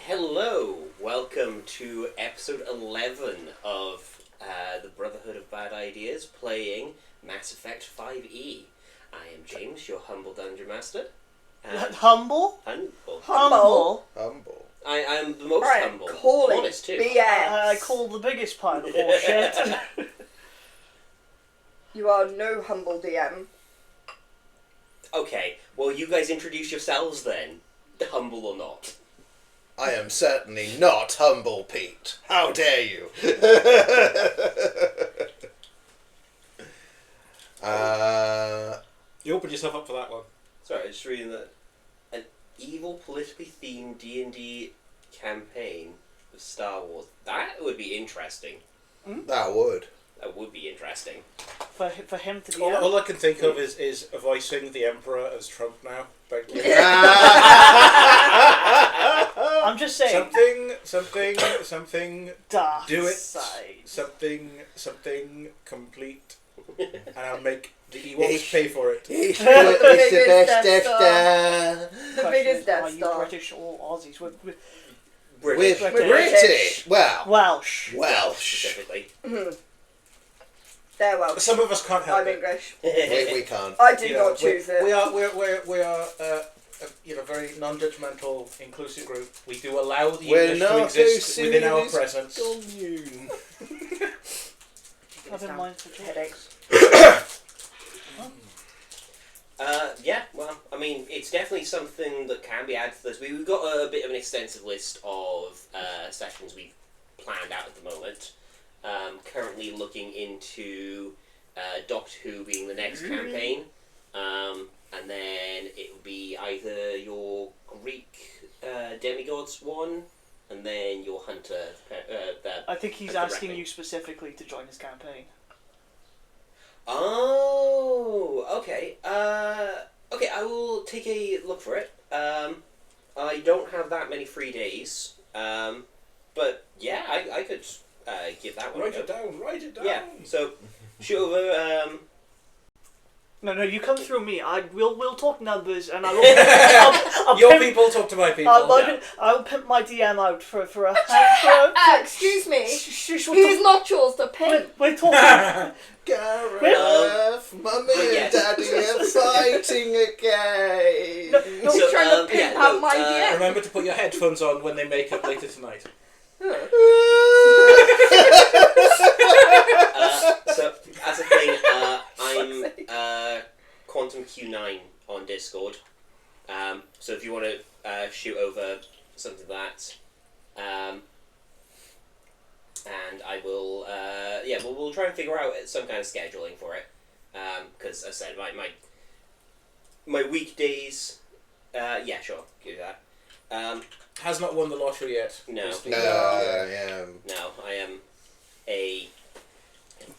Hello, welcome to episode 11 of the Brotherhood of Bad Ideas, playing Mass Effect 5e. I am James, your humble dungeon master. Humble? Humble. Humble. I am the most humble. Call it honest too. BS. I call the biggest pile of bullshit. You are no humble DM. Okay, well you guys introduce yourselves then, humble or not. I am certainly not humble, Pete. How dare you? You opened yourself up for that one. Sorry, I was just reading that an evil politically themed D&D campaign of Star Wars. That would be interesting. That would. That would be interesting. For him to be All I can think of is voicing the Emperor as Trump now. Thank you. I'm just saying. Something. Dark Do it. side. Something complete. And I'll make the Ewoks pay for it. It's The the best Death Death Star. The biggest Death Are you Star. British or Aussies? With British. British. Well, Welsh. Welsh. Specifically. They're Welsh. Some of us can't help I'm it. English. We can't. I did not choose it. We are a very non-judgmental, inclusive group. We do allow the We're English to not exist a within our communist presence. commune. I don't mind for Headaches. Yeah, well, I mean, it's definitely something that can be added to this. We've got a bit of an extensive list of sessions we've planned out at the moment. Currently looking into Doctor Who being the next campaign, and then it would be either your Greek demigods one, and then your Hunter. I think he's Hunter asking Reckon. you specifically to join his campaign. Oh, okay. Okay, I will take a look for it. I don't have that many free days, but yeah, I could give that one a Write go. it down. Write it down. Yeah, so shoot over. No, you come through me. We'll talk numbers, and I'll Your pimp, people talk to my people. I'll pimp my DM out for a Excuse me. Shush, He's not yours to pimp. we're talking. Gareth, Mummy yes. and Daddy are fighting again. No, He's trying to pimp out my DM. Remember to put your headphones on when they make up later tonight. So as a thing, I'm Quantum Q9 on Discord. So if you want to shoot over something like that, and I will, we'll try and figure out some kind of scheduling for it. Because as I said, my weekdays, yeah, sure, do that. Has not won the lottery yet. No. No, yeah. No, I am a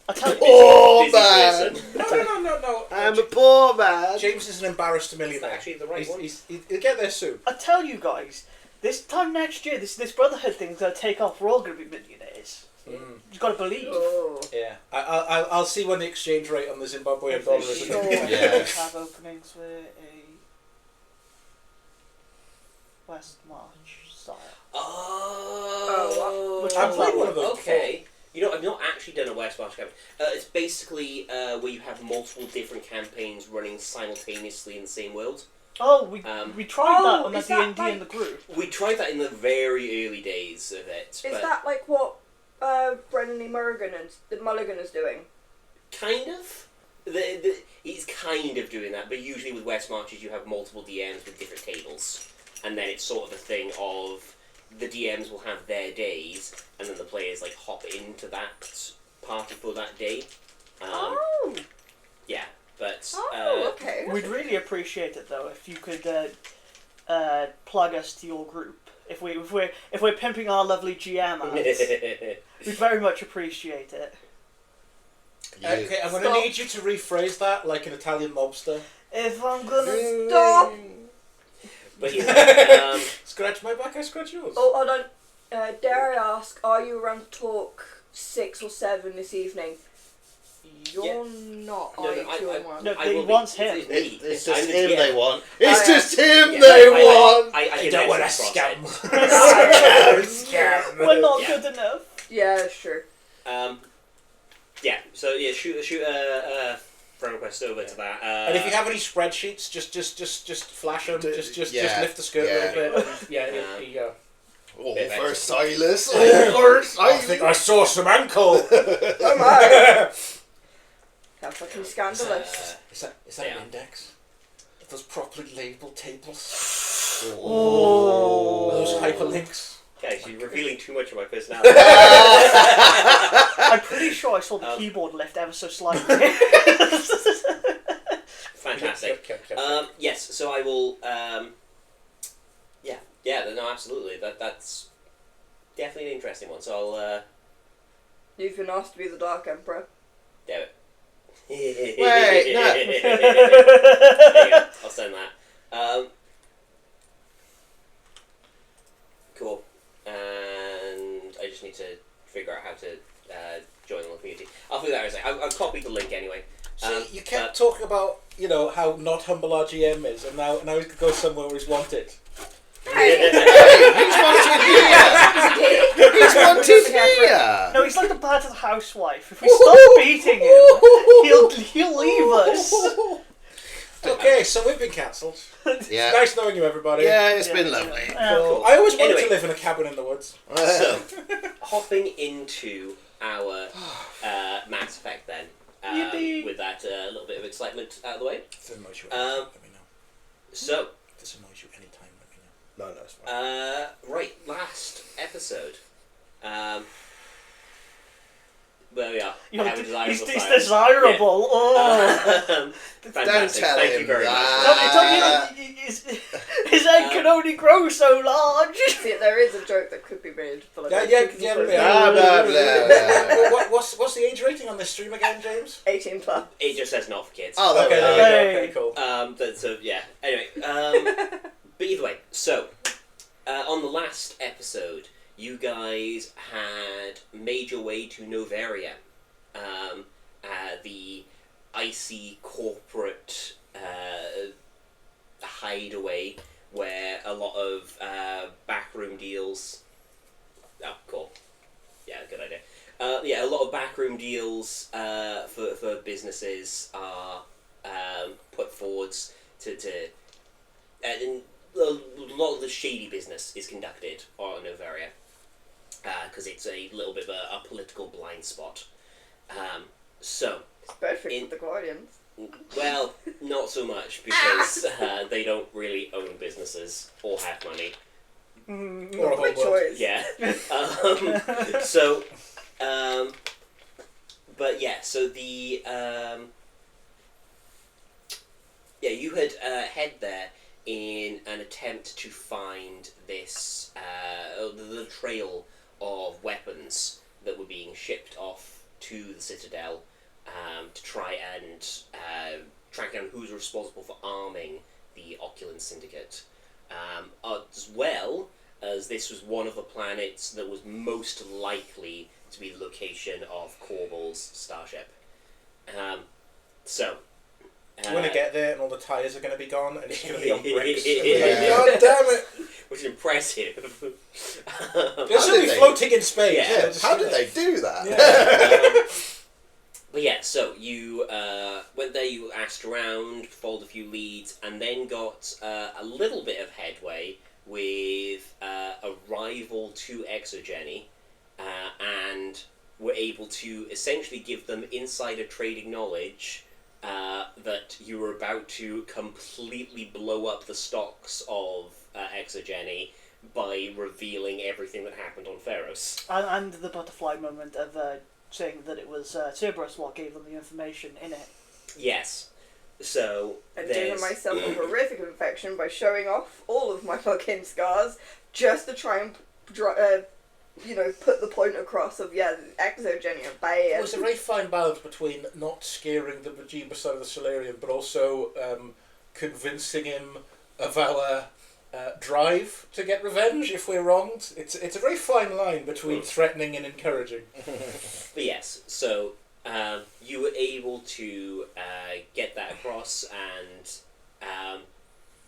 I tell you, Oh, busy man. person. No. I'm a poor man. James is an embarrassed It's millionaire. actually the right one. He'll get there soon. I tell you guys, this time next year, this Brotherhood thing's gonna take off. We're all gonna be millionaires. You've got to believe. Oh. Yeah, I'll see when the exchange rate on the Zimbabwean dollar is. Sure. Yeah. Have openings for a West March style. Oh, Which I've one's played that one of those. Okay. You know, I've not actually done a West March campaign. It's basically where you have multiple different campaigns running simultaneously in the same world. Oh, we tried that on the is that D&D in the group. We tried that in the very early days of it. Is but that like what Brennan Mulligan is doing? kind of? He's kind of doing that, but usually with West Marches you have multiple DMs with different tables. And then it's sort of a thing of the DMs will have their days, and then the players like hop into that party for that day. Yeah, but Okay. We'd really appreciate it though if you could plug us to your group. If we're pimping our lovely GM out, we'd very much appreciate it. Okay, I'm gonna need you to rephrase that like an Italian mobster. If I'm gonna Stop. But yeah, Scratch my back, I scratch yours. Oh, hold on. Dare I ask, are you around to talk 6 or 7 this evening? You're not. No, I kill one. No, I he will be- wants him. It's me. It's I'm just the him GM. they want. It's yeah. just him Yeah, they I- want. I I can don't want to actually scam. cross We're not Yeah. good enough. Yeah, sure. it. Yeah. So yeah, shoot a friend request over to that. And if you have any spreadsheets, just flash them. Just Yeah. lift the skirt Yeah. a little bit. And, yeah, here you go. All Bit of for extra. Silas. All for I think I Silas. saw some ankle. Oh my! How fucking scandalous. Is that Yeah. an index? Are those properly labelled tables? Oh. Are those hyperlinks? Guys, you're revealing too much of my personality. I'm pretty sure I saw the keyboard lift ever so slightly. Fantastic. Yep. Yes, so I will. Yeah, no, absolutely. That's definitely an interesting one. So I'll You've been asked to be the Dark Emperor. do it. Wait, no. There you go. I'll send that. Cool. And I just need to figure out how to join the community. I'll figure that out in a second. I've copied the link anyway. See, you kept talking about, how not humble our GM is, and now he could go somewhere where he's wanted. Hey, he's wanted here. He's wanted here. No, he's like the battered housewife. If we stop beating him, he'll leave us. Okay, so we've been cancelled. Yeah. Nice knowing you, everybody. Yeah, it's Yeah. been lovely. Cool. I always wanted Anyway. to live in a cabin in the woods. So, hopping into our Mass Effect then, Yippee. with that little bit of excitement out of the way. If this annoys you Um, anytime, let me know. So, If this annoys you anytime, let me know. No, it's fine. right, last episode. There we are. You know, I have a desire he's for he's fire. desirable. Oh. Fantastic. tell Thank you him very that. much. His head can only grow so large. See, there is a joke that could be made for like Yeah. Blah, blah, blah. What's the age rating on this stream again, James? 18 plus. It just says not for kids. Oh, there Okay, we there go. we Hey. go. Okay, cool. So yeah. Anyway, but either way, so on the last episode, you guys had made your way to Noveria, the icy corporate hideaway where a lot of backroom deals. Oh, cool. Yeah, good idea. A lot of backroom deals for businesses are put forwards to and a lot of the shady business is conducted on Noveria because it's a little bit of a political blind spot. So, It's perfect In- for the Guardians. well, not so much because they don't really own businesses or have money. Or a whole Good bunch. choice. Yeah. But yeah, so the you had head there in an attempt to find this the trail of weapons that were being shipped off to the Citadel to try and track down who's responsible for arming the Oculus Syndicate, as well as this was one of the planets that was most likely to be the location of Corbal's starship. We're going to get there and all the tyres are going to be gone and it's going to be on bricks. Yeah. God damn it! Which is impressive. They'll still did be they- floating in space. Yeah. Yeah, how did they do that? Yeah. But yeah, so you went there, you asked around, followed a few leads, and then got a little bit of headway with a rival to Exogeny, and were able to essentially give them insider trading knowledge that you were about to completely blow up the stocks of Exogeny by revealing everything that happened on Pharos. And the butterfly moment of saying that it was Cerberus what gave them the information in it. Yes. So And there's... giving myself a horrific infection by showing off all of my fucking scars just to try and, put the point across of, Exogeny are bad. It was a very fine balance between not scaring the bejeebus side of the Solarian, but also convincing him of our drive to get revenge if we're wronged. It's a very fine line between threatening and encouraging. But yes, so you were able to get that across and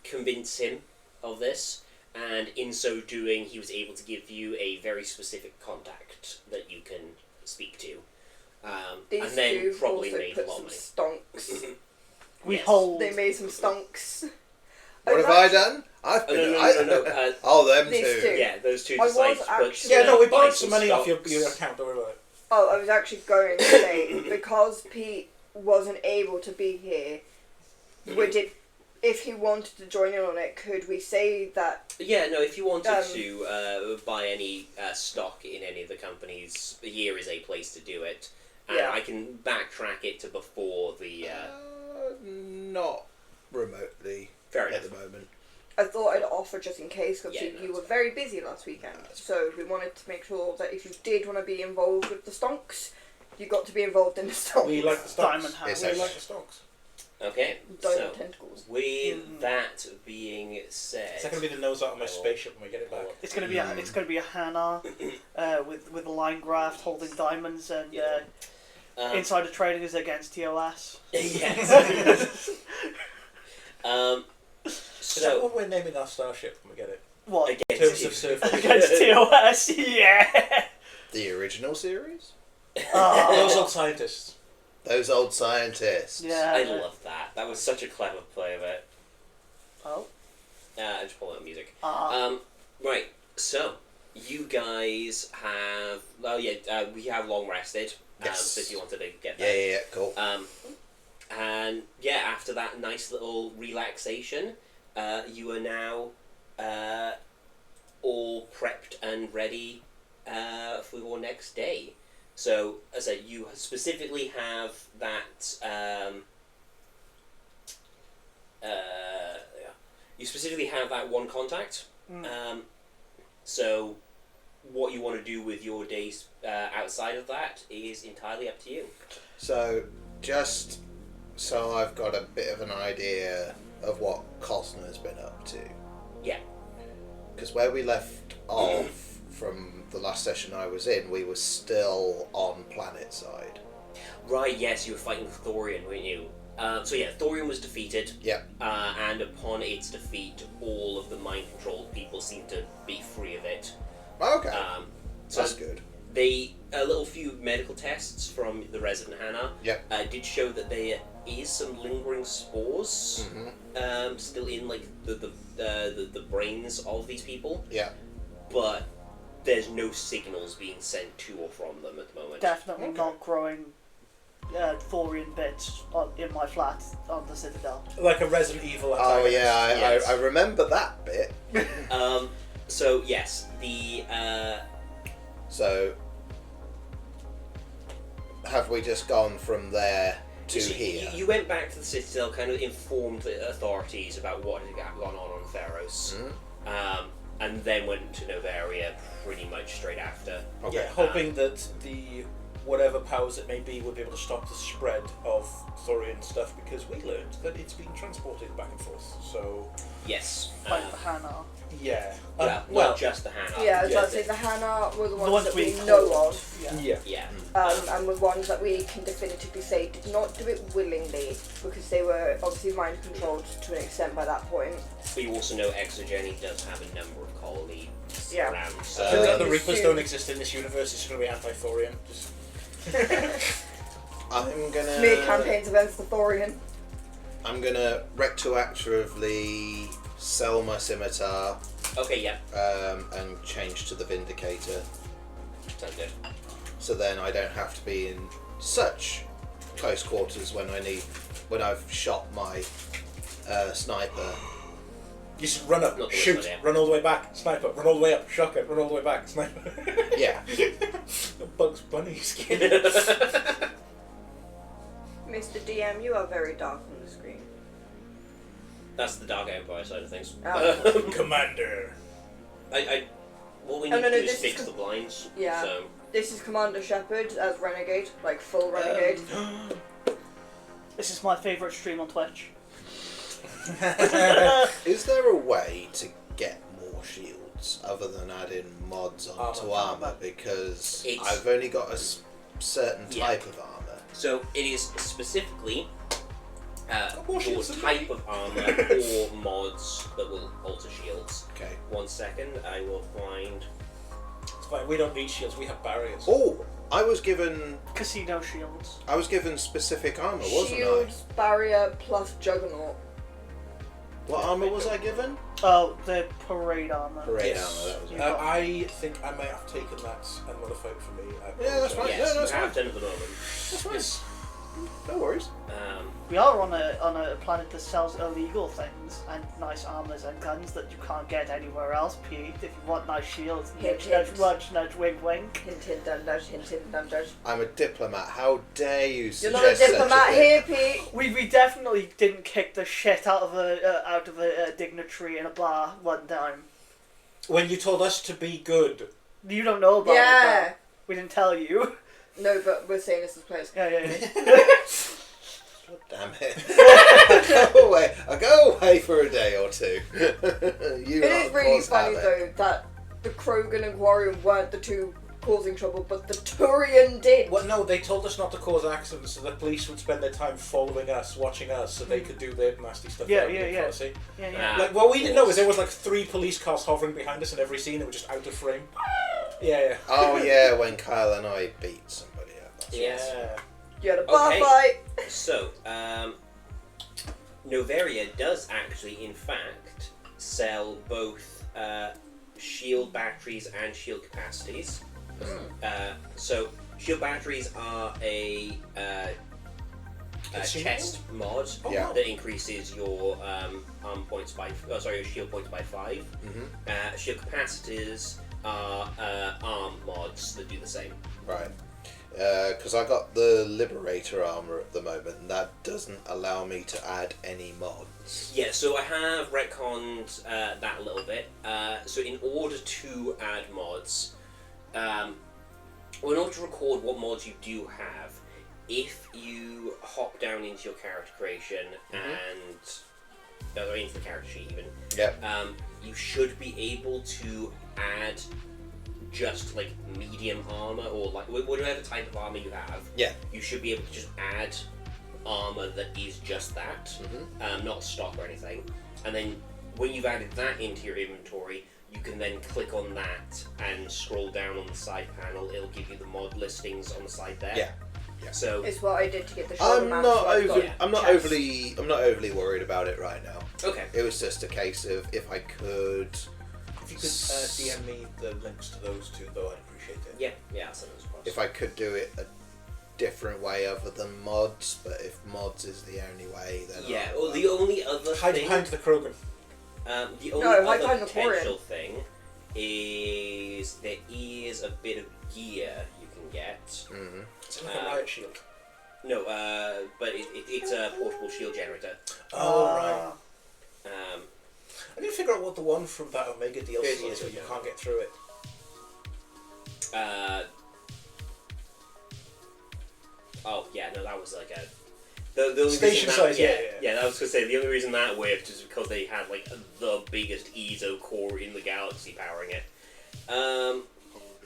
convince him of this, and in so doing, he was able to give you a very specific contact that you can speak to. These and then two probably also made a put lot some of stonks. We Yes. hold. They made some stonks. What have I done? I've Oh, been. no. Oh, them These two. two. Yeah, those two I was decided to put. actually- Yeah, no, we buy borrowed some money off stocks. your account, don't worry about it. Oh, I was actually going to say, because Pete wasn't able to be here, would it, if he wanted to join in on it, could we say that? Yeah, no, if you wanted to buy any stock in any of the companies, here is a place to do it. And Yeah. I can backtrack it to before the... Not remotely fair at enough. the moment. I thought I'd offer just in case, because Yeah, no, you were it's very busy last weekend. So we wanted to make sure that if you did want to be involved with the stonks, you got to be involved in the stonks. We like the Diamond stonks. hand. Yes, We I- like the stonks. Okay, Diamond so tentacles. with that being said... It's not going to be the nose out of my I will- spaceship when we get it back. It's gonna be a Hannah with a line graft holding diamonds and insider trading is against TOS. Yes. Is that So, what we're naming our starship when we get it? What? against Terms of surface. Against TOS? Yeah. The original series? Those old scientists. Those old scientists. Yeah. I love that. That was such a clever play of it. Oh. I just pull out music. Right, so you guys have... Well, yeah, we have long rested. Yes. So if you wanted to get Yeah, that. yeah, yeah, cool. And yeah, after that nice little relaxation, you are now all prepped and ready for your next day. So, as I said, you specifically have that. You specifically have that one contact. So, what you want to do with your days outside of that is entirely up to you. So, just so I've got a bit of an idea of what Cosner's been up to. Yeah. Because where we left off from the last session I was in, we were still on planet side. Right, yes, you were fighting Thorian, weren't you? So yeah, Thorian was defeated. Yeah. And upon its defeat, all of the mind-controlled people seemed to be free of it. Okay. So That's good. a little few medical tests from the resident Hannah did show that there is some lingering spores still in like the brains of these people. Yeah. But there's no signals being sent to or from them at the moment. Definitely not growing thorian bits in my flat on the Citadel. Like a Resident Evil attack. Oh yeah, Yes. I remember that bit. So yes, the So, have we just gone from there to so here? you went back to the Citadel, kind of informed the authorities about what had gone on Theros, and then went to Noveria pretty much straight after. Okay. Yeah, hoping that the whatever powers it may be would be able to stop the spread of thorian stuff, because we learned that it's being transported back and forth. So Yes. Like the Hannah. yeah, Well, well, not just the Hannah. Yeah, I was Yeah, about to say the Hannah were the ones, ones that we we know called. of, yeah. Yeah. and were ones that we can definitively say did not do it willingly, because they were obviously mind controlled to an extent by that point. We also know Exogeny does have a number of colonies Yeah. around. Turns So out the you Reapers assume- don't exist in this universe. It's going to be anti-thorian. Just I'm gonna. Smear campaigns against the Thorian. I'm gonna retroactively sell my scimitar okay, yeah, and change to the Vindicator, sounds good. so then I don't have to be in such close quarters when I've shot my sniper. you just run up, Not the shoot, worst idea. run all the way back, sniper, run all the way up, shotgun, run all the way back, sniper. Yeah. Bugs Bunny skin. Mr. DM, you are very dark on the screen. That's the Dark Empire side of things. Oh. Commander. What we Oh, need no, to no, do is this fix is the blinds. Yeah. So This is Commander Shepard as Renegade, like full Renegade. This is my favourite stream on Twitch. Is there a way to get more shields other than adding mods onto Armor. armor? Because It's- I've only got a certain Yeah. type of armor. So it is specifically more your shields than type me. of armor or mods that will alter shields. Okay. 1 second, I will find. It's fine. We don't need shields. We have barriers. Oh, I was given Casino shields. specific armor, wasn't Shields, barrier, plus juggernaut. I? What armor was I given? Oh, the parade armor. Parade Yes. armor. That was it. I think I may have taken that and modified it for me. Yeah, that's fine. Yes, no, that's you have fine. done at the moment. That's fine. No worries. We are on a planet that sells illegal things and nice armors and guns that you can't get anywhere else, Pete. If you want nice shields, Hint, nudge, hint. nudge, nudge, wink, wink. Hint, hint, dun, dun, hint, hint, dun, dun. I'm a diplomat. How dare you You're suggest not a diplomat such a here, thing? Pete. We definitely didn't kick the shit out of a dignitary in a bar one time. When you told us to be good. You don't know about it. Yeah. Though. We didn't tell you. No, but we're saying this as players. Yeah. God damn it. Go away. I go away for a day or two. You It lot is really cause funny havoc. though that the Krogan and Gwarian weren't the two causing trouble, but the Turian did. Well, no, they told us not to cause accidents, so the police would spend their time following us, watching us, so they could do their nasty stuff. Yeah, around yeah, the yeah. policy. Yeah. Like, what we didn't know is there was like 3 police cars hovering behind us in every scene. They were just out of frame. Yeah. Oh yeah, when Kyle and I beat somebody up. That's Yes. right. You had a bar Okay. fight. So, Noveria does actually, in fact, sell both shield batteries and shield capacities. So, shield batteries are a Consumable? chest mod Yeah. that increases your arm points by, your shield points by 5. Mm-hmm. Shield capacitors are arm mods that do the same. Right. Because I got the Liberator armor at the moment, and that doesn't allow me to add any mods. Yeah, so I have retconned that a little bit. So in order to add mods, in order to record what mods you do have, if you hop down into your character creation and into the character sheet even, Yep. you should be able to add just like medium armor or like whatever type of armor you have. Yeah. You should be able to just add armor that is just that, not stock or anything. And then when you've added that into your inventory, you can then click on that and scroll down on the side panel. It'll give you the mod listings on the side there. Yeah. So It's what I did to get the shoulder I'm mount. not so I've got Yeah. I'm not chest. overly worried about it right now. okay. It was just a case of if I could. If you could DM me the links to those two, though, I'd appreciate it. Yeah, I'll send those across. If I could do it a different way other than mods, but if mods is the only way, then yeah, I'll, well, the only other Hide thing, behind the Krogan. the only No, like other behind the potential thing is there is a bit of gear you can get. Mhm. It's like a riot shield. No, but it's a portable shield generator. Oh, right. Um, I need to figure out what the one from that Omega DLC Here's is, but you one. can't get through it. Oh yeah, no, that was like a the only Station reason that, size, yeah. that was gonna say the only reason that worked is because they had like the biggest ESO core in the galaxy powering it.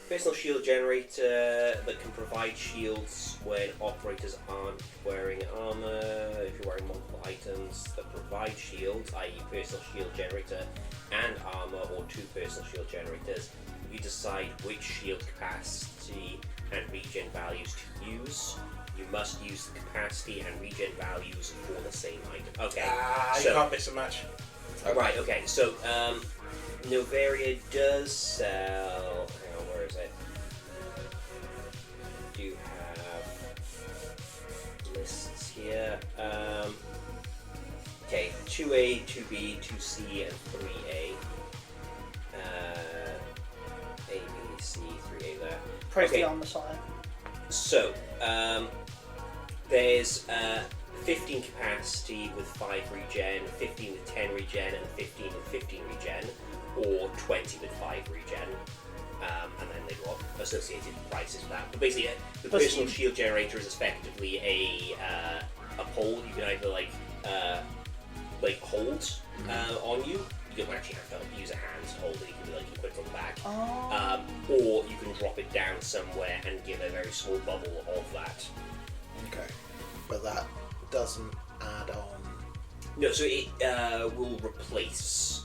Personal shield generator that can provide shields when operators aren't wearing armor. If you're wearing multiple items that provide shields, i.e. personal shield generator and armor, or 2 personal shield generators, you decide which shield capacity and regen values to use. You must use the capacity and regen values for the same item. Okay. You can't mix and match. Right, okay, so Noveria does sell. Hang on, where is it? I do have lists here. Okay, 2A, 2B, 2C, and 3A. A, B, C, 3A there. Praise Okay. the armor side. So, there's 15 capacity with 5 regen, 15 with 10 regen, and 15 with 15 regen, or 20 with 5 regen. And then they've got associated prices for that. But basically, the Does personal he- shield generator is effectively a pole you can either hold on you. You don't actually have to use a hand to hold it. You can be equipped on the back. Oh. Or you can drop it down somewhere and give a very small bubble of that. Okay. But that doesn't add on. No, so it will replace.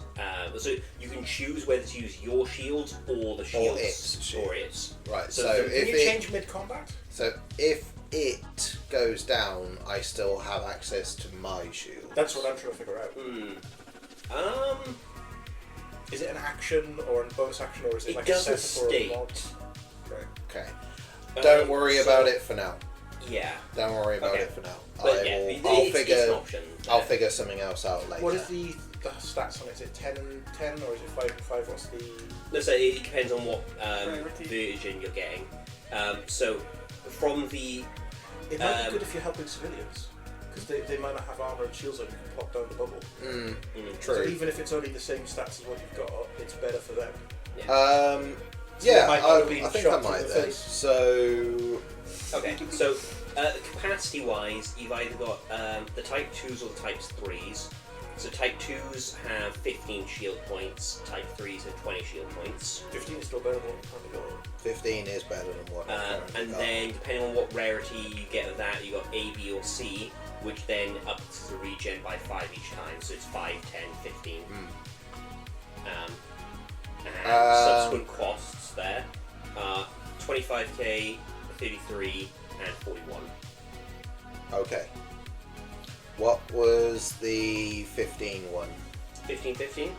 So you can choose whether to use your shields or the shields its or its. Right. So So can if Can you it change mid-combat? so if it goes down, I still have access to my shield. That's what I'm trying to figure out. Is it an action or a bonus action, or is it It like doesn't a set or a state. mod? Okay. Don't worry so- about it for now. Yeah, Don't worry about Okay. it for now. but I'll it's figure. an option. I'll figure something else out later. What is the stats on it? Is it 10 and 10, or is it 5 and 5? What's the... No, so it depends on what Rarity. version you're getting. So from the It might be good if you're helping civilians, because they might not have armor and shields on, you can pop down the bubble. True. So even if it's only the same stats as what you've got, it's better for them. So Yeah, it might not have been I think I shot in might the then. face. So Okay, so capacity-wise, you've either got the Type 2s or the Type 3s. So Type 2s have 15 shield points, Type 3s have 20 shield points. 15 is still better than what you currently got. 15 is better than what I've currently And got. then, depending on what rarity you get of that, you got A, B, or C, which then ups the regen by 5 each time. So it's 5, 10, 15. And subsequent costs there are 25k, 33, and 41. Okay. What was the 15 one? 15, 15?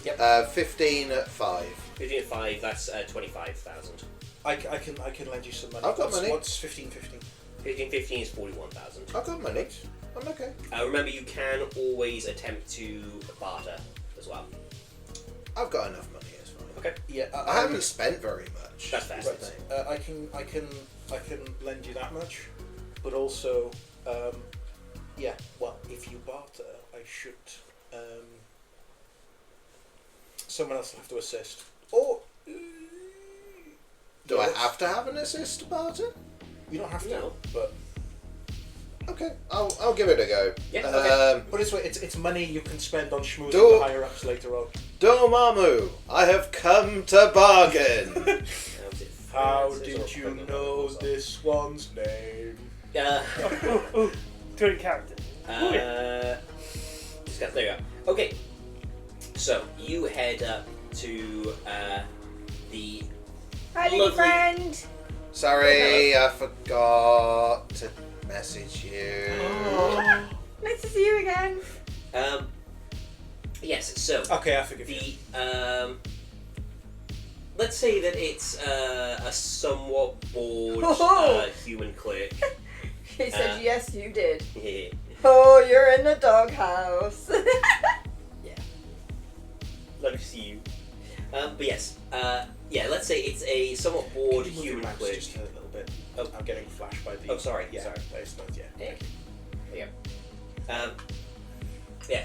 15 at 5. 15 at 5, that's 25,000. I can lend you some money. I've got money. What's 15-15? 15, 15 is 41,000. I've got money. I'm okay. Remember, you can always attempt to barter as well. I've got enough money as well. Okay. Yeah, I haven't spent very much. That's fair. is the thing. I can lend you that much, but also, well, if you barter, I should. Someone else will have to assist, or Do I have to have an assist to barter? You don't have to, No. but Okay, I'll give it a go. Yeah, okay. put it this way, it's money you can spend on schmoozing Do- the higher ups later on. Dormammu, I have come to bargain. How did you know this one's name? Good character. Discuss. There you go. Okay. So you head up to the Hi, little Lovely. friend. Sorry, I forgot to message you. Nice to see you again. yes. So Okay, I forgive you. the let's say that it's a somewhat bored Oh. human clerk. He said, yes, you did. Yeah. Oh, you're in the doghouse. Lovely to see you. But yes, let's say it's a somewhat bored Can you move your human mouse clerk. just a little bit? Oh. I'm getting flashed by the. Oh, sorry, Yeah, sorry. It's not, yeah. Yeah. There you go.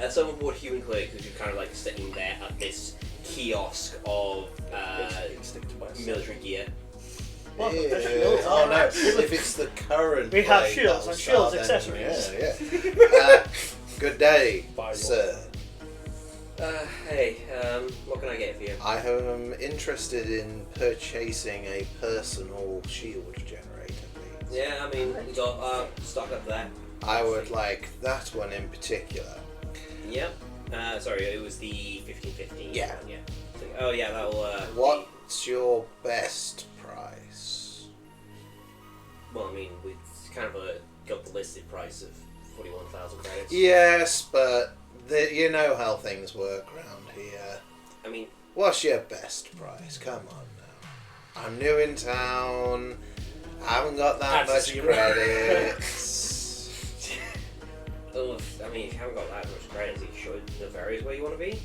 A somewhat bored human clerk who's just kind of like sitting there at this kiosk of Instinct by itself. military gear. Well, Yeah. the shields Oh are no, actually- if it's the current We have blade, shields that'll and shields start then. accessories. Yeah. Good day, Buy your- sir. Hey, what can I get for you? I am interested in purchasing a personal shield generator, please. Yeah, I mean, we got stock up there. I would like that one in particular. Yep. Sorry, it was the 1515. Yeah. One, yeah. So, oh yeah, that'll. What's your best price? Well, I mean, we kind of got the listed price of 41,000 credits. Yes, but you know how things work around here. I mean, What's your best price? Come on now. I'm new in town. I haven't got that That's a much zero. credits. I mean, if you haven't got that much credits, you should. Noveria is where you want to be.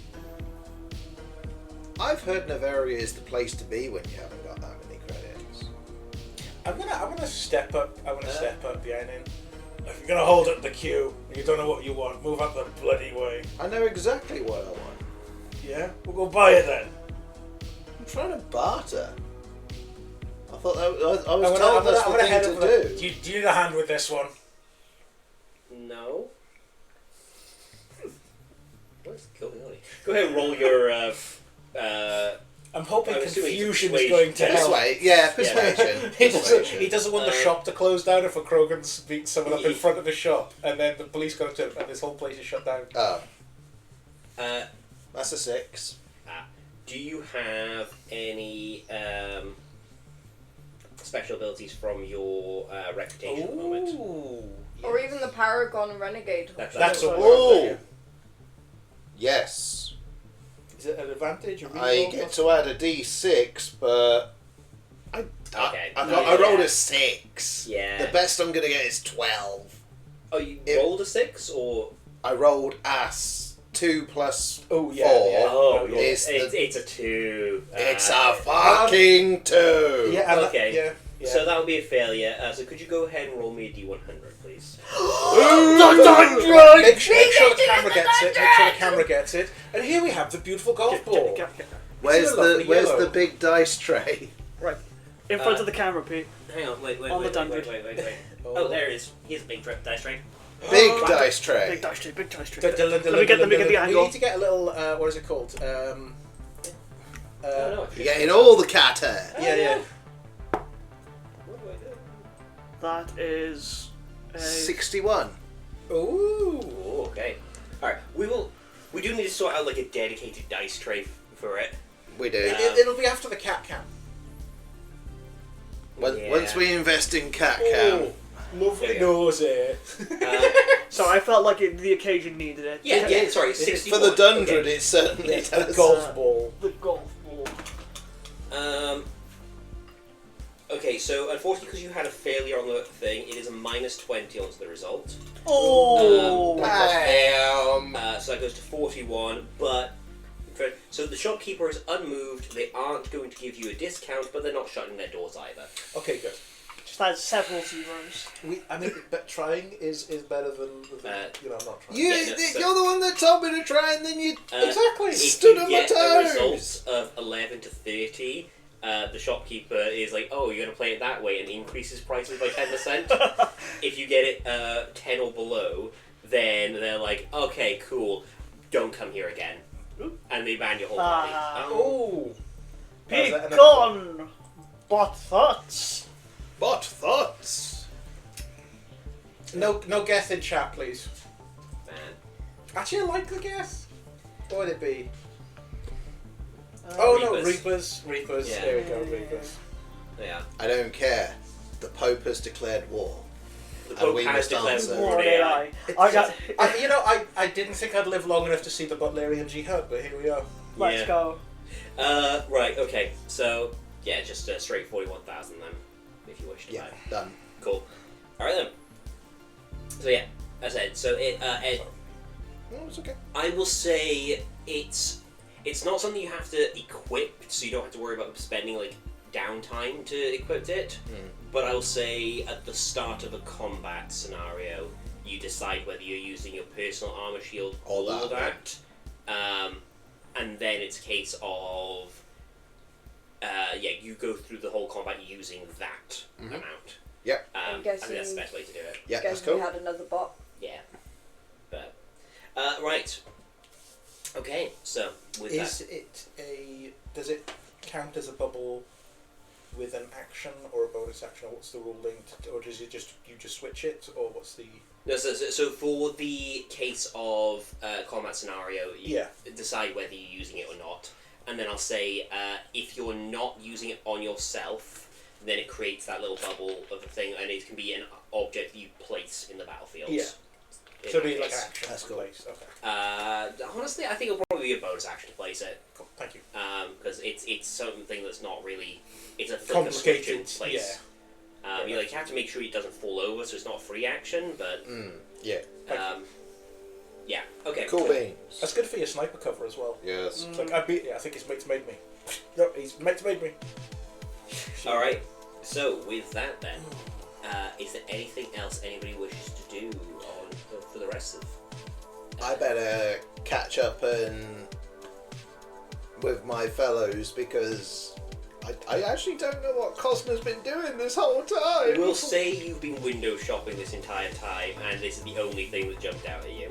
I've heard Noveria is the place to be when you haven't got that many credits. I'm gonna step up. I want to step up behind him. If you're gonna hold up the queue and you don't know what you want, move up the bloody way. I know exactly what I want. Yeah, we'll go buy it then. I'm trying to barter. I thought I was I'm gonna told that's the head thing up to with do. Do you need a hand with this one? No. What's going on here? Go ahead and roll your I'm hoping I'm assuming confusion it's is going to persuasion. help. Persuade, yeah, persuasion. He doesn't. Persuasion. He doesn't want the shop to close down if a Krogan's beat someone up in front of his shop, and then the police go to and this whole place is shut down. Oh, Uh, that's a 6. do you have any special abilities from your reputation at the moment? Ooh. Or even the Paragon Renegade. That's a Oh! Yes. Is it an advantage? A I reroll? get to add a D6, but Okay. I rolled a 6. Yeah. The best I'm gonna get is 12. Oh, you It- rolled a 6 or? I rolled ass 2 plus Oh yeah. 4. Yeah. Oh, yeah. It's it's a 2. It's a fucking 2. Yeah. And Okay. yeah. Yeah. So that would be a failure. So could you go ahead and roll me a D100, please? Make sure the camera gets it. Make sure the camera gets it. And here we have the beautiful golf ball. Where's a lovely where's yellow. the big dice tray? Right. In front of the camera, Pete. Hang on, wait. On the dundred. Wait. Oh, there it is. Here's a big dice tray. Big Oh. dice tray. Big dice tray, big dice tray. Let me get the We angle. need to get a little. What is it called? No. You're getting all the cat hair. Yeah. What do I do? That is a 61. Ooh. Oh, okay. Alright, we do need to sort out like a dedicated dice tray for it. We do. It'll be after the cat cam. Yeah. Once we invest in cat Oh, cam, lovely Yeah. nose here. So I felt like the occasion needed it. Yeah, sorry, Is it 61. for the Dundred, Okay. it certainly The does. golf ball. The golf ball. Okay, so unfortunately, because you had a failure on the thing, it is a minus 20 onto the result. Oh! Damn. So that goes to 41, but... So the shopkeeper is unmoved, they aren't going to give you a discount, but they're not shutting their doors either. Okay, good. Just had several zeros. But trying is better than not trying. You're the one that told me to try, and then you. Exactly. If Stood you on my get a toes. result of 11 to 30, the shopkeeper is like, oh, you're going to play it that way, and increases prices by 10%. If you get it 10 or below, then they're like, okay, cool, don't come here again. And they ban your whole party. Oh. Be that another gone! But thoughts! But thoughts. No guess in chat, please. Man. Actually, I like the guess. What would it be? Reapers. Reapers. Yeah. There we go, Reapers. Yeah. I don't care. The Pope has declared war. The And Pope we has must declared answer. war on What AI. AI. I didn't think I'd live long enough to see the Butlerian jihad, but here we are. Let's Yeah. go. Right, okay. So, yeah, just a straight 41,000 then, if you wish to Yeah, buy. done. Cool. Alright then. So yeah, as I said, so No, it's okay. I will say it's not something you have to equip, so you don't have to worry about spending like downtime to equip it. But I will say at the start of a combat scenario, you decide whether you're using your personal armor shield Or or that, that. And then it's a case of you go through the whole combat using that amount. Yep. I I'm think that's the guessing- best way to do it. Yeah, that's Guess cool. we had another bot. Yeah. But right. Okay, so with Is that, it a? Does it count as a bubble with an action or a bonus action? Or what's the rule linked? Or does it just switch it? Or what's the? no, so for the case of combat scenario, you Yeah. decide whether you're using it or not, and then I'll say if you're not using it on yourself, then it creates that little bubble of a thing, and it can be an object you place in the battlefield. Yeah. In So that it'd be like an case. action. That's cool. Place. Okay. Honestly, I think it'll probably be a bonus action to place it. Cool. Thank you. Because it's something that's not really, it's a flick of switch in Complicated. place. Yeah. You have to make sure it doesn't fall over, so it's not a free action. But Yeah. yeah, okay. Cool beans. That's good for your sniper cover as well. Yes. It's like I think his mate's made me. Yep, his mate's made me. All right. So with that, then, is there anything else anybody wishes to do for the rest of? I better catch up and with my fellows because I actually don't know what Cosmo's been doing this whole time. We'll say you've been window shopping this entire time, and this is the only thing that jumped out at you.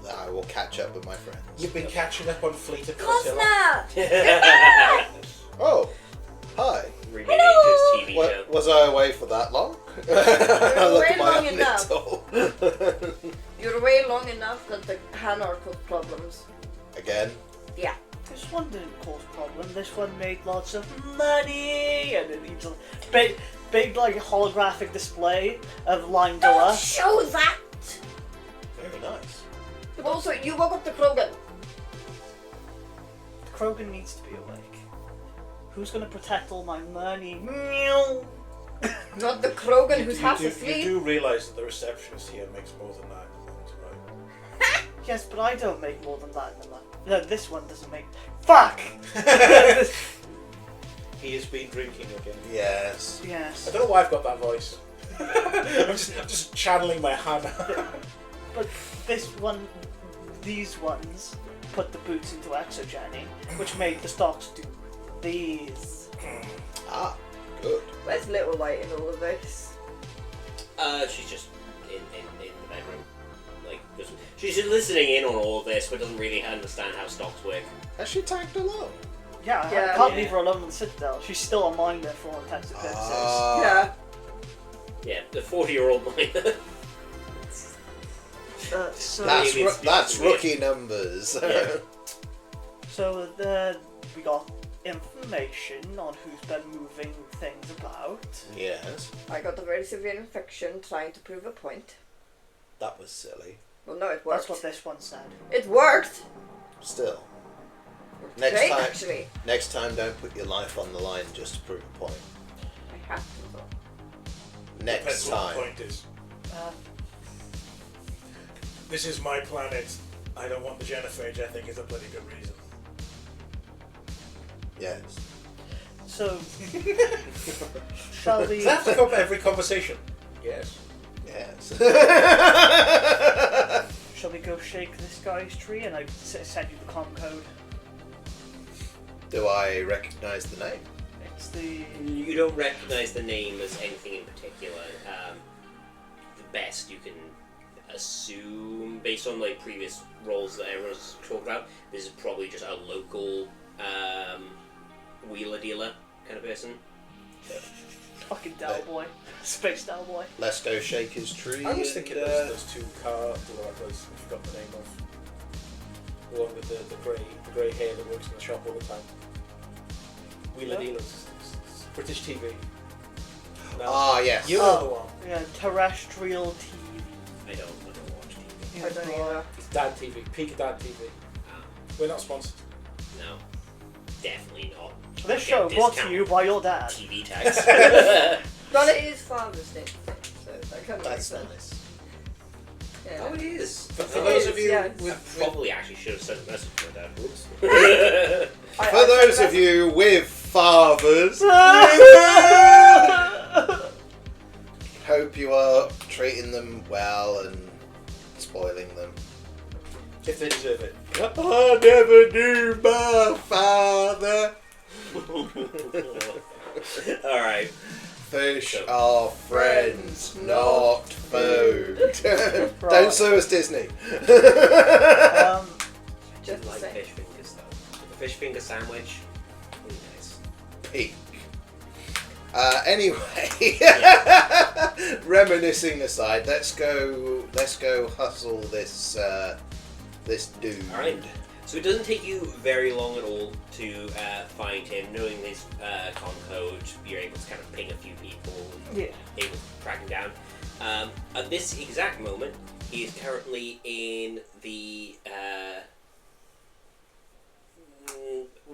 I will catch up with my friends. You've been catching up on Fleet of Priscilla. Cosna! Oh, hi. Remade his TV show. Was I away for that long? I look at my way long enough. little. You're away long enough that the Hanar caused problems. Again. Yeah. This one didn't cause problem. This one made lots of money, and it needs a big like holographic display of Don't Langdala. show that! Very nice. But also, you woke up the Krogan. Krogan needs to be awake. Who's gonna protect all my money? Meow. Not the Krogan who's half You asleep. do realise that the receptionist here makes more than that at the moment, right? Yes, but I don't make more than that in the month. No, this one doesn't make. Fuck. He has been drinking again. Yes. Yes. I don't know why I've got that voice. I'm just channeling my Hannah. But these ones put the boots into exogeny, which made the stocks do these. Ah, good. Where's Little Light in all of this? She's just in the bedroom. Like, she's just listening in on all of this, but doesn't really understand how stocks work. Has she tagged along? Yeah, Yeah. I can't leave her alone in the Citadel. She's still a miner for all intents and purposes. Yeah. Yeah, the 40-year-old miner. So That's rookie numbers. Yeah. So we got information on who's been moving things about. Yes. I got a very severe infection trying to prove a point. That was silly. Well, no, it worked. That's what this one said. It worked! Still. Worked Next great, time- actually. Next time, don't put your life on the line just to prove a point. I have to, though. Next Depends what time. the point is. Uh, This is my planet. I don't want the genophage, I think is a bloody good reason. Yes. so, shall we? Does that have to come up every conversation? Yes. Yes. Shall we go shake this guy's tree and I send you the com code? Do I recognise the name? It's the You don't recognise the name as anything in particular. The best you can assume, based on like previous roles that everyone's talked about, this is probably just a local wheeler dealer kind of person. fucking Del Boy, Space Del Boy. Let's go shake his tree. I was and, thinking those two car developers, I forgot the name of. The one with the grey hair that works in the shop all the time. Wheeler Yeah. dealers. It's British TV. No. Ah, yes. You know the one. Yeah, terrestrial TV. I don't watch TV. I don't either. It's Dad TV. Peak of Dad TV. We're not sponsored. No, definitely not. This show Get brought to discount you by your dad. TV tags. Well, it is Father's Day, so that kind of makes That's sense. nice. Yeah. Oh, it is. But for It those is, of you yeah. I with probably actually should have sent a message to my dad. Whoops. For those of you with fathers, hope you are treating them well and spoiling them. if they deserve it. I never knew my father. All right. Fish So- are friends, not food. Right. Don't sue us, Disney. Just the Like same. fish fingers though. The fish finger sandwich. Really nice. Peak. Anyway, reminiscing aside, let's go hustle this dude. All right. So it doesn't take you very long at all to find him. Knowing his con code, you're able to kind of ping a few people, Yeah. able to track him down. At this exact moment, he is currently in the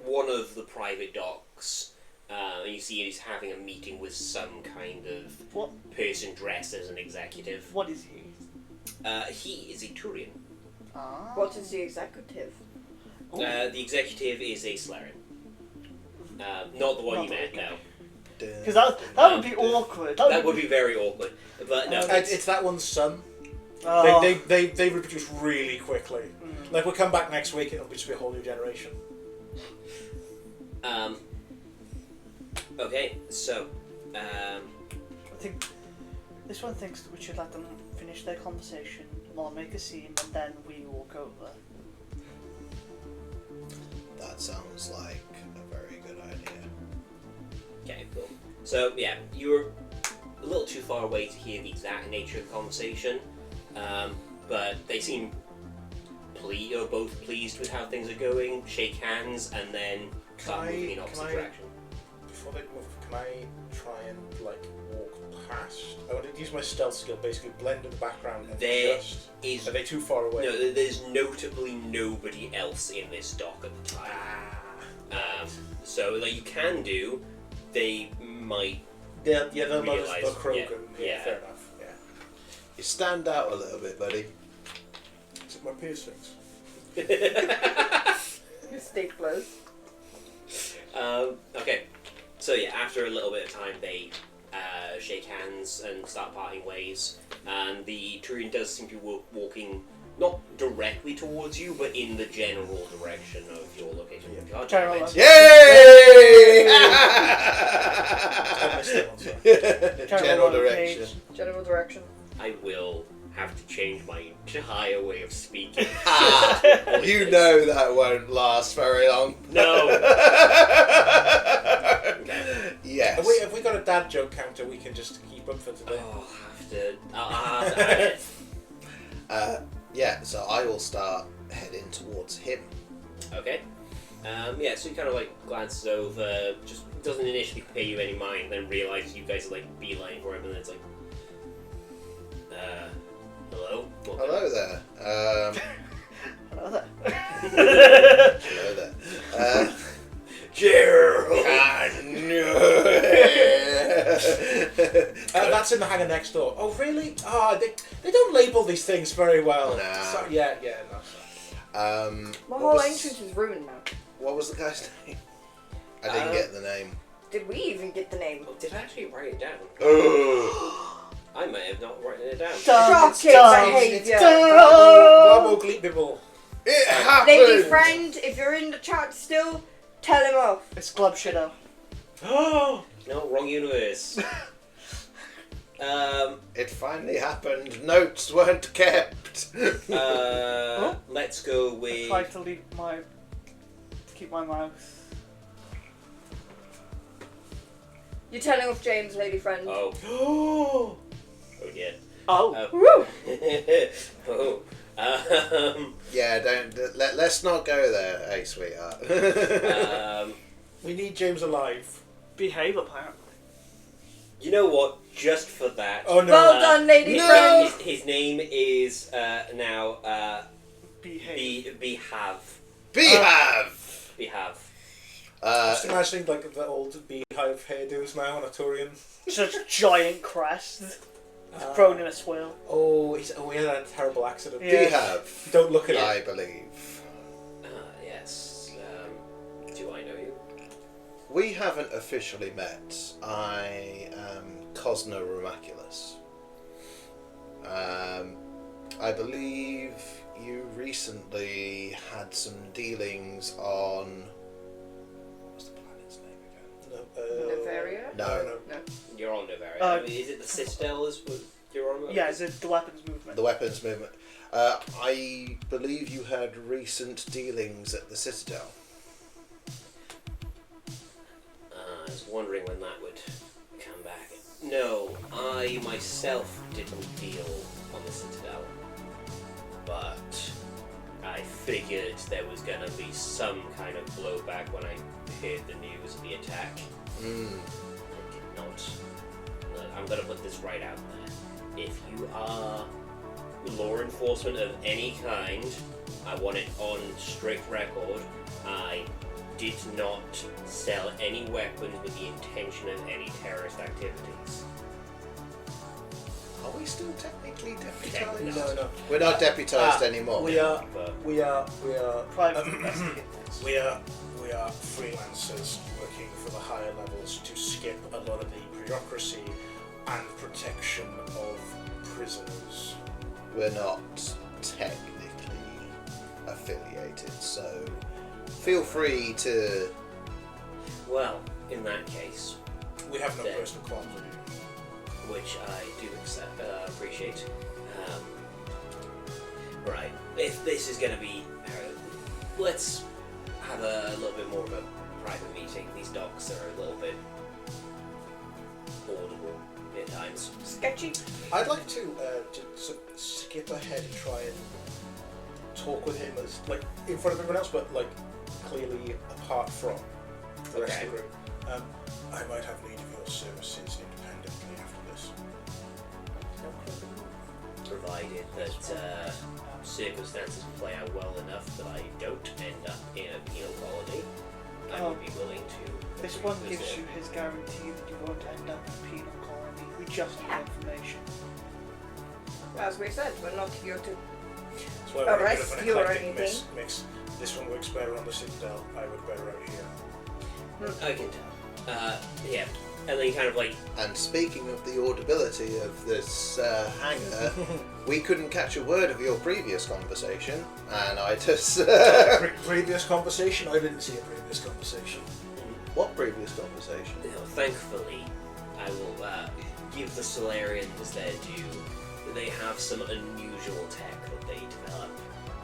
one of the private docks. You see he's having a meeting with some kind of What? person dressed as an executive. What is he? He is a Turian. Ah. What is the executive? The executive is a Slarian. Not the one Not you the met, one, no. Because that would be awkward. That would be very awkward. But no, It's that one's son. Oh. They reproduce really quickly. Mm. Like we'll come back next week, it'll just be a whole new generation. Okay, so I think this one thinks that we should let them finish their conversation not make a scene, and then we walk over. That sounds like a very good idea. Okay, cool. So yeah, you're a little too far away to hear the exact nature of the conversation, but they seem both pleased with how things are going, shake hands, and then start moving in opposite direction. Before they move, can I try and walk past? I want to use my stealth skill, basically blend in the background and are they too far away? No, there's notably nobody else in this dock at the time. So you can do, they might They'll notice realise. the Krogan. Yeah. Fair enough. Yeah. You stand out a little bit, buddy. Is it my piercings? Staplers. Okay, so yeah, after a little bit of time, they shake hands and start parting ways, and the Turian does seem to be walking not directly towards you, but in the general direction of your location. God damn it. Yay! I missed that one, sorry. General direction. General direction. I will have to change my entire way of speaking. You know that won't last very long. No. Yes. Have we got a dad joke counter we can just keep up for today? Oh, I'll have to add it. Yeah, so I will start heading towards him. Okay. Yeah, so he kind of glances over, just doesn't initially pay you any mind, then realizes you guys are beeline for him, and then it's hello? Hello there. Hello there. Hello there. Gerald! That's in the hangar next door. Oh, really? They don't label these things very well. Nah. So, no. My whole entrance is ruined now. What was the guy's name? I didn't get the name. Did we even get the name? Oh, did I actually write it down? Oh. I may have not written it down. Shocking behaviour. Global Gleepable. It happened! Lady friend, if you're in the chat still, tell him off. It's Glub Shadow. Oh! No, wrong universe. It finally happened. Notes weren't kept. Let's go I with... tried to keep my mouth. You're telling off James, lady friend. Oh. Oh! Oh, dear. Oh. Woo! Oh. Yeah, let's not go there, hey sweetheart. We need James alive. Behave, apparently. You know what? Just for that. Oh no. Well done, lady no. friend. His name is now Behave. Behave. Behave. Just imagining the old beehive hairdos now on a Turian. Such giant crest. Thrown in a swirl. Oh, he had a terrible accident. Yeah. Behave. Don't look at I it. believe. Yes. Do I know you? We haven't officially met. I am Cosna Remaculus. I believe you recently had some dealings on... What's the planet's name again? Noveria? No. You're on Noveria. Is it the Citadel you're on? Yeah, it's the weapons movement. The weapons movement. I believe you had recent dealings at the Citadel. I was wondering when that would come back. No, I myself didn't deal on the Citadel, but I figured there was gonna be some kind of blowback when I heard the news of the attack. I did not. Look, I'm gonna put this right out there. If you are law enforcement of any kind, I want it on strict record. I did not sell any weapons with the intention of any terrorist activities. Are we still technically deputised? No. We're not deputised anymore. We are Private investigators. we are freelancers working for the higher levels to skip a lot of the bureaucracy and protection of prisoners. We're not technically affiliated, so feel free to... Well, in that case, We have no Then- personal qualms with you. which I do appreciate. Right. If this is going to be... let's have a little bit more of a private meeting. These docs are a little bit audible at times. Sketchy. I'd like to skip ahead and try and talk with him as like in front of everyone else, but like clearly apart from the rest of the group. I might have need of your services independently after this. Provided that circumstances play out well enough that I don't end up in a penal colony, I would be willing to... This one gives you his guarantee that you won't end up in a penal colony. We just need information. As we said, we're not here to. So I would Arrest an you or eclectic anything. mix. This one works better on the Citadel. I would better out here. I can tell. Yeah. And then you kind of like... And speaking of the audibility of this hangar, we couldn't catch a word of your previous conversation, and I just... Previous conversation? I didn't see a previous conversation. What previous conversation? You know, thankfully, I will give the Solarians their due. They have some unusual tech that they develop.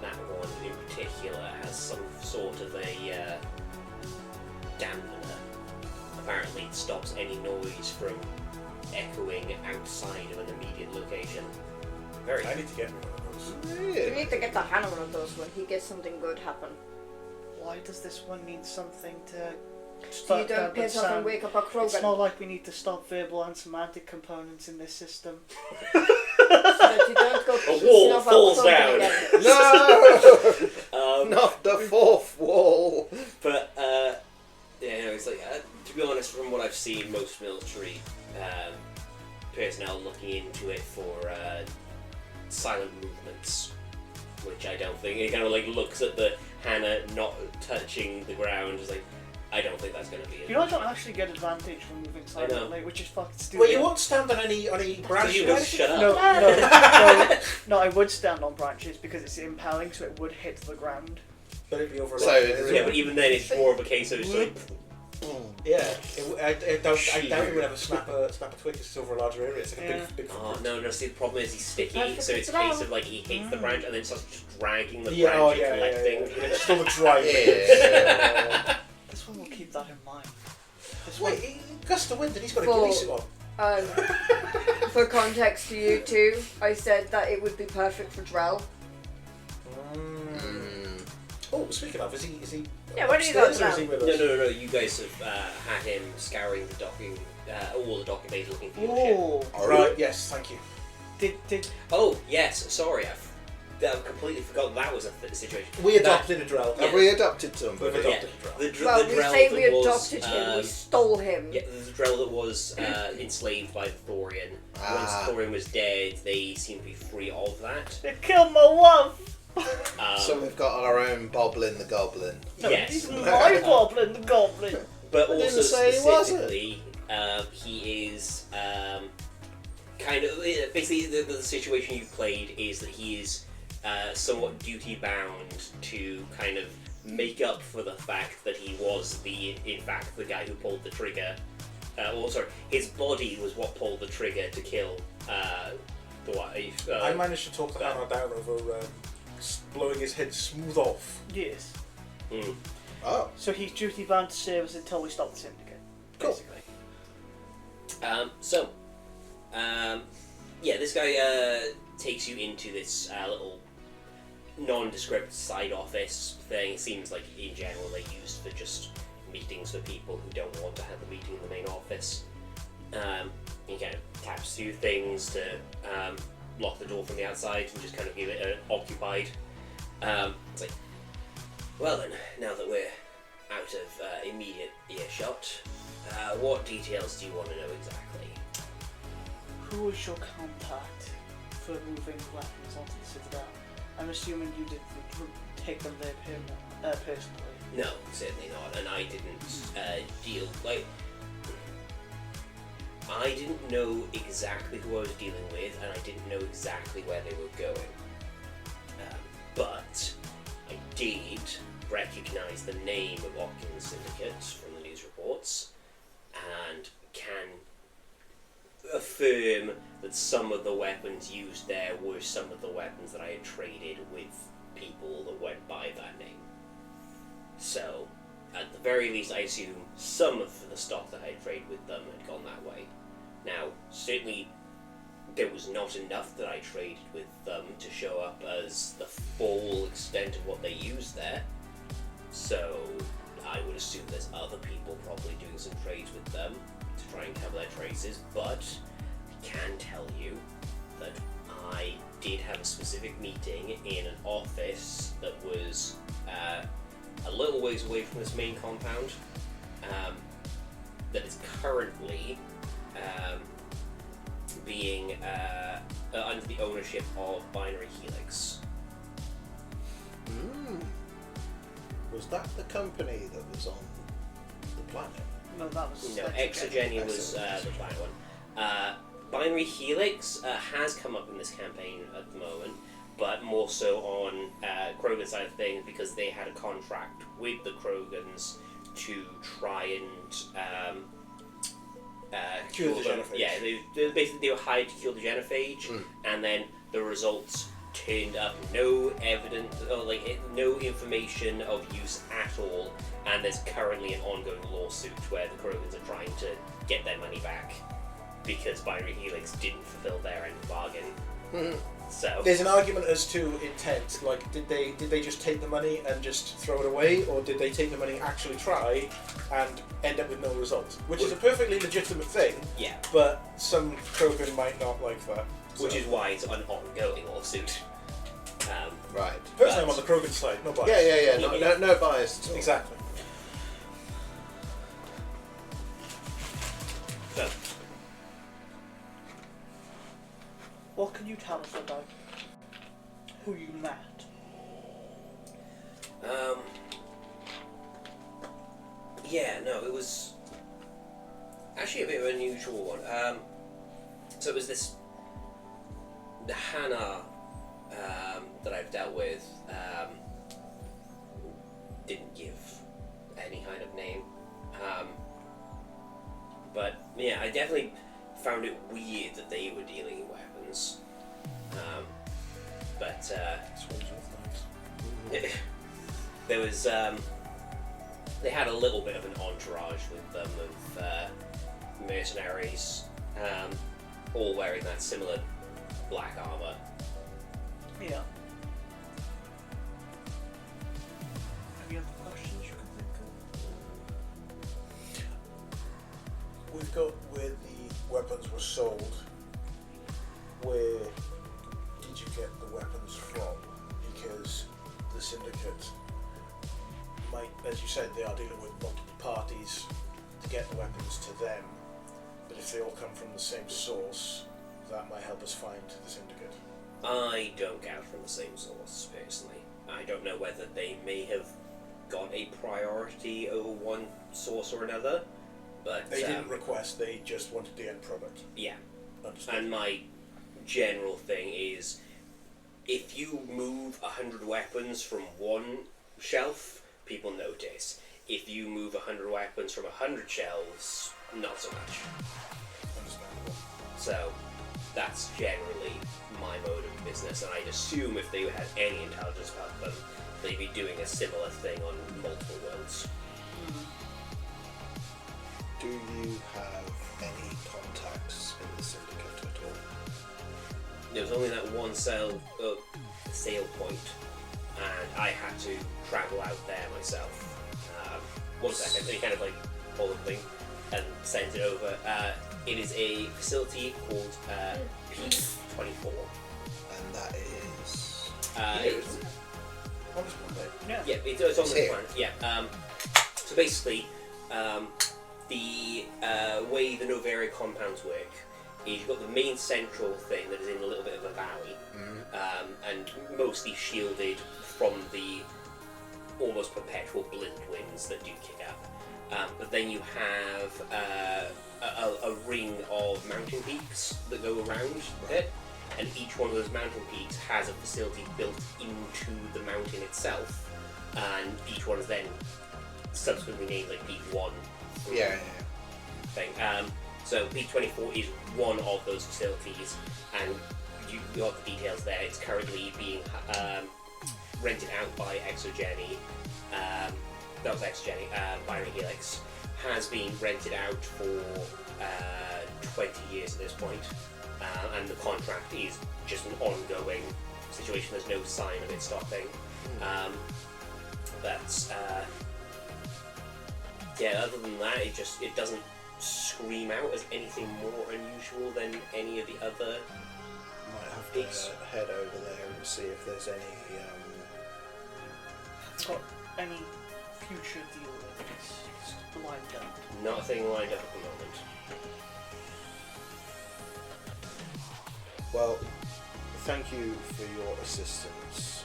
That one in particular has some sort of a dampener. Apparently it stops any noise from echoing outside of an immediate location. Very I need to get one of those. We Really? need to get the hand one of those when he gets something good happen. Why does this one need something to So you don't piss off and wake up a It's Krogan. not like we need to stop verbal and semantic components in this system. So that you don't go A pissing wall off a falls Krogan down. again. No! Not the fourth wall! But, yeah, no, it's like, to be honest, from what I've seen, most military personnel looking into it for silent movements, which I don't think, it kind of like looks at the Hannah not touching the ground, is like, I don't think that's going to be it. You know, I don't actually get advantage from moving silently, which is fucking stupid. Well, you won't stand on any branches. You will shut up. No, I would stand on branches because it's impelling, so it would hit the ground. But it'd be over. So, Yeah, but even then, it's more of a case of it's like, yeah, I doubt you would ever snap a twig. It's over a larger area. It's like a big. oh no, see, the problem is he's sticky, Perfect, so it's a it's case down. of like he hits the branch and then starts just dragging the Yeah, branch oh, and yeah, collecting. It's still the dry. Yeah. This one will keep that in mind. This one, Wait, gust of wind and he's got a For- ghillie suit on. For context to you two, I said that it would be perfect for Drell. Oh, speaking of, is he? Yeah, what are you upstairs talking or is he about? with us? No, you guys have had him scouring the docking, all the docking bays looking for your ship. oh, Right. Yes. Thank you. did Oh, yes, sorry, I completely forgot that was a situation. We adopted a Drell. Have we adopted somebody? We've adopted a Drell. Well, the we Drell say that we was, adopted him, we stole him. Yeah, the Drell that was enslaved by the Thorian. Once Thorian was dead, they seem to be free of that. they killed my wife. So we've got our own Boblin the Goblin. Yes. My goblin, the goblin. But I didn't also say he wasn't. specifically, he is kind of basically the situation you've played is that he is somewhat duty bound to kind of make up for the fact that he was in fact the guy who pulled the trigger. His body was what pulled the trigger to kill the wife. I managed to talk the hammer down over blowing his head smooth off. Yes. Mm. Oh. So he's duty bound to serve us until we stop the syndicate. Cool. Basically. This guy takes you into this little nondescript side office thing. It seems like in general they're used for just meetings for people who don't want to have the meeting in the main office. He kind of taps through things to lock the door from the outside and just kind of give it an occupied. It's like, well then, now that we're out of immediate earshot, what details do you want to know exactly? Who was your contact for moving weapons onto the Citadel? I'm assuming you didn't take them there personally. No, certainly not. And I didn't deal like. I didn't know exactly who I was dealing with, and I didn't know exactly where they were going. But I did recognise the name of Watkins Syndicate from the news reports, and can confirm that some of the weapons used there were some of the weapons that I had traded with people that went by that name. So, at the very least, I assume some of the stock that I had traded with them had gone that way. Now, certainly, there was not enough that I traded with them to show up as the full extent of what they used there. So, I would assume there's other people probably doing some trades with them to try and cover their traces, but I can tell you that I did have a specific meeting in an office that was a little ways away from this main compound, that is currently being under the ownership of Binary Helix. Was that the company that was on the planet? No, that was. No, Exogeny was the planet one. Binary Helix has come up in this campaign at the moment, but more so on Krogan's side of things because they had a contract with the Krogans to try and Cure the them. genophage. Yeah, they were hired to kill the genophage, and then the results turned up no evidence, or no information of use at all, and there's currently an ongoing lawsuit where the Krogans are trying to get their money back because Binary Helix didn't fulfill their end of the bargain. So There's an argument as to intent. Like, did they just take the money and just throw it away, or did they take the money, actually try, and end up with no result? Which is a perfectly legitimate thing. yeah, But some Krogan might not like that. which So- is why it's an ongoing lawsuit. Right. Personally, I'm but- on the Krogan side, no bias. Yeah. No bias at all. Exactly. So What can you tell us about who you met? yeah, no, it was actually a bit of an unusual one. So it was this the Hannah that I've dealt with didn't give any kind of name, but yeah, I definitely found it weird that they were dealing in weapons. But Swords with knives. there was they had a little bit of an entourage with them of mercenaries, all wearing that similar black armor. Yeah. Any other questions you can think of? We've got where the weapons were sold. Where did you get the weapons from? Because the syndicate might, as you said, they are dealing with multiple parties to get the weapons to them. But if they all come from the same source, that might help us find the syndicate. I don't gather from the same source, personally. I don't know whether they may have got a priority over one source or another, but They didn't request, they just wanted the end product. yeah. Understood. And my general thing is, if you move 100 weapons from one shelf, people notice. If you move 100 weapons from 100 shelves, not so much. Understandable. So that's generally my mode of business, and I'd assume if they had any intelligence about them, they'd be doing a similar thing on multiple worlds. Do you have any contacts in the syndicate at all? There was only that one sale point, and I had to travel out there myself. 1 second, and he kind of like pulled the thing and sends it over. It is a facility called P24. And that is... It's- On this Monday. Yeah. Yeah, it's on It's the here. planet. Yeah. So basically, the way the Noveria compounds work is you've got the main central thing that is in a little bit of a valley, and mostly shielded from the almost perpetual blind winds that do kick up. But then you have a ring of mountain peaks that go around it, and each one of those mountain peaks has a facility built into the mountain itself, and each one is then subsequently named like Peak 1 Yeah. thing. So P24 is one of those facilities, and you got the details there. It's currently being rented out by Exogeny. That was Exogeny. Binary Helix has been rented out for 20 years at this point, and the contract is just an ongoing situation. There's no sign of it stopping. Other than that, it doesn't scream out as anything more unusual than any of the other. Might have Peaks. to head over there and see if there's any. Got any future dealings lined up? Nothing lined up at the moment. Well, thank you for your assistance.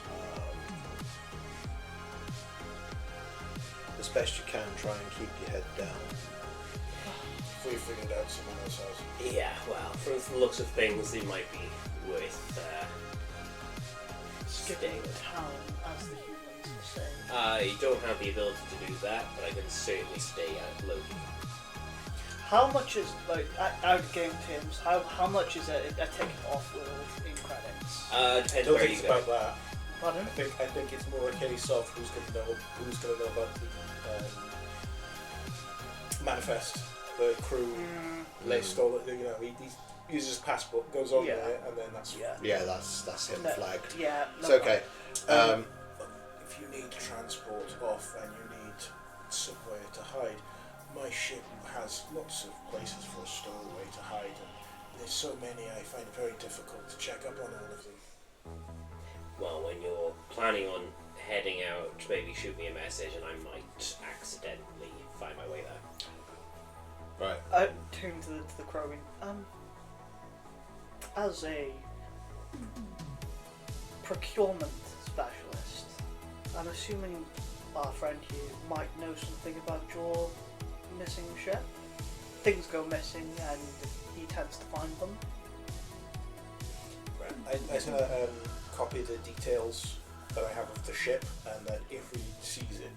As best you can, try and keep your head down. If we figured out someone else has. Yeah, well, from the looks of things, it might be worth Skipping staying. town, as the humans say. I don't have the ability to do that, but I can certainly stay at Loki. How much is, like, out of game terms, how much is a ticket off world in credits? I Depends don't where think you it's go. about that. Pardon? I think it's more a case of who's going to know about the manifest, the crew list, all that. You know, he uses his passport, goes on Yeah. there, and then that's Yeah. Yeah, that's him No, flagged. Yeah. It's no okay. problem. If you need transport off and you need somewhere to hide, my ship has lots of places for a stowaway to hide, and there's so many I find it very difficult to check up on all of them. Well, when you're planning on heading out, maybe shoot me a message and I might accidentally find my way there. Right. I turn to the crowing. As a procurement specialist, I'm assuming our friend here might know something about your missing ship. Things go missing and he tends to find them. Right. I just want to copy the details that I have of the ship, and that if he sees it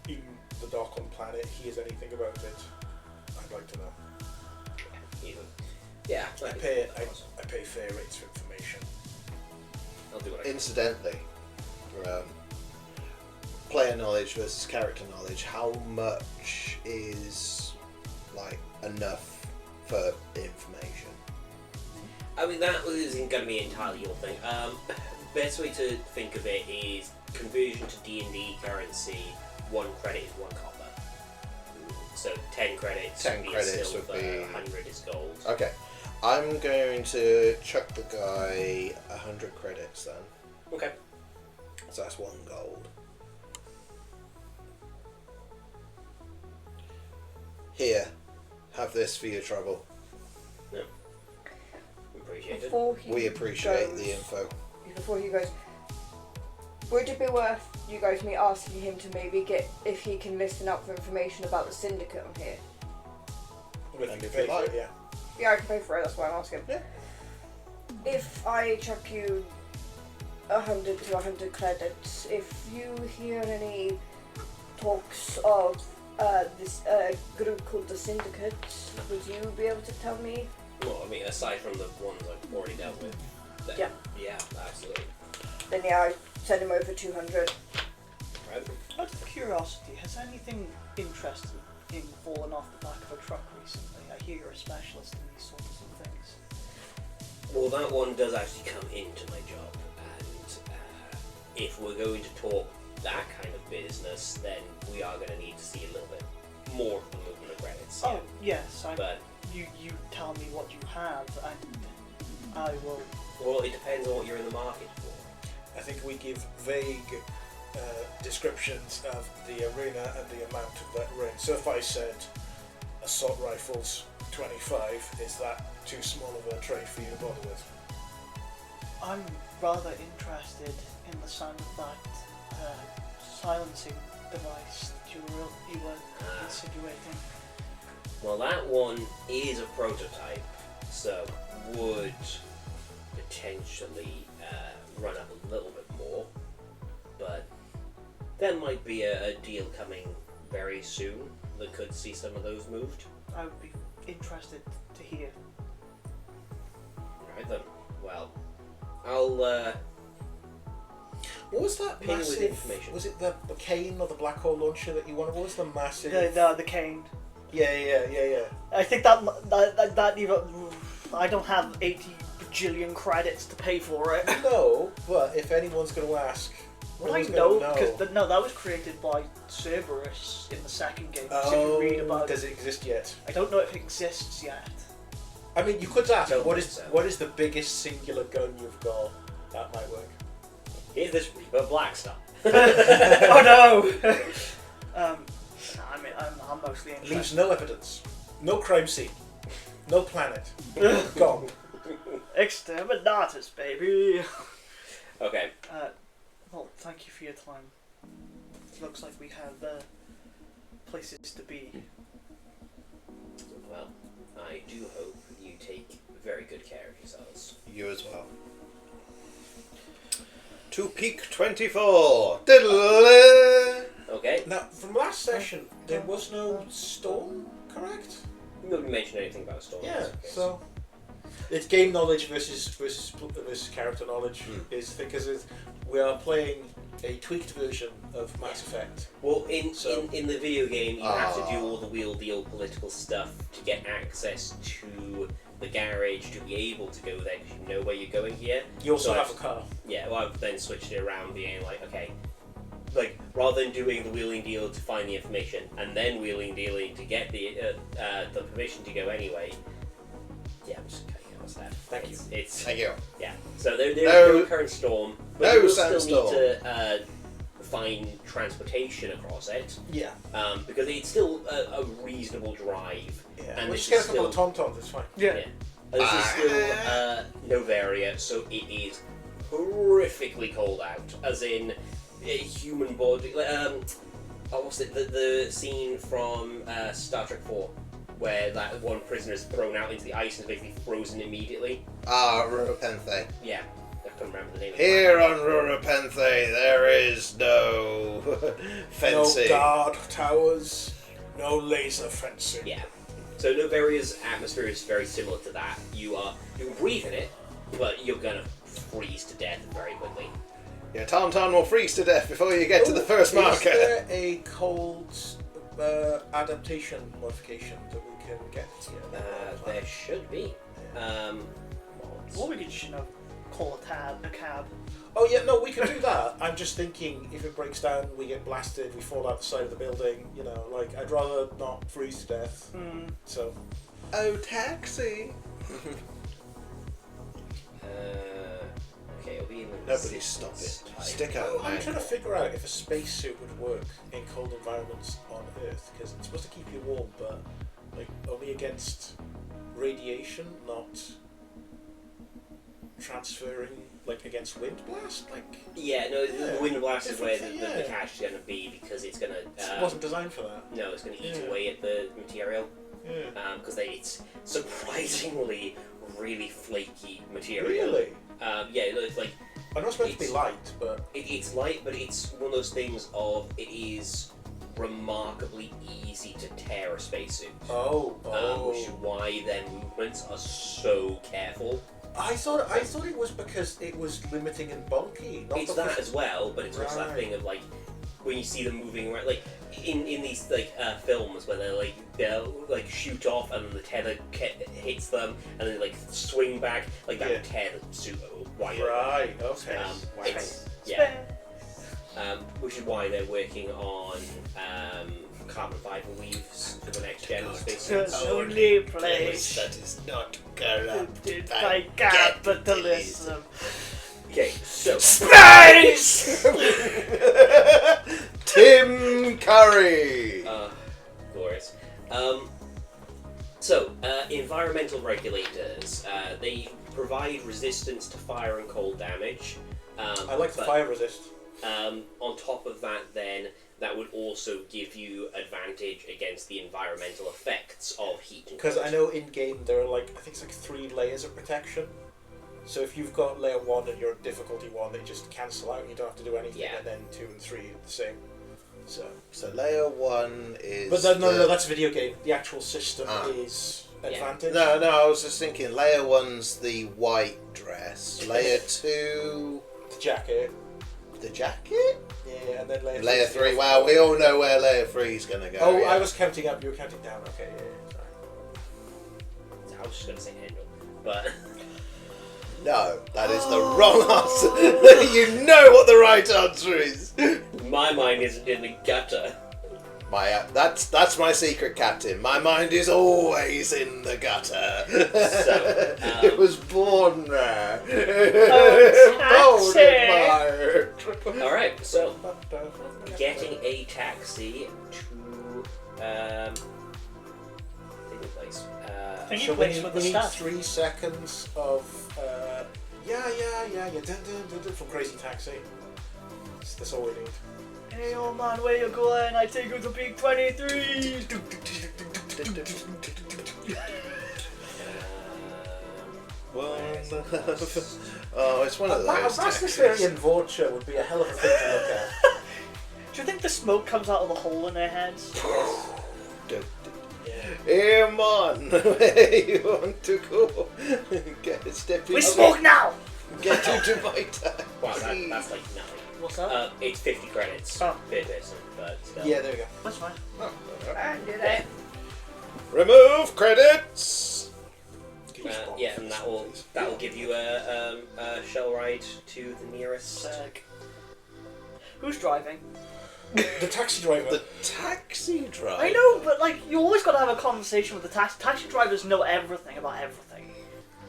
in the dock on planet, hears anything about it, I'd like to know. Yeah, I pay fair rates for information. I'll do what I can. Incidentally, player knowledge versus character knowledge, how much is like enough for information? I mean, that isn't going to be entirely your thing. Best way to think of it is conversion to D&D currency. 1 credit is 1 copper. So 10 credits 10 would be credits silver, would be- 100 is gold. Okay, I'm going to chuck the guy 100 credits then. Okay. So that's 1 gold. Here, have this for your trouble. Appreciate it. Before he We appreciate goes, the info. Before he goes, would it be worth you guys me asking him to maybe get if he can listen up for information about the syndicate on here? If And you if pay you for like. it, yeah. Yeah, I can pay for it. That's why I'm asking. Yeah. If I chuck you 100 to 100 credits, if you hear any talks of this group called the Syndicate, would you be able to tell me? Well, I mean, aside from the ones I've already dealt with. Then, Yeah. Yeah, absolutely. Then yeah, I send him over 200. Right. Out of curiosity, has anything interesting fallen off the back of a truck recently? I hear you're a specialist in these sorts of things. Well, that one does actually come into my job, and if we're going to talk that kind of business, then we are going to need to see a little bit more of the movement of credits. Oh, yes, But, you tell me what you have and I will... well, it depends on what you're in the market for. I think we give vague descriptions of the arena and the amount of that range. So if I said assault rifles 25, is that too small of a trade for you to bother with? I'm rather interested in the sound of that silencing device that you were insinuating. Well, that one is a prototype, so would potentially run up a little bit more, but there might be a deal coming very soon that could see some of those moved. I would be interested here. Right then. Well, I'll What was that ping with massive? information. Was it the cane or the black hole launcher that you wanted? What was the massive? The cane. Yeah. I think that even I don't have 80 bajillion credits to pay for it. No, but if anyone's going to ask, Well, I anyone's know gonna because that was created by Cerberus in the second game. So if Oh, you read about does it, it exist yet? I don't know if it exists yet. I mean, you could ask, Don't what think is so. what is the biggest singular gun you've got? That might work. here's this Reaper Blackstar. Oh no! I mean, I'm mostly Leaves interested. no evidence, no crime scene, no planet, gone. Exterminatus, baby. Okay. Well, thank you for your time. Looks like we have places to be. Well, I do hope you take very good care of yourselves. You as well. To peak 24. Diddle-a. Okay. Now, from last session, there was no storm, correct? Nobody mentioned anything about storms. Yeah. Okay. So it's game knowledge versus character knowledge is because we are playing a tweaked version of Mass Effect. Well, in the video game, you have to do Ah. all the wheel deal political stuff to get access to the garage to be able to go there because you know where you're going here. You also So have a car. Yeah, well, I've then switched it around, being like, okay, like rather than doing the wheeling deal to find the information and then wheeling dealing to get the permission to go anyway. Yeah, I'm just cutting out that. Thank you. It's Thank you. yeah. So there's No- no current storm, but no you will still sandstorm. need to find transportation across it. Yeah. Because it's still a reasonable drive. Yeah. And We'll this just get a is couple of TomToms. It's fine. Yeah. This is still Noveria, so it is horrifically cold out. As in, a human body. What's it? The scene from Star Trek 4, where that one prisoner is thrown out into the ice and is basically frozen immediately. Rurapenthe. Yeah, I can't remember the name. of Here on Rurapenthe, there is no fencing. No guard towers. No laser fencing. Yeah. So Noveria's atmosphere is very similar to that. You can breathe in it, but you're gonna freeze to death very quickly. Your Tauntaun will freeze to death before you get to the first Is marker. there a cold adaptation modification that we can get? There should be. Mods. Or we could just, call a cab. Oh yeah, no, we can do that. I'm just thinking, if it breaks down, we get blasted, we fall out the side of the building. I'd rather not freeze to death. So. Oh, taxi. Okay, it'll be in the Nobody stop it. type. Stick out, I'm man. trying to figure out if a spacesuit would work in cold environments on Earth, because it's supposed to keep you warm, but only against radiation, not transferring against wind blast. Yeah, no, the wind blast is where Different the thing, yeah. catch is going to be because it's going It to. wasn't designed for that. No, it's going to eat Yeah. away at the material Yeah. because it's surprisingly really flaky material. Really? Yeah, it's like I know it's meant to be It's- light, but it's light, but it's one of those things of it is remarkably easy to tear a spacesuit. Which is why their movements are so careful. I thought it was because it was limiting and bulky. Not It's because that as well, but it's also that Right. thing of when you see them moving around, in these films where they'll shoot off and then the tether hits them and then swing back that Yeah. would tear the suit wide open. Right. Okay. It's, yeah. Which is why they're working on carbon fiber weaves for the next gen space The suits. only place that is not corrupted by capitalism. Okay, so Space! Tim Curry. glorious. Environmental regulators, they provide resistance to fire and cold damage. I like the but, fire resist. on top of that, then, that would also give you advantage against the environmental effects of heat and Because cold. I know in game there are I think it's 3 layers of protection. So if you've got layer 1 and you're at difficulty 1, they just cancel out and you don't have to do anything. Yeah. And then 2 and 3 are the same. So. So layer 1 is. But no, that's a video game. The actual system Ah. is advantage. No, I was just thinking. Layer 1's the white dress. Layer 2, The jacket. the jacket. Yeah, and then Layer 3. Well, we all know where Layer 3's gonna go. Oh, yeah. I was counting up. You were counting down. Okay, sorry. I was just going to say handle, but No, that is the wrong answer. You know what the right answer is. my mind isn't in the gutter. That's my secret, Captain. My mind is always in the gutter. So, it was born there. Oh, Born in my- All right, so getting a taxi to thingy place. Thingy So we place need, with we the need staff. 3 seconds of yeah. Dun, dun, dun, dun, from Crazy Taxi. That's all we need. Hey, old man, where you going? I take you to Peak 23. Oh, it's one of A those Rasmus taxis. Vorcha would be a hell of a thing to look at. Do you think the smoke comes out of the hole in their heads? Hey man, where you want to go? Get a step in. We smoke now! Get into my taxi. Wow, that's like nothing. What's that? It's 50 credits Oh. per person, but still. Yeah, there we go. That's fine. I did it. Remove credits. Yeah, and that will give you a shell ride to the nearest. Sick. Who's driving? The taxi driver. The taxi driver. I know, but like, you always got to have a conversation with the taxi drivers. Know everything about everything.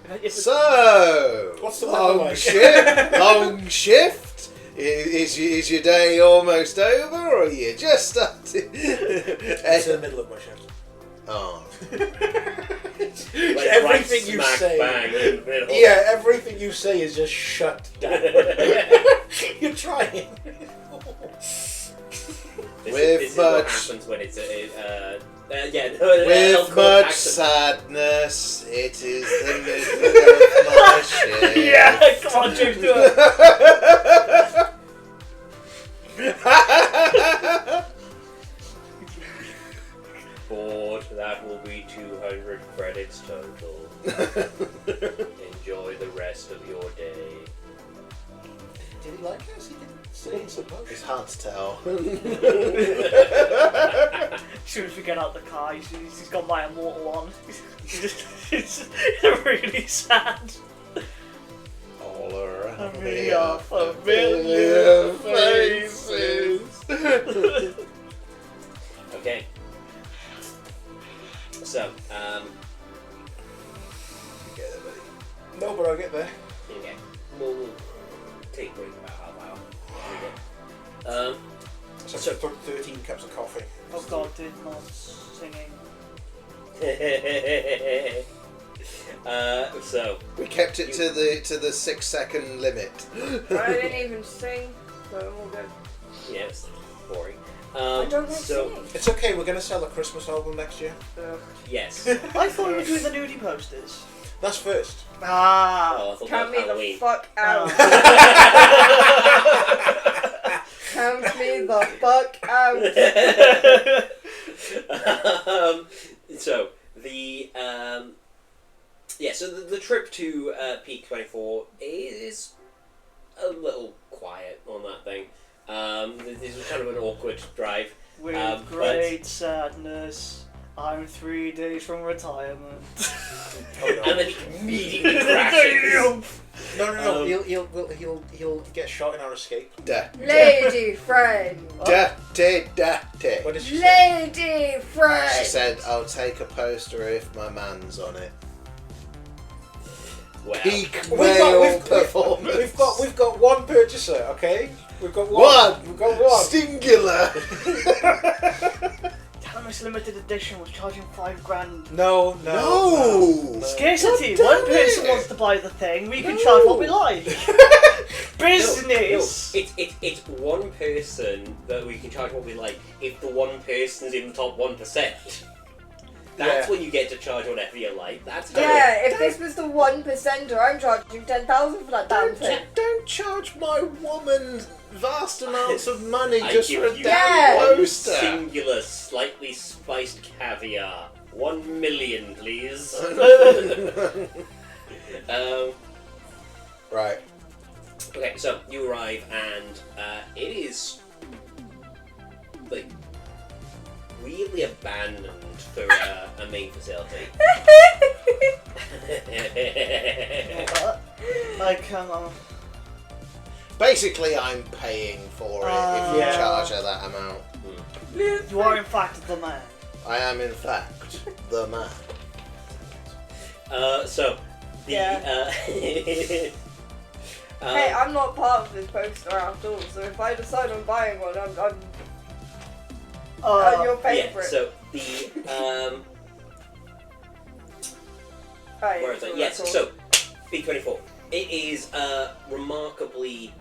If it's- What's What's the the weather long like? shift? Long shift? Is your day almost over, or you just started? It's in the middle of my shift. Oh. Like, Everything right you smack say. bang in the middle. Yeah, everything you say is just shut down. You're trying. With this is what much- happens when it's With alcohol much accent. sadness, it is the middle of my shift. yeah, come on, James, do it. Bored, that will be 200 credits total. Enjoy the rest of your day. Did he like us? He didn't say it's emotion. It's hard to tell. As soon as we get out the car, he's got my immortal on. It's really sad. All around Me me are are familiar familiar faces. Okay. So, Get it, buddy. No, but I'll get there. okay. We'll take a break about half hour. So 13 cups of coffee. Oh God, did not singing. So, We kept it to the 6-second limit. I didn't even sing, so I'm all good. yeah, it's boring. I don't like so, singing. It's okay, we're going to sell a Christmas album next year. yes. I thought we were doing the nudie posters. That's first. Ah. Oh, I thought Count that me was the Halloween. fuck out. Oh. Count me the fuck out. So the so the trip to Peak 24 is a little quiet on that thing. This was kind of an awkward drive. With but- great sadness, I'm 3 days from retirement. And then he immediately crashes. No. He'll get shot in our escape. Lady friend. Da. What did she say? Lady friend. She said, "I'll take a poster if my man's on it." Well, Peak We've whale got- performance. We've got one purchaser, okay? We've got one. One. We've got one. Singular. Thomas Limited Edition was charging $5,000. No. No. Scarcity. God damn One person it. wants to buy the thing. We can No. charge what we like. No, Business. it's one person that we can charge what we like if the one person's in the top 1%. That's Yeah. when you get to charge whatever you like. That's Yeah, if this was the 1%er, I'm charging 10,000 for that damn thing. Don't charge my woman vast amounts of money I just give for a you damn Yeah. one poster. singular, slightly spiced caviar. 1 million, please. Right. Okay, so you arrive and it is like weirdly abandoned for a main facility. Like, Basically, I'm paying for it if you Yeah. charge her that amount. you are in fact the man. I am, in fact, the man. So the Yeah. Hey, I'm not part of this poster after all, so if I decide on buying one, I'm you're paying yeah. for it. So the Right, where is it? Yes. So B24. It is remarkably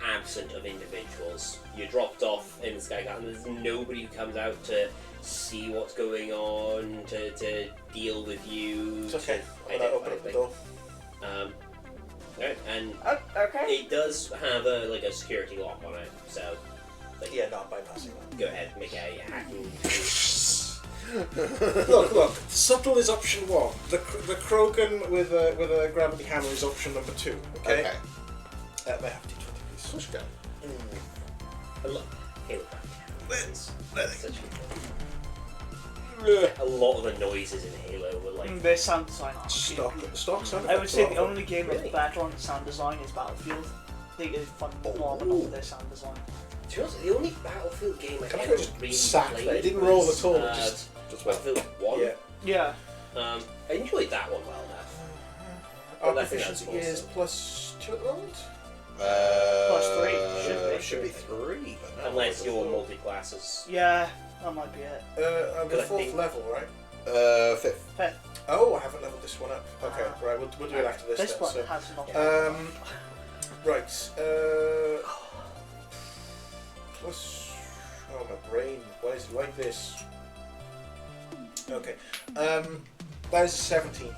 absent of individuals. You're dropped off in the sky, and there's nobody who comes out to see what's going on, to deal with you. It's okay. to I'm gonna open up the door. Right, and okay. it does have a security lock on it, so Yeah, no, I'm bypassing go ahead, make a hacking. that. Look. Subtle is option 1. The Krogan with a gravity hammer is option number 2. Okay. Okay. May I have D20, please? Push go. A lot. Halo Let's- such a lot of the noises in Halo were like. Their sound design. Stock sound I would effects say are the awful. only game Really? that's better on sound design is Battlefield. They did phenomenal with their sound design. To be honest, the only Battlefield game I Can I ever just really sack played that? It didn't roll was, at all. Just Battlefield 1. Yeah. Yeah. I enjoyed that one well enough. Our Well, I think that's proficiency is awesome. +2 at the moment. +3, should be. Should be 3, but no, Unless it's you're 4. multi-classes. Yeah, that might be it. I'm Good, at I 4th think. level, right? 5th. Fifth. Oh, I haven't leveled this one up. Okay, right, we'll do it after this This then. one So. has not. Right. Plus. Oh, my brain. Why is it like this? Okay. That is 17.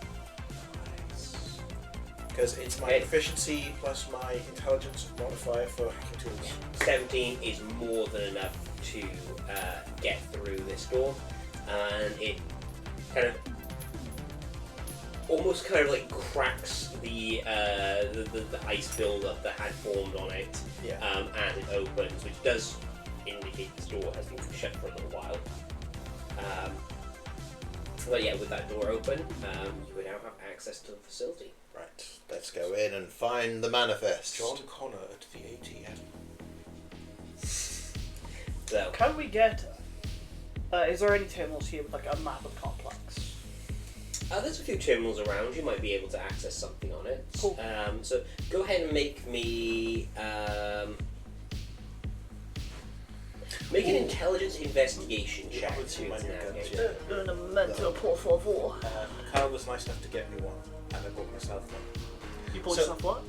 Because it's my Okay. proficiency plus my intelligence modifier for hacking tools. 17 is more than enough to get through this door, and it kind of almost cracks the ice buildup that had formed on it Yeah. as it opens, which does indicate this door has been shut for a little while. But yeah, with that door open, you would now have access to the facility. Right, let's go in and find the manifest. John Connor at the ATM. So, Can we get? Is there any terminals here with like a map of the complex? there's a few terminals around. You might be able to access something on it. Cool. So go ahead and make me make an intelligence investigation check would see to my new navigate. guns, Un momento, por favor. Kyle was nice enough to get me one, and I bought myself one. You bought So- yourself what?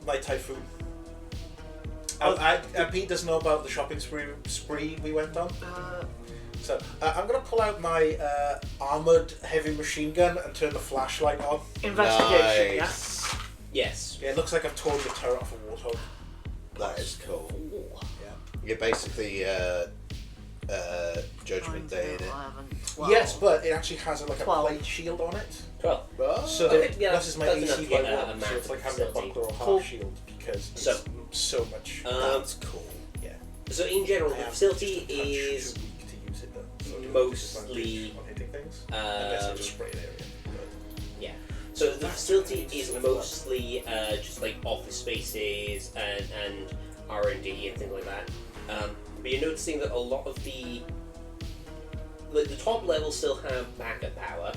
My Typhoon. Oh. Pete doesn't know about the shopping spree we went on. Uh, So I'm going to pull out my armoured heavy machine gun and turn the flashlight on. investigation. Nice. Yes. Yeah, it looks like I've torn the turret off a warthog. That is cool. Yeah. Yeah. You're basically Judgment Day in it. 12. Yes, but it actually has a 12. plate shield on it. 12. So Okay, that yeah, this is my that's AC enough to by get a 1, so it's massive like having a facility. buckler or half Cool. shield because it's So- so much. That's cool. Yeah. So in general, I the am facility just a touch is too weak to use it though. So I do have mostly, disadvantage on hitting things. Unless I um, just spray an area. But so the facility is mostly just like office spaces and R&D and things like that. But you're noticing that a lot of the top levels still have backup power,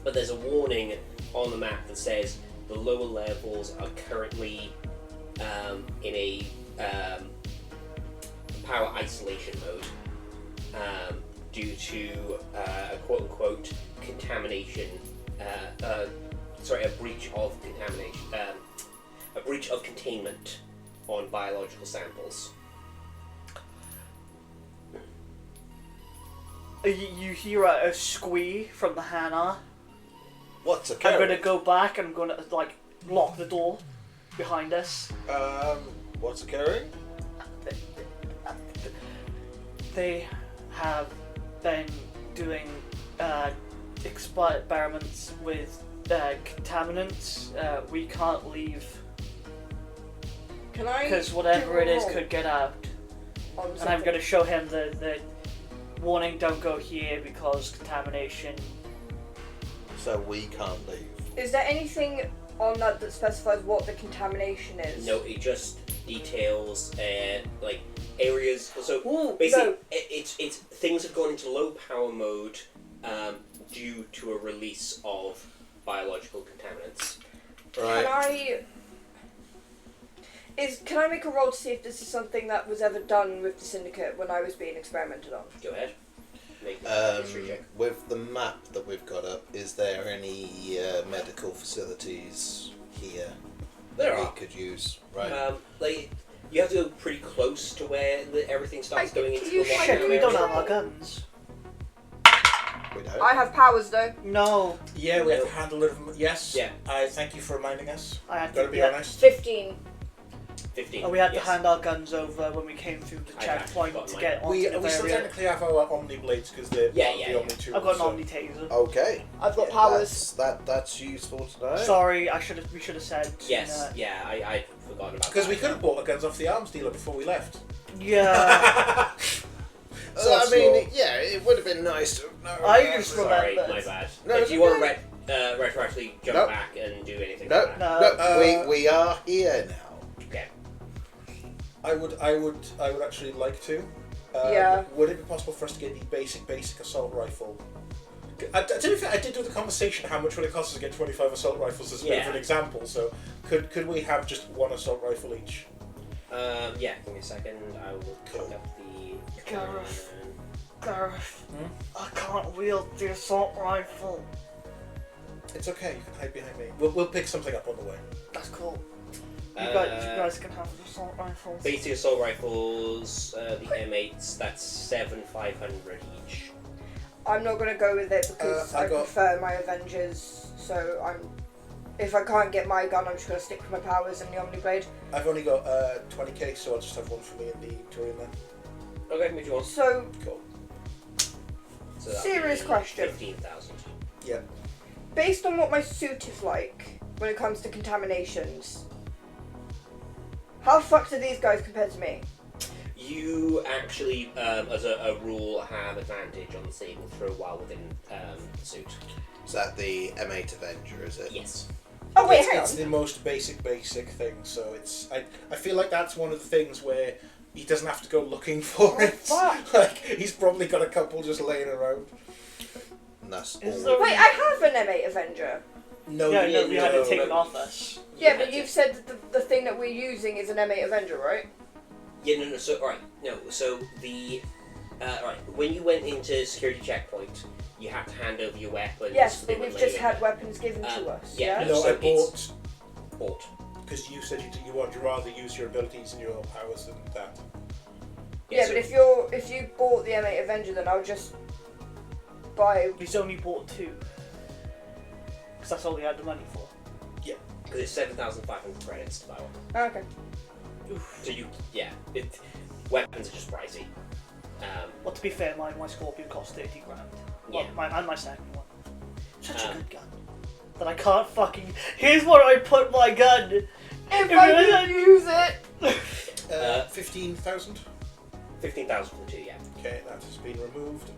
but there's a warning on the map that says the lower levels are currently in a power isolation mode due to a quote-unquote contamination, a breach of contamination, a breach of containment on biological samples. You hear a squee from the Hannah. What's I'm occurring? gonna go back and I'm gonna lock the door behind us. What's occurring? They have been doing experiments with contaminants, we can't leave Can I? because whatever do it a is roll could get out. on And I'm something? going to show him the warning, don't go here because contamination. So we can't leave. Is there anything on that specifies what the contamination is? No, it just details like areas. So Ooh, basically, no. it's things have gone into low power mode due to a release of biological contaminants. Right. Can I make a roll to see if this is something that was ever done with the syndicate when I was being experimented on? Go ahead. Make a history check. With the map that we've got up, is there any medical facilities here There that we are. could use? Right. Like you have to go pretty close to where everything starts going into you the should- Shit, lockdown we don't area. have our guns. We don't. I have powers though. No. Yeah, we have to handle it. Yes. Yeah. I thank you for reminding us. I had Gotta to, be yeah. honest. 15. 15. And we had yes. to hand our guns over when we came through the I've checkpoint actually to got get onto We the still area. technically have our Omni Blades because they're Yeah, part of yeah, the yeah. Omni tool. I've got an so- Omni Taser. Okay. I've got Yeah, powers. That's useful to know. Sorry, we should have said. Yes. Yeah. I forgot about that. Because we could have bought the guns off the arms dealer before we left. Yeah. So, I mean, yeah, it would have been nice to have known. I that. just Sorry, remembered. my bad. No, If it's you want okay. to retroactively jump Nope. back and do anything No, like that. No. no, we are here now. Okay. I would actually like to. Yeah. Would it be possible for us to get the basic assault rifle? To be fair, I did do the conversation. How much would it cost us to get 25 assault rifles as a bit of Yeah. an example? So could we have just one assault rifle each? Yeah. Give me a second. I will pick up the. Gareth. and- Gareth, Hmm? I can't wield the assault rifle. It's okay. You can hide behind me. We'll pick something up on the way. That's cool. You Uh, guys can have the assault rifles. Basic assault rifles, the M8s. That's 7,500 each. I'm not gonna go with it because I I got- prefer my Avengers. So if I can't get my gun, I'm just gonna stick with my powers and the Omni Blade. I've only got 20k, so I'll just have one for me in the Turian then. Okay, which one? So Cool. So that'll Serious be question. 15,000. Yeah. based on what my suit is like when it comes to contaminations, how fucked are these guys compared to me? You actually, as a rule, have advantage on the saving throw while within the suit. Is that the M8 Avenger, is it? Yes. Oh wait, it's, hang it's on. the most basic thing, so it's I feel like that's one of the things where he doesn't have to go looking for Oh, it. fuck. Like he's probably got a couple just laying around. And that's Is all. there- Wait, I have an M8 Avenger. No, Yeah, you no, we had no, it taken no. off us. Yeah, but you've said that the thing that we're using is an M8 Avenger, right? Yeah, no. So, alright, no. So the, alright. When you went into security checkpoint, you had to hand over your weapons. Yes, They but were we've just laid had weapons given to us. yeah, Yeah. No, So I bought it's- bought. because you said you would rather use your abilities and your powers than that. Yeah, so- but if you bought the M8 Avenger, then I'll just buy. He's only bought 2. Because that's all he had the money for. Because it's 7,500 credits to buy one. Okay. Oof. So weapons are just pricey. Well, to be fair, my Scorpion cost 30 grand. Well, Yeah. my second one. Such a Um, good gun. That I can't fucking... Here's where I put my gun! If If I you- didn't use it. 15,000. 15,000 for the two, yeah. Okay, that has been removed.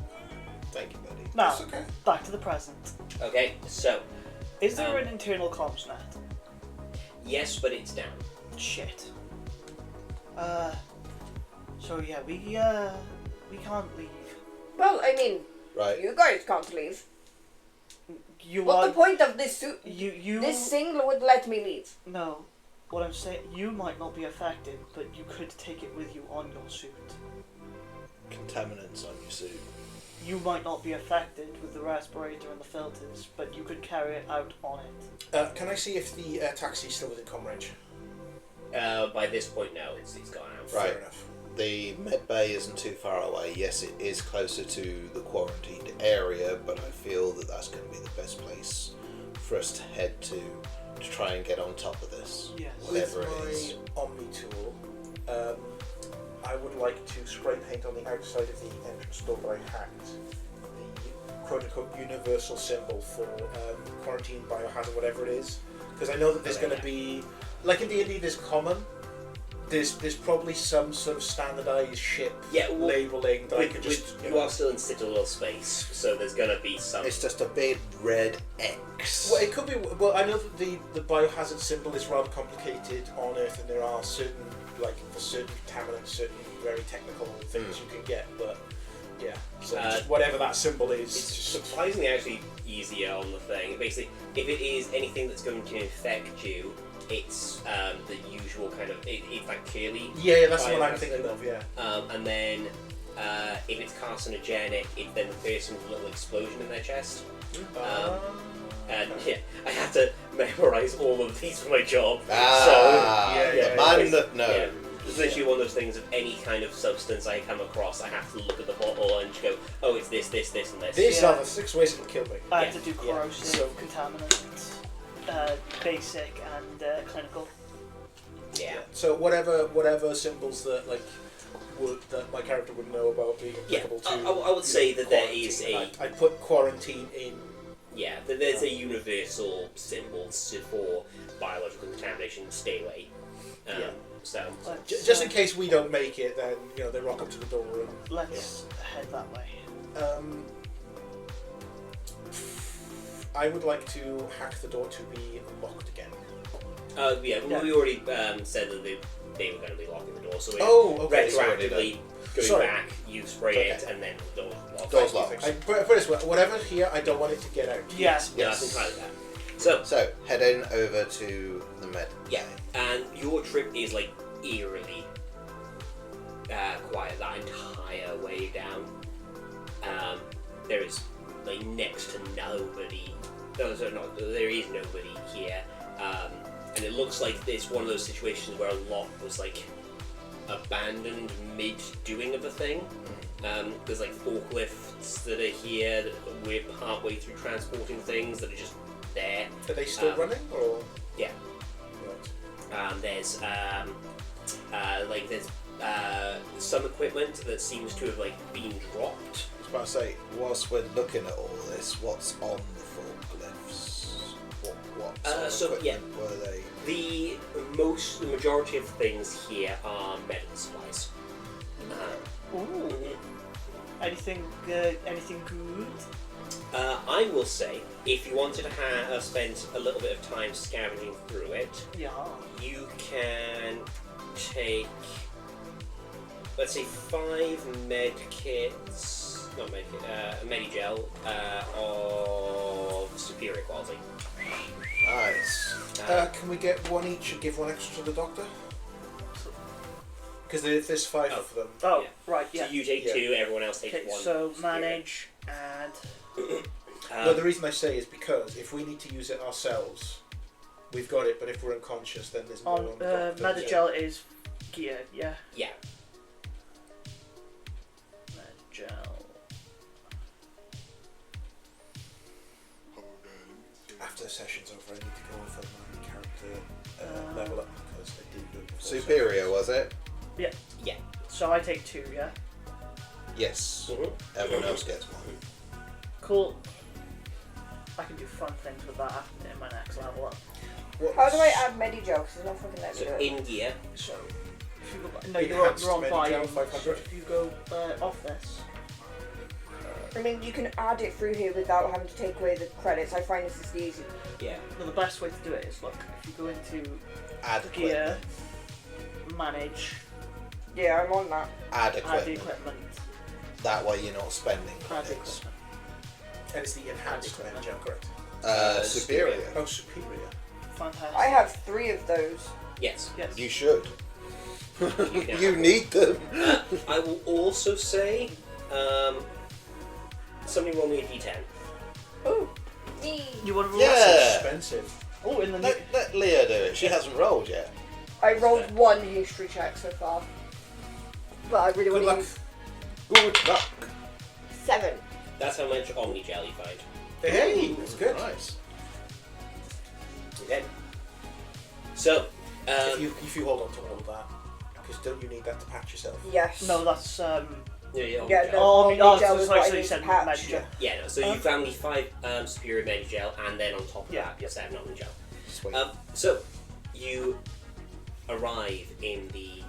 Thank you, buddy. Now, That's okay. back to the present. Okay, so, Is there Um, an internal comms net? yes, but it's down. Shit. So yeah, we can't leave. Well, I mean, Right. you guys can't leave. You What's are... the point of this suit? You... This single would let me leave. No. What I'm saying, you might not be affected, but you could take it with you on your suit. Contaminants on your suit. You might not be affected with the respirator and the filters, but you could carry it out on it. Can I see if the taxi's still within comm range? By this point, no, it's gone out. Right. Fair enough. The med bay isn't too far away. Yes, it is closer to the quarantined area, but I feel that that's going to be the best place for us to head to try and get on top of this. Yes. Whatever With it is. my Omni tool, I would like to spray paint on the outside of the entrance door that I hacked the quote-unquote universal symbol for quarantine, biohazard, whatever it is. Because I know that there's going to be, like in D&D, there's common. There's probably some sort of standardised ship labelling that I could just. You are still in Citadel space, so there's going to be some. It's just a big red X. Well, it could be. Well, I know that the biohazard symbol is rather complicated on Earth, and there are certain, like for certain contaminants, certain very technical things you can get, but. Yeah, so just whatever that symbol is. It's surprisingly actually easier on the thing. Basically, if it is anything that's going to infect you, it's the usual kind of. It's like clearly. Yeah, that's what I'm thinking of. Yeah. And then if it's carcinogenic, it's then the person with a little explosion in their chest. And yeah, I had to memorize all of these for my job. The man that knows. Yeah. It's literally one of those things of any kind of substance I come across, I have to look at the bottle and just go, oh, it's this, this, this, and this. These are the 6 ways it'll kill me. I had to do corrosive, contaminant, basic, and clinical. Yeah. So whatever symbols that that my character would know about being applicable to. I would say that there is I put quarantine in. Yeah, there's a universal symbol for biological contamination. Stay away. So just in case we don't make it, then they rock up to the door and let's head that way. I would like to hack the door to be locked again. We already said that they were going to be locking the door, so retroactively going back, you spray it, and then the door's locked. I put it this way: whatever's here, I don't want it to get out. Yes. Yeah, that's entirely that. So heading over to the med. Yeah, and your trip is like eerily quiet that entire way down. There is like next to nobody. There is nobody here, and it looks like it's one of those situations where a lot was like abandoned mid-doing of a thing. There's like forklifts that are here that we're partway through transporting things that are just there. Are they still running, or? Yeah. Right. There's some equipment that seems to have been dropped. I was about to say, whilst we're looking at all this, what's on the forklifts? What sort of equipment were they? The majority of things here are medical supplies. Ooh. Anything good? I will say, if you wanted to have spent a little bit of time scavenging through it, you can take, let's say, 5 med kits, not med kit, Medigel of superior quality. Nice. Can we get one each and give one extra to the doctor? Because there's 5 of them. Oh, right, yeah. So you take 2, everyone else takes 1. So manage and... No, the reason I say is because if we need to use it ourselves, we've got it, but if we're unconscious, then there's no one. Medigel is gear, yeah? Yeah. Medigel. After the session's over, I need to go for my character level up because I didn't do it before. Superior, was it? Yeah. Yeah. So I take 2, yeah? Yes. Everyone else gets 1. Cool. I can do fun things with that in my next level up. How do I add Medigel? Because it's not fucking let me do So it. in gear, So, If you go, no, Enhanced you're on Medigel, 5. 500. If you go off this. I mean, you can add it through here without having to take away the credits. I find this is the easy. yeah. Well, the best way to do it is, look, if you go into Add gear, equipment. manage, Yeah, I'm on that. Add add equipment. equipment, That way you're not spending add credits. equipment. and it's the enhanced Medigel, correct? Superior. Oh, superior. Fantastic. I have 3 of those. Yes. Yes. You should. You can You have need them. I will also say, somebody roll me a d10. Ooh. You want to roll? Yeah. That's expensive. Oh, in the Let Leah do it. She hasn't rolled yet. I rolled 1 history check so far. But I really Good want luck. to use Good luck. 7. That's how much Omni Gel you find. Hey, that's good. Nice. Okay. So, If you hold on to all of that, because don't you need that to patch yourself? Yes. No, that's Yeah, Yeah, gel. no. Oh, Omnigel so is sorry, what so I you need said to patch. Omnigel. Yeah, no, so you found the 5 superior Gel, and then on top of Yeah, that, 7 Gel. Sweet. So, you arrive in the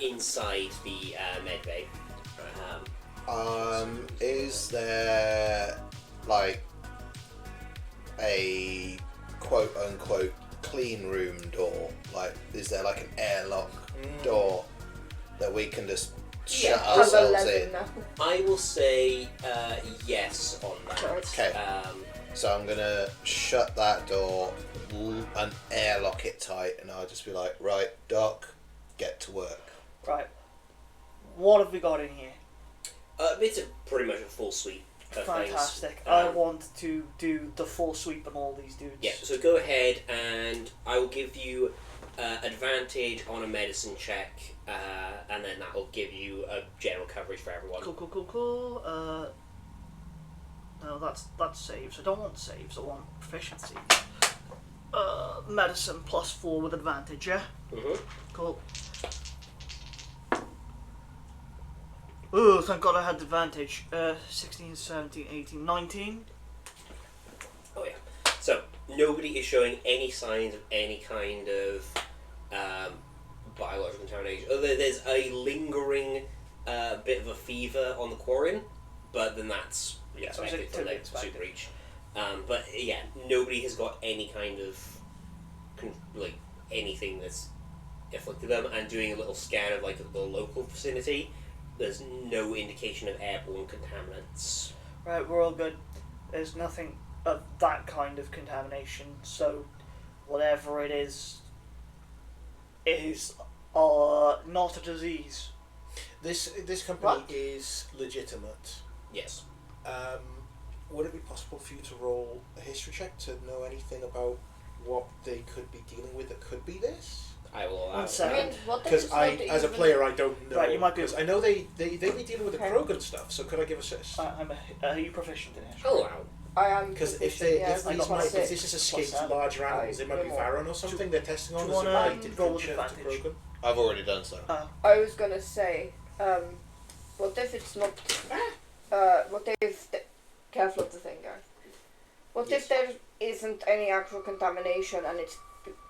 inside the med bay. Is there like a quote unquote clean room door? Like, is there like an airlock door that we can just shut Yeah, Has ourselves 11 in? now. I will say yes on that. Okay. So I'm gonna shut that door and airlock it tight, and I'll just be like, right, Doc, get to work. Right. What have we got in here? It's pretty much a full suite of Fantastic. things. I want to do the full sweep on all these dudes. Yeah, so go ahead and I will give you advantage on a medicine check, and then that will give you a general coverage for everyone. Cool. No, that's saves. I don't want saves. I want proficiency. Medicine +4 with advantage. Yeah. Mm-hmm. Cool. Oh, thank God I had advantage. 16, 17, 18, 19. Oh yeah. So nobody is showing any signs of any kind of biological contamination. Although there's a lingering bit of a fever on the quarry, but then that's expected from the super reach. But yeah, nobody has got any kind of anything that's afflicted them. And doing a little scan of like the local vicinity, there's no indication of airborne contaminants. Right, we're all good. There's nothing of that kind of contamination, so whatever it is not a disease. This company is legitimate. Yes. Would it be possible for you to roll a history check to know anything about what they could be dealing with that could be this? I will. One I second. mean, what if Because it's I, not as a even- player, I don't know. Right, you might be- Because I know they be dealing with the Okay. Krogan stuff. So could I give assist? Are you proficient in it? Oh wow. I am. Because if proficient, yeah, if I got my if six this is escaped plus larger animals, it might be more. Varan or something they're testing on do you as a wanna related roll with creature to advantage? Krogan. I've already done so. I was gonna say, what if it's not? What if? Careful of the thing, guys. What Yes. if there isn't any actual contamination and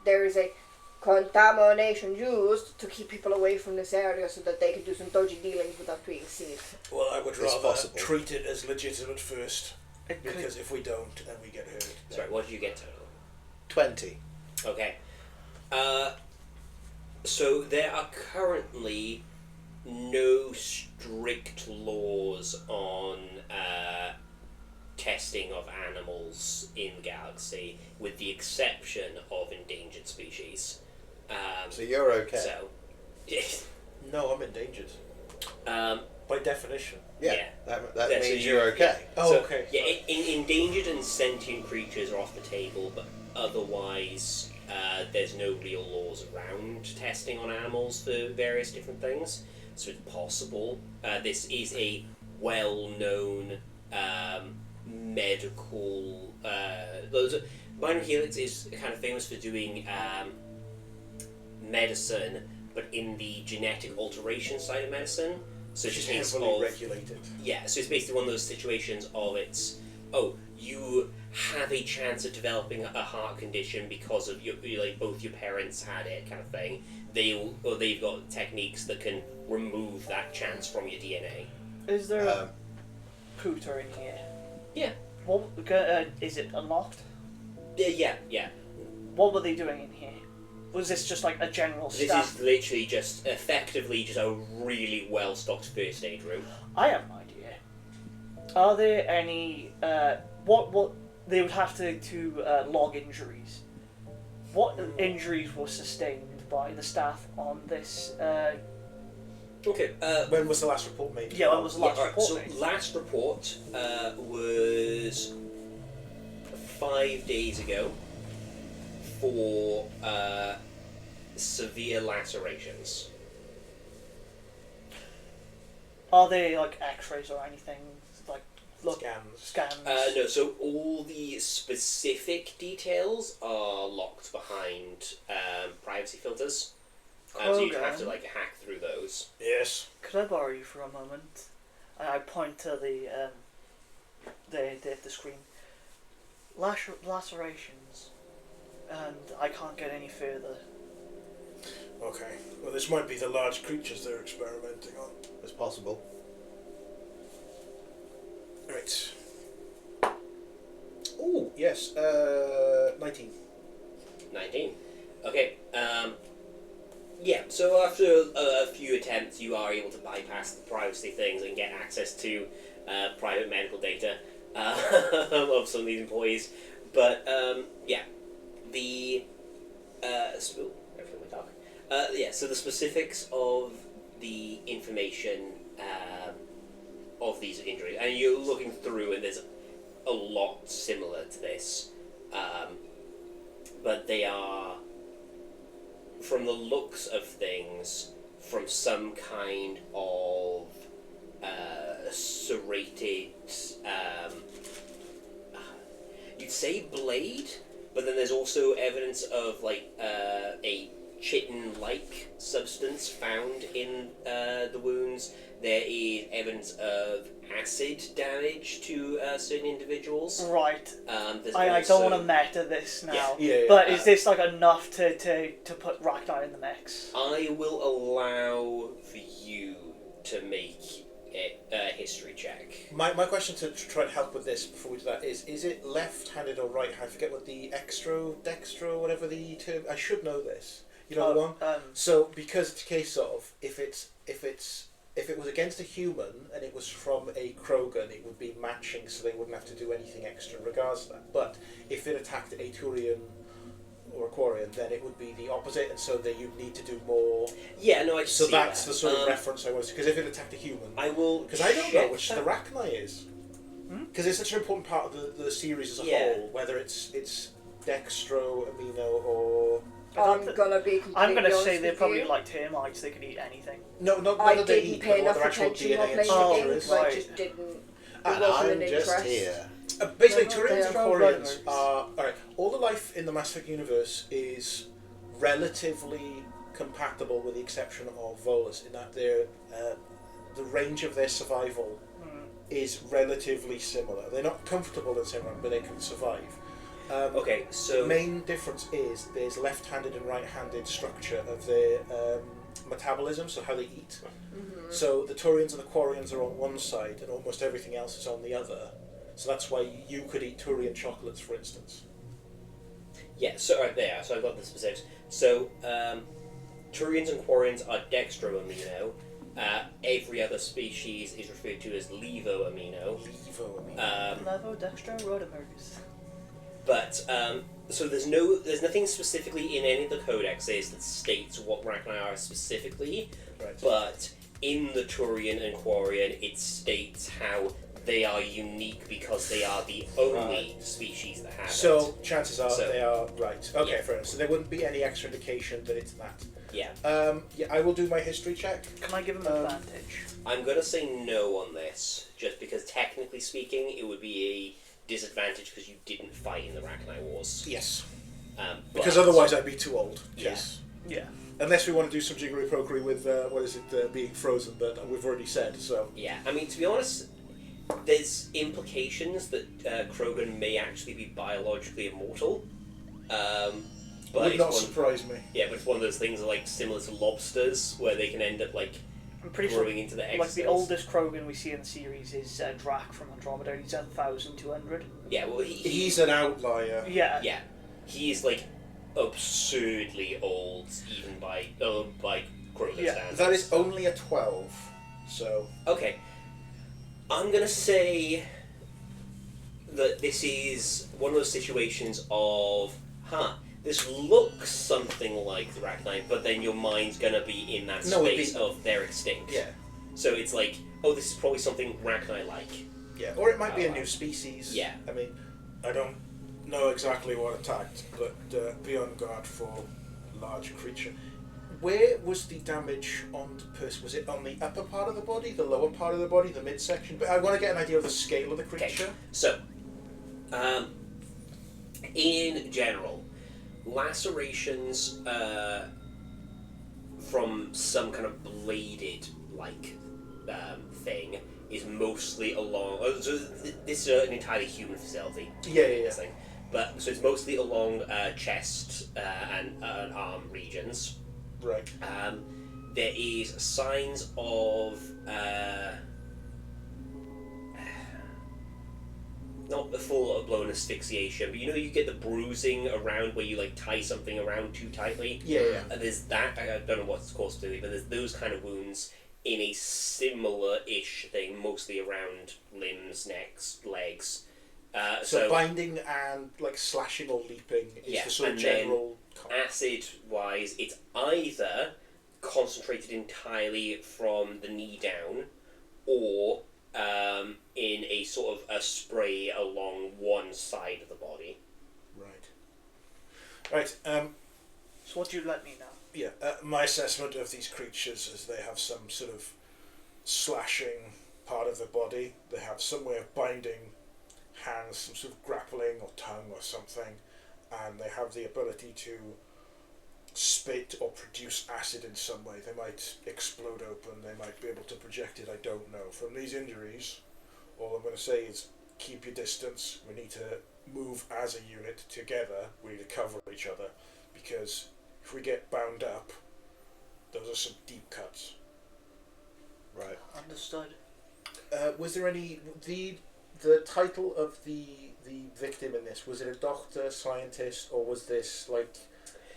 there is a contamination used to keep people away from this area so that they can do some dodgy dealings without being seen? Well, I would It's rather possible. treat it as legitimate first, It could, because if we don't, then we get hurt. Sorry, what did you get total? 20. Okay. So there are currently no strict laws on testing of animals in the galaxy, with the exception of endangered species. So you're okay. So, No, I'm endangered by definition. yeah. That Yeah, so means you- you're okay. Oh, So, okay. Yeah, endangered and sentient creatures are off the table, but otherwise, there's no real laws around testing on animals for various different things. So it's possible. This is a well-known medical. Binary Helix is kind of famous for doing medicine, but in the genetic alteration side of medicine. So it Which is just means heavily of, regulated. yeah, so it's basically one of those situations of you have a chance of developing a heart condition because of both your parents had it, kind of thing. They've got techniques that can remove that chance from your DNA. is there a pooter in here? Yeah. What is it unlocked? Yeah. What were they doing in here? Was this just like a general This staff? is literally just effectively just a really well stocked first aid room. I have an idea. Are there any what they would have to log injuries? What injuries were sustained by the staff on this? Okay. When was the last report made? Yeah, when was the last alright, report so made? last report was 5 days ago for severe lacerations. Are they like X-rays or anything? Like scans. No, so all the specific details are locked behind privacy filters. So you'd have to Krogan. like hack through those. Yes. Could I borrow you for a moment? I point to the screen. Lacerations, and I can't get any further. Okay. Well, this might be the large creatures they're experimenting on. It's possible. Right. Oh, yes. 19. 19. Okay. Yeah. So after a few attempts, you are able to bypass the privacy things and get access to private medical data of some of these employees. But yeah, the everything we talk. Yeah. So the specifics of the information of these injuries, and you're looking through, and there's a lot similar to this, but they are, from the looks of things, from some kind of serrated, you'd say blade, but then there's also evidence of like a chitin-like substance found in the wounds. There is evidence of acid damage to certain individuals. Right. There's I also, don't want to meta this now. Yeah. But is this like enough to put Ragnar in the mix? I will allow for you to make a history check. My question to try and help with this before we do that is it left-handed or right-handed? I forget what the dextro, whatever the term. I should know this. You know the one. So because it's a case of if it was against a human and it was from a Krogan, it would be matching, so they wouldn't have to do anything extra in regards to that. But if it attacked a Turian or a Quarian, then it would be the opposite, and so that you'd need to do more. Yeah, no, I can So see that's that. the sort of reference I was. Because if it attacked a human, I will. because I don't know check which that. the Rachni is, because it's such an important part of the series as a Yeah. whole. Whether it's dextro, amino, or I'm gonna be completely I'm gonna honest say they're with probably you. like termites. They could eat anything. no, not I that they didn't eat, pay but what enough their actual attention while DNA playing and the structure game, is. so I Right. just didn't. It And wasn't an I'm just interest. here. Basically, They're Turians and not Quarians robots. are alright. All the life in the Mass Effect universe is relatively compatible, with the exception of Volus, in that the range of their survival is relatively similar. They're not comfortable in the same way, but they can survive. Okay, so The main difference is there's left-handed and right-handed structure of their metabolism, so how they eat. So the Turians and the Quarians are on one side, and almost everything else is on the other. So that's why you could eat Turian chocolates, for instance. yeah, so right there. So I've got the specifics. So Turians and Quarians are dextroamino. Every other species is referred to as levoamino. Levo, dextro, rotamers. But so there's nothing specifically in any of the codexes that states what Rachni are specifically. Right. But in the Turian and Quarian, it states how they are unique because they are the only species that have it. So chances are So- they are right. Okay, Yeah. fair enough. So there wouldn't be any extra indication that it's that. Yeah. Yeah, I will do my history check. Can I give him advantage? I'm going to say no on this, just because technically speaking, it would be a disadvantage because you didn't fight in the Rachni Wars. Yes. but- Because otherwise I'd be too old. Yeah. Yes. Yeah. Unless we want to do some jiggery pokery with being frozen, but we've already said so. Yeah, I mean, to be honest, there's implications that Krogan may actually be biologically immortal. But Would it's not one, surprise me. yeah, but it's one of those things like similar to lobsters, where they can end up like I'm pretty sure. growing into the egg Like the cells. oldest Krogan we see in the series is Drac from Andromeda. He's 1,200. Yeah, well, He's an outlier. Yeah. yeah, he's like absurdly old, even by Krogan Yeah, standards. That is only a 12. So Okay, I'm gonna say that this is one of those situations of, this looks something like the Rachni, but then your mind's gonna be in that No, it'd space be- of they're extinct. yeah. So it's like, oh, this is probably something Rachni like. Yeah. Or it might be a Oh, new species. yeah. I mean, I don't know exactly what attacked, but be on guard for large creature. Where was the damage on the person? Was it on the upper part of the body, the lower part of the body, the midsection? But I want to get an idea of the scale of the creature. So, in general, lacerations from some kind of bladed like thing is mostly along. So this is an entirely human facility. Yeah. This thing. But so it's mostly along chest and arm regions. Right. There is signs of not the full blown asphyxiation, but you get the bruising around where you like tie something around too tightly. Yeah. And there's that. I don't know what it's called specifically, but there's those kind of wounds in a similar-ish thing, mostly around limbs, necks, legs. So binding and like slashing or leaping is the sort of general. Acid-wise, it's either concentrated entirely from the knee down, or in a sort of a spray along one side of the body. Right. So what do you let me know? Yeah. My assessment of these creatures is they have some sort of slashing part of the body. They have some way of binding hands, some sort of grappling or tongue or something, and they have the ability to spit or produce acid in some way. They might explode open, they might be able to project it, I don't know. From these injuries, all I'm going to say is keep your distance. We need to move as a unit together. We need to cover each other, because if we get bound up, those are some deep cuts. Right. Understood. Was there any... The title of the victim in this, was it a doctor, scientist, or was this like...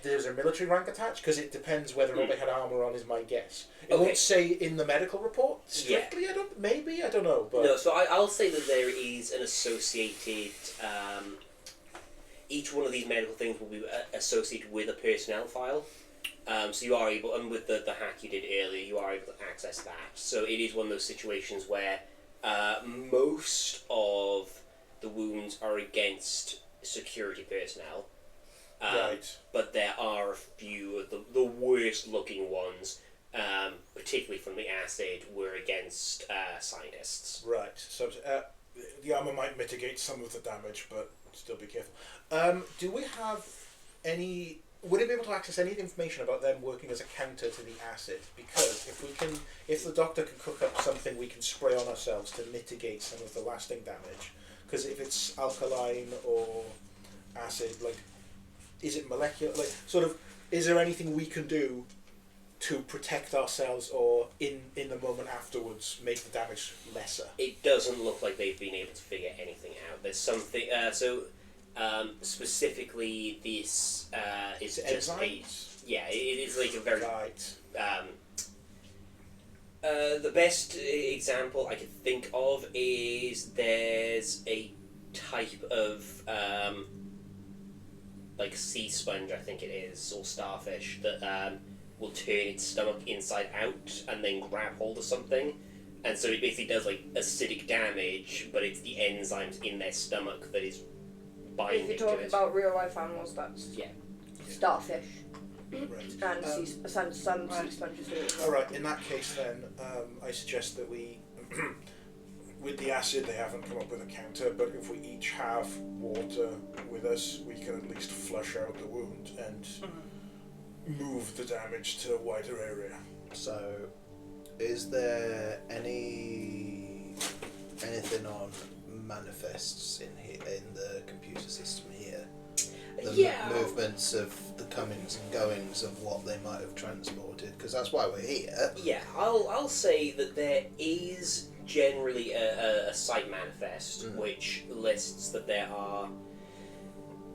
There's a military rank attached? Because it depends whether or not they had armour on, is my guess. It won't say in the medical report strictly, I don't know. But No, so I'll say that there is an associated... each one of these medical things will be associated with a personnel file. So you are able, and with the hack you did earlier, you are able to access that. So it is one of those situations where most of the wounds are against security personnel. Right. But there are a few of the worst looking ones, particularly from the acid, were against scientists. Right. So the armour might mitigate some of the damage, but still be careful. Do we have any... Would it be able to access any information about them working as a counter to the acid? Because if the doctor can cook up something we can spray on ourselves to mitigate some of the lasting damage, because if it's alkaline or acid, like, is it molecular? Like, sort of, is there anything we can do to protect ourselves, or in the moment afterwards make the damage lesser? It doesn't look like they've been able to figure anything out. There's something... specifically, this is just enzymes? it is like a very... Right. The best example I could think of is there's a type of like sea sponge, I think it is, or starfish, that will turn its stomach inside out and then grab hold of something. And so it basically does like acidic damage, but it's the enzymes in their stomach that is binding If you're to talking it. about real life animals, that's starfish. Right. And some sea sponges do it as well. Alright, in that case then, I suggest that we, with the acid they haven't come up with a counter, but if we each have water with us, we can at least flush out the wound and move the damage to a wider area. So, is there anything on manifests in here, in the computer system here? The movements of the comings and goings of what they might have transported, because that's why we're here. Yeah, I'll say that there is generally a site manifest which lists that there are,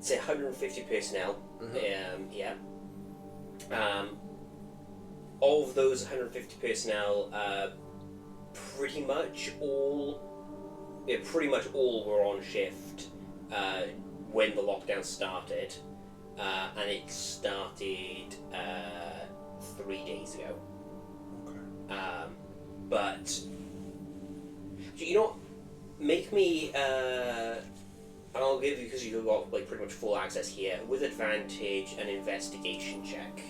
say, 150 personnel. Of those 150 personnel, pretty much all were on shift when the lockdown started, and it started 3 days ago. Okay. But you know what? Make me and I'll give you, because you've got like pretty much full access here, with advantage, an investigation check.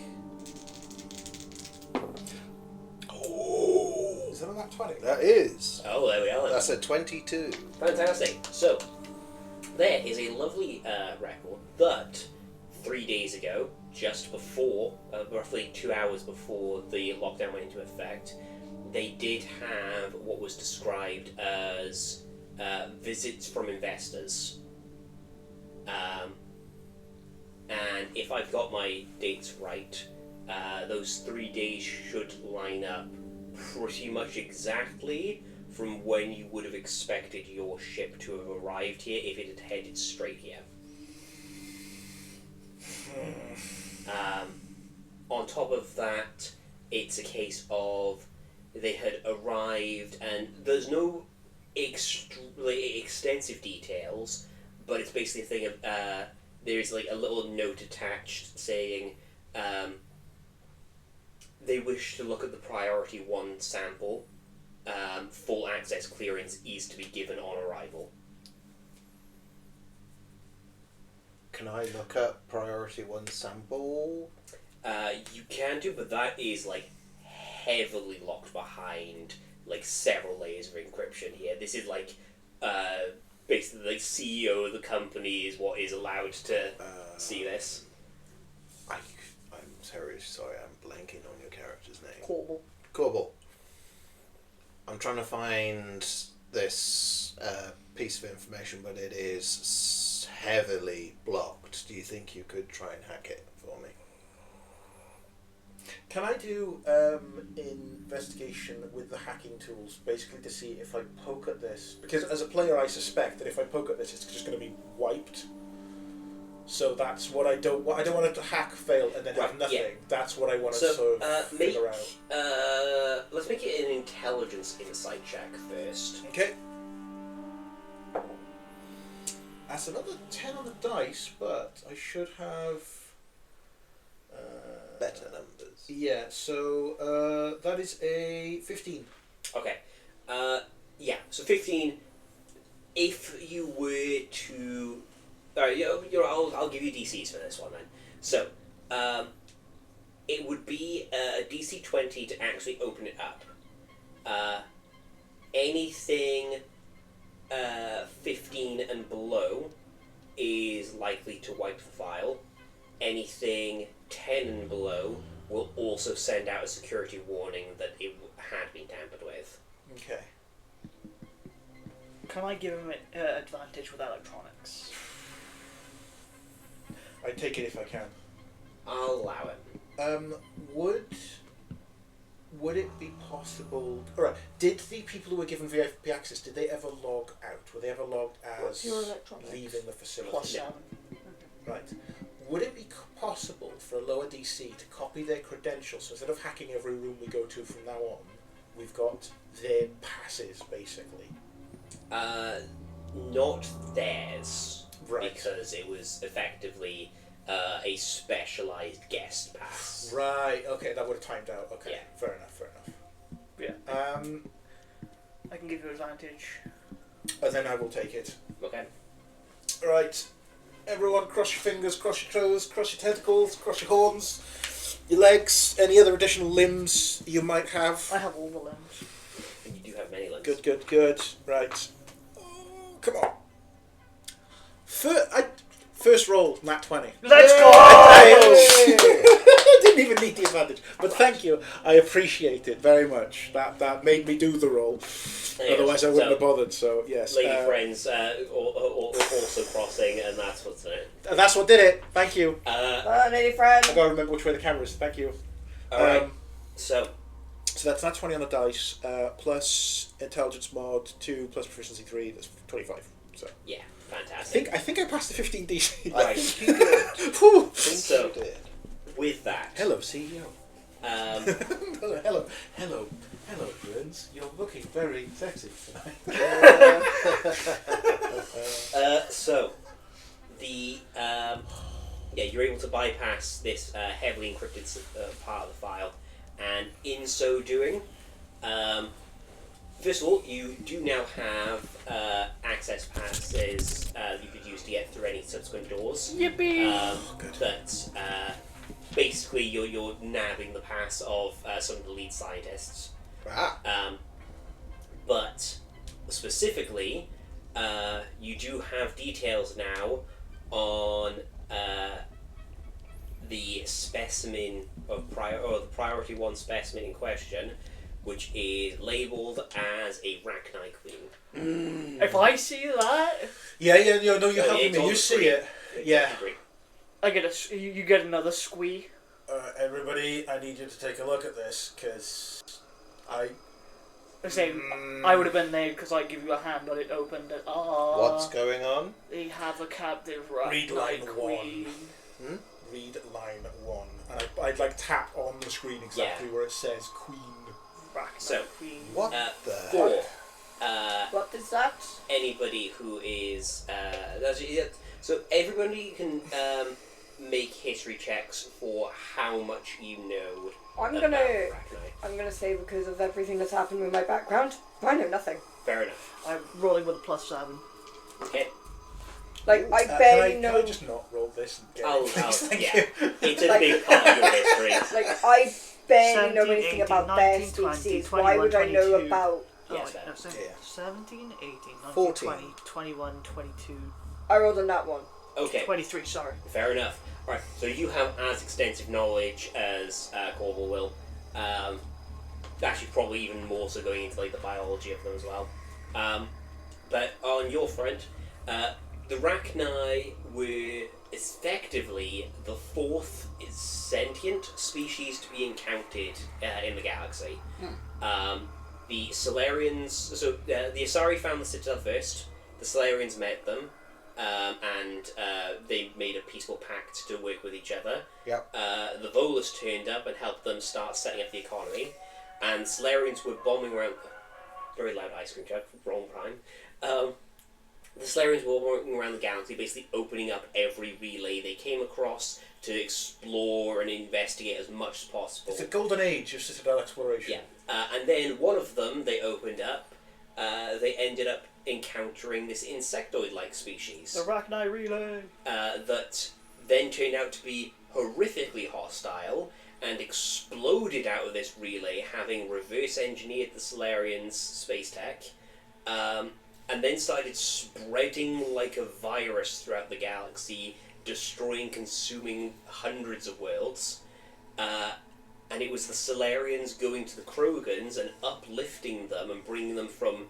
Oh, Is that on that 20? that is. Oh, there we are. That's a 22. Fantastic. So, there is a lovely record that 3 3 days ago, just before, roughly 2 hours before the lockdown went into effect, they did have what was described as visits from investors. And if I've got my dates right, those 3 days should line up pretty much exactly from when you would have expected your ship to have arrived here if it had headed straight here. On top of that, it's a case of they had arrived, and there's no extensive details, but it's basically a thing of there's like a little note attached saying they wish to look at the priority 1 sample. Full access clearance is to be given on arrival. Can I look up priority 1 sample? You can do, but that is like heavily locked behind like several layers of encryption here. This is like basically like CEO of the company is what is allowed to see this. I'm terribly sorry, I'm blanking on your character's name. Corbel. I'm trying to find this piece of information, but it is heavily blocked. Do you think you could try and hack it for me? Can I do investigation with the hacking tools, basically to see if I poke at this? Because as a player, I suspect that if I poke at this, it's just going to be wiped. So that's what I don't want. I don't want it to hack, fail, and then have nothing. Yeah. That's what I want to So sort of figure out. let's make it an intelligence insight check first. Okay. That's another 10 on the dice, but I should have... Better numbers. Yeah, so that is a 15. Okay. Yeah. So 15. If you were to, alright, I'll give you DCs for this one then. So, it would be a DC 20 to actually open it up. Anything 15 and below is likely to wipe the file. Anything 10 and below will also send out a security warning that it had been tampered with. Okay. Can I give him an advantage with electronics? I take it if I can. I'll allow it. Would it be possible... Alright, did the people who were given VIP access, did they ever log out? Were they ever logged What's as your electronics? leaving the facility? +7. Right. Would it be possible for a lower DC to copy their credentials, so instead of hacking every room we go to from now on, we've got their passes, basically? Not theirs. Right. Because it was effectively a specialised guest pass. Right, okay, that would have timed out. Okay, Yeah. fair enough. Yeah. I can give you advantage. And then I will take it. Okay. Right, everyone cross your fingers, cross your toes, cross your tentacles, cross your horns, your legs, any other additional limbs you might have. I have all the limbs. And you do have many limbs. Good. Right. Oh, come on. First roll, nat 20. Let's go! I didn't even need the advantage. But thank you. I appreciate it very much. That made me do the roll. Anyway, Otherwise I wouldn't have bothered, so yes. Lady friends also crossing, and that's what's in it. That's what did it. Thank you. Lady friend. I gotta remember which way the camera is. Thank you. Alright, so that's nat 20 on the dice, plus intelligence mod 2, plus proficiency 3, that's 25. So yeah, fantastic. I think I passed the 15 DC. Right. think you did. Whew. So, you did. with that, Hello, CEO. um, Hello, friends. You're looking very sexy tonight. so the you're able to bypass this heavily encrypted part of the file, and in so doing, first of all, you do now have access passes you could use to get through any subsequent doors. Yippee! Good. But basically, you're nabbing the pass of some of the lead scientists. But specifically, you do have details now on the specimen of the priority 1 specimen in question, which is labelled as a Rachni Queen. If I see that, Yeah, no, you're helping It's me. on You the see screen. it. Yeah. I get you get another squee. Everybody, I need you to take a look at this, because I say I would have been there because I give you a hand but it opened it. What's going on? They have a captive Read Rachni line Queen. read line 1. And I'd like tap on the screen exactly where it says Queen. Rachni So, Queen. What the For What is that? anybody who is so everybody can make history checks for how much you know I'm about gonna Rachni. say, because of everything that's happened with my background, I know nothing. Fair enough. I'm rolling with a +7. Okay. Like, I barely know. Can I just not roll this and get it, please? Thank yeah. you. It's a Like- big part of your history. Like, I barely know 17, anything 18, about their 19, 20, species. 21, Why would I know 22. about? Oh, Yes, wait, ma'am. no, Yeah. 17, 18, 19, 14. 20, 21, 22, I rolled on that one. Okay. 23, sorry. Fair enough. Right, so you have as extensive knowledge as Corval will. Actually, probably even more so going into like the biology of them as well. But on your front, the Rachni were effectively the 4th sentient species to be encountered in the galaxy. The Solarians, so the Asari found the Citadel first. The Solarians met them. And they made a peaceful pact to work with each other. Yep. The Volus turned up and helped them start setting up the economy, and Solarians were bombing around. Very loud ice cream truck, wrong prime. The Solarians were bombing around the galaxy, basically opening up every relay they came across to explore and investigate as much as possible. It's a golden age of Citadel exploration. Yeah, and then one of them they opened up. They ended up encountering this insectoid-like species The Rachni Relay. that then turned out to be horrifically hostile and exploded out of this relay, having reverse engineered the Solarians' space tech, and then started spreading like a virus throughout the galaxy, destroying, consuming hundreds of worlds. And it was the Solarians going to the Krogans and uplifting them and bringing them from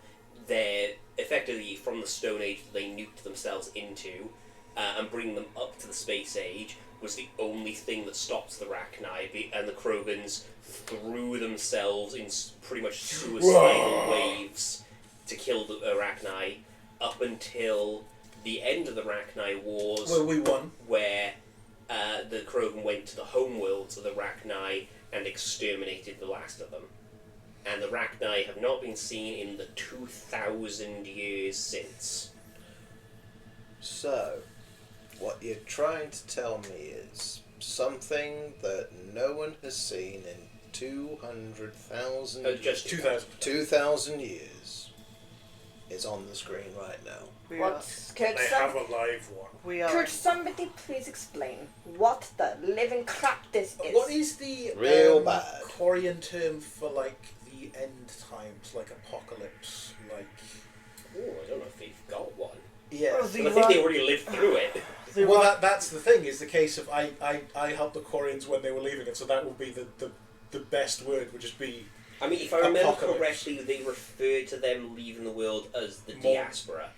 effectively from the Stone Age that they nuked themselves into, and bringing them up to the Space Age was the only thing that stopped the Rachni, and the Krogans threw themselves in pretty much suicidal waves to kill the Rachni up until the end of the Rachni Wars, Well, we won. where the Krogan went to the homeworlds of the Rachni and exterminated the last of them. And the Rachni have not been seen in the 2,000 years since. So, what you're trying to tell me is something that no one has seen in 200,000 Just 2000. 2,000 years is on the screen right now. Could They have a live one. We are. could somebody please explain what the living crap this is? What is the Real bad. Quarian term for like the end times, like apocalypse, like? Oh, I don't know if they've got one. Yeah. Oh, But I think they already lived through it. The Well, that's the thing. Is the case of I helped the Quarians when they were leaving it, so that would be the best word would just be. I mean, if I remember Apocalypse. correctly, they referred to them leaving the world as the More- diaspora.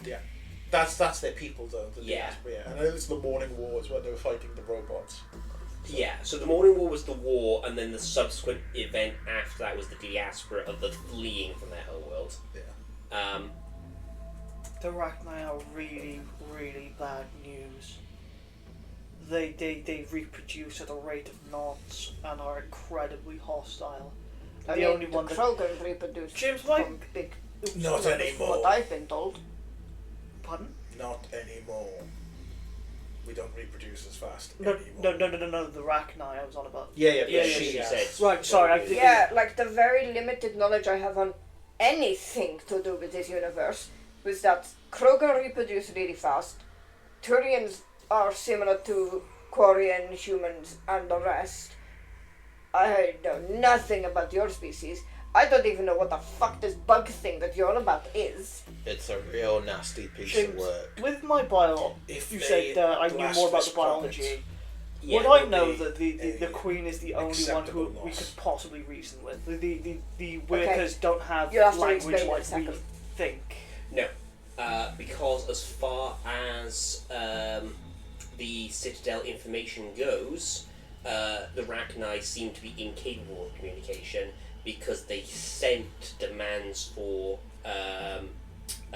That's their people though. The Yeah. diaspora, yeah. And I know it's the Morning Wars when they were fighting the robots. Yeah, so the Morning War was the war, and then the subsequent event after that was the diaspora of the fleeing from their homeworld. Yeah. The Rachni are really, really bad news. They reproduce at a rate of knots and are incredibly hostile. I The mean, only one the that Krogan reproduce James, why- from big. Not from anymore. What I've been told. pardon? Not anymore. We don't reproduce as fast No, anymore. no. The Rachni I was on about. Yeah, Yeah, she she has. said. Right, sorry, I think- Yeah, like the very limited knowledge I have on anything to do with this universe was that Krogan reproduce really fast. Turians are similar to Quarian humans and the rest. I know nothing about your species. I don't even know what the fuck this bug thing that you're on about is. It's a real nasty piece of James, work. with my bio, If you they said I knew blast more about this the biology. Yeah, Would I would know be that the Queen is the only one acceptable who we loss. could possibly reason with? The workers don't have You'll have to language explain in a like we second. think. No, because as far as the Citadel information goes, the Rachni seem to be incapable of communication because they sent demands for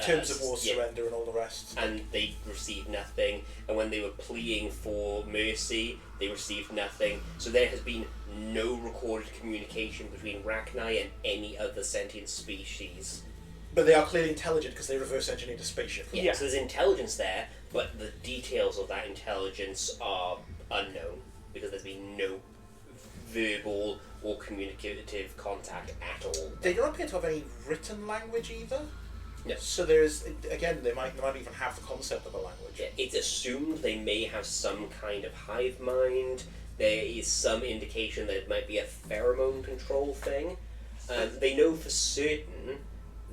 Terms of war yeah, surrender and all the rest. and they received nothing. And when they were pleading for mercy, they received nothing. So there has been no recorded communication between Rachni and any other sentient species. But they are clearly intelligent because they reverse engineered a spaceship. Yeah, Yeah. so there's intelligence there, but the details of that intelligence are unknown because there's been no verbal or communicative contact at all. They don't appear to have any written language either. No. So there's, again, they might even have the concept of a language. Yeah, it's assumed they may have some kind of hive mind. There is some indication that it might be a pheromone control thing. They know for certain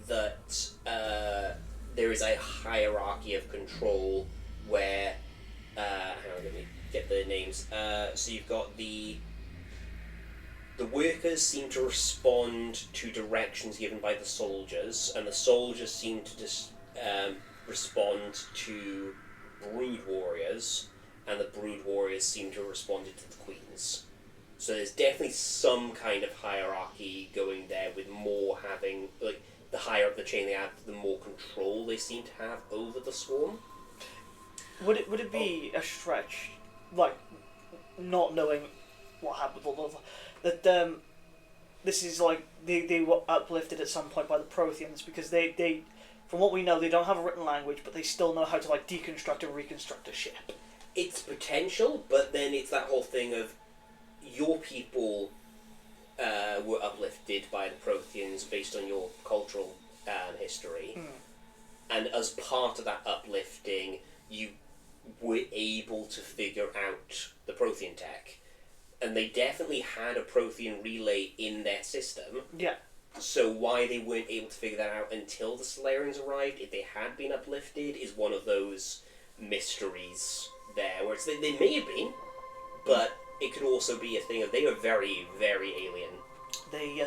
that there is a hierarchy of control where, hang on, let me get the names. So you've got the workers seem to respond to directions given by the soldiers, and the soldiers seem to respond to brood warriors, and the brood warriors seem to respond to the queens. So there's definitely some kind of hierarchy going there, with more having, like, the higher up the chain they have, the more control they seem to have over the swarm. Would it be a stretch, like, not knowing what happened with all that this is like they were uplifted at some point by the Protheans, because they from what we know, they don't have a written language, but they still know how to like deconstruct and reconstruct a ship. It's potential, but then it's that whole thing of your people were uplifted by the Protheans based on your cultural history, and as part of that uplifting, you were able to figure out the Prothean tech. And they definitely had a Prothean relay in their system. Yeah. So why they weren't able to figure that out until the Solarians arrived, if they had been uplifted, is one of those mysteries there. Where it's, they may have been, but it could also be a thing of they were very, very alien. They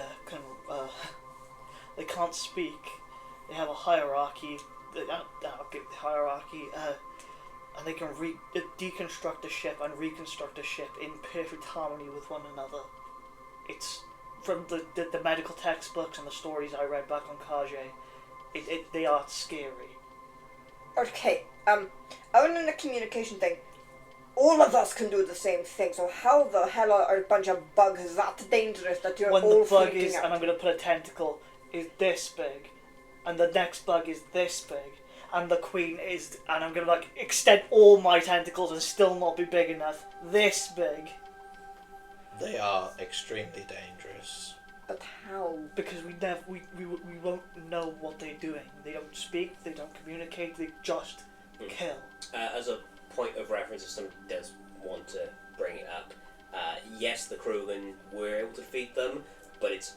they can't speak. They have a hierarchy. And they can deconstruct a ship and reconstruct a ship in perfect harmony with one another. It's from the medical textbooks and the stories I read back on Kage. They are scary. Okay, other than the communication thing, all of us can do the same thing, so how the hell are a bunch of bugs that dangerous that you're When all the bug freaking is, out? and I'm going to put a tentacle, is this big, and the next bug is this big, and the queen is, and I'm going to like extend all my tentacles and still not be big enough, this big. They are extremely dangerous. But how? Because we won't know what they're doing. They don't speak, they don't communicate, they just kill. As a point of reference, if somebody does want to bring it up, yes, the Krogan were able to defeat them, but it's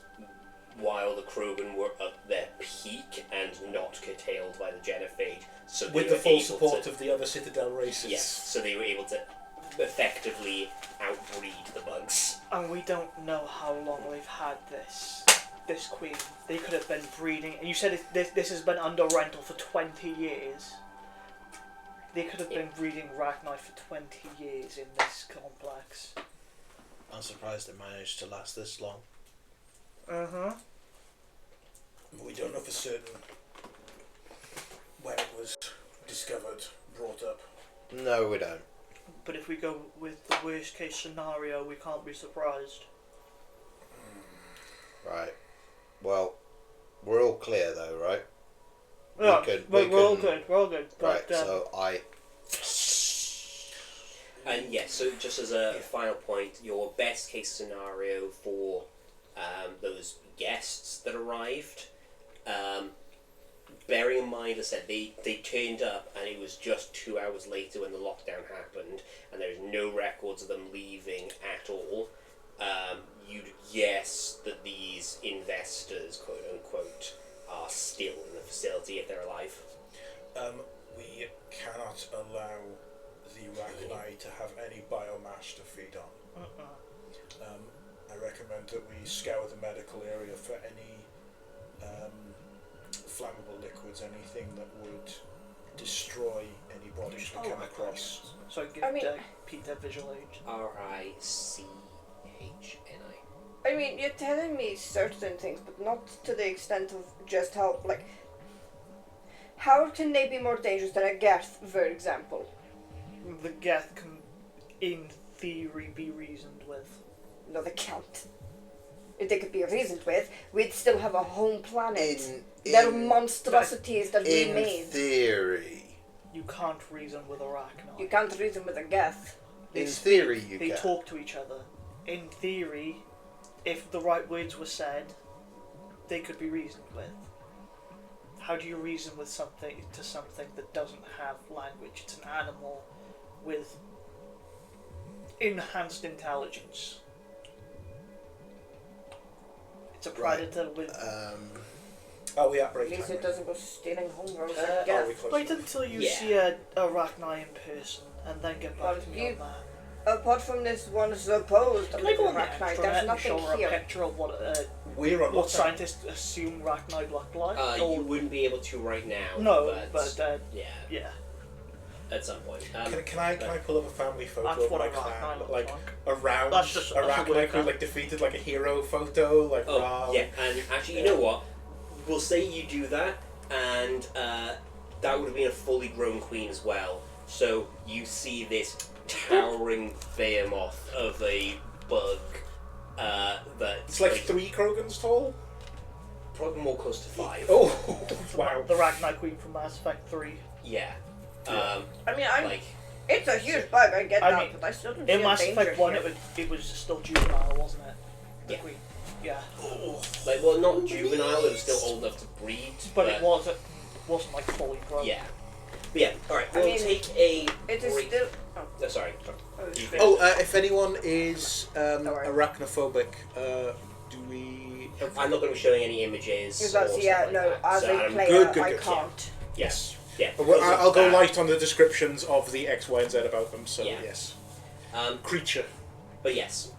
while the Krogan were at their peak and not curtailed by the Genophage. So they With the were full able support to, of the other Citadel races. yes, so they were able to effectively outbreed the bugs. And we don't know how long they've had this queen. They could have been breeding, and you said this has been under rental for 20 years. They could have been breeding Rachni for 20 years in this complex. I'm surprised it managed to last this long. Uh-huh. But we don't know for certain when it was discovered, brought up. No, we don't. But if we go with the worst case scenario, we can't be surprised. Right. Well, we're all clear though, right? Yeah, we're all can- good. We're all good. Right, But, so I... And yes, so just as a final point, your best case scenario for those guests that arrived, bearing in mind, as I said, they turned up and it was just 2 hours later when the lockdown happened, and there's no records of them leaving at all. You'd guess that these investors, quote unquote, are still in the facility if they're alive. We cannot allow the Rachni to have any biomass trash to feed on. Uh-uh. I recommend that we scour the medical area for any flammable liquids, anything that would destroy any bodies we come across. So give I mean- Peter visual aid. RICHNI. I mean, you're telling me certain things, but not to the extent of just how, like, how can they be more dangerous than a Geth, for example? The Geth can, in theory, be reasoned with. No, they can't. If they could be reasoned with, we'd still have a home planet. They're monstrosities that we in made. theory. You can't reason with Arachnoid. You can't reason with a Geth. They In speak, theory, you they can. talk to each other. In theory, if the right words were said, they could be reasoned with. How do you reason with something that doesn't have language? It's an animal with enhanced intelligence. It's a predator with. Are we at At break least time? it doesn't go stealing homeworlds Uh, like Are Geth. we close? Wait until you Yeah. see a Arachni in person, and then get back Well, to me you- on that. Apart from this one supposed Can I go on the Arachnite, extranet there's and show nothing her a here. picture of We're on what lockdown. scientists assume Arachnid look like? Or- You wouldn't be able to right now. no, but yeah, yeah, at some point. Can I pull up a family photo that's of what my a Arachnid clan, looks like like. around That's just- that's a Arachnite weird who clan. like defeated like a hero photo, like Oh, Ram. yeah, and actually, you know what? We'll say you do that, and that would have been a fully grown queen as well. So you see this towering behemoth of a bug that It's like 3 Krogans tall. probably more close to 5. Oh, wow. The Arachnid Queen from Mass Effect 3. Yeah. I mean, Like, it's a huge bug, I get I that, mean, but I still don't In feel Mass danger Effect 1, here. it was still juvenile, wasn't it? The Yeah. Queen. Yeah. like, well, not juvenile. It was still old enough to breed. But it wasn't like fully grown. Yeah. But yeah. All right. I We'll mean, take a It is break. still. Oh, sorry. You finish. Oh, if anyone is worry. arachnophobic, do we? I'm not going to be showing any images. Because or that's, stuff yeah, like no, that. as So a I'm player, good, I good. can't. Yes. Yeah. Well, because of I'll go that. light on the descriptions of the X, Y, and Z about them. So Yeah. yes, Creature. But yes.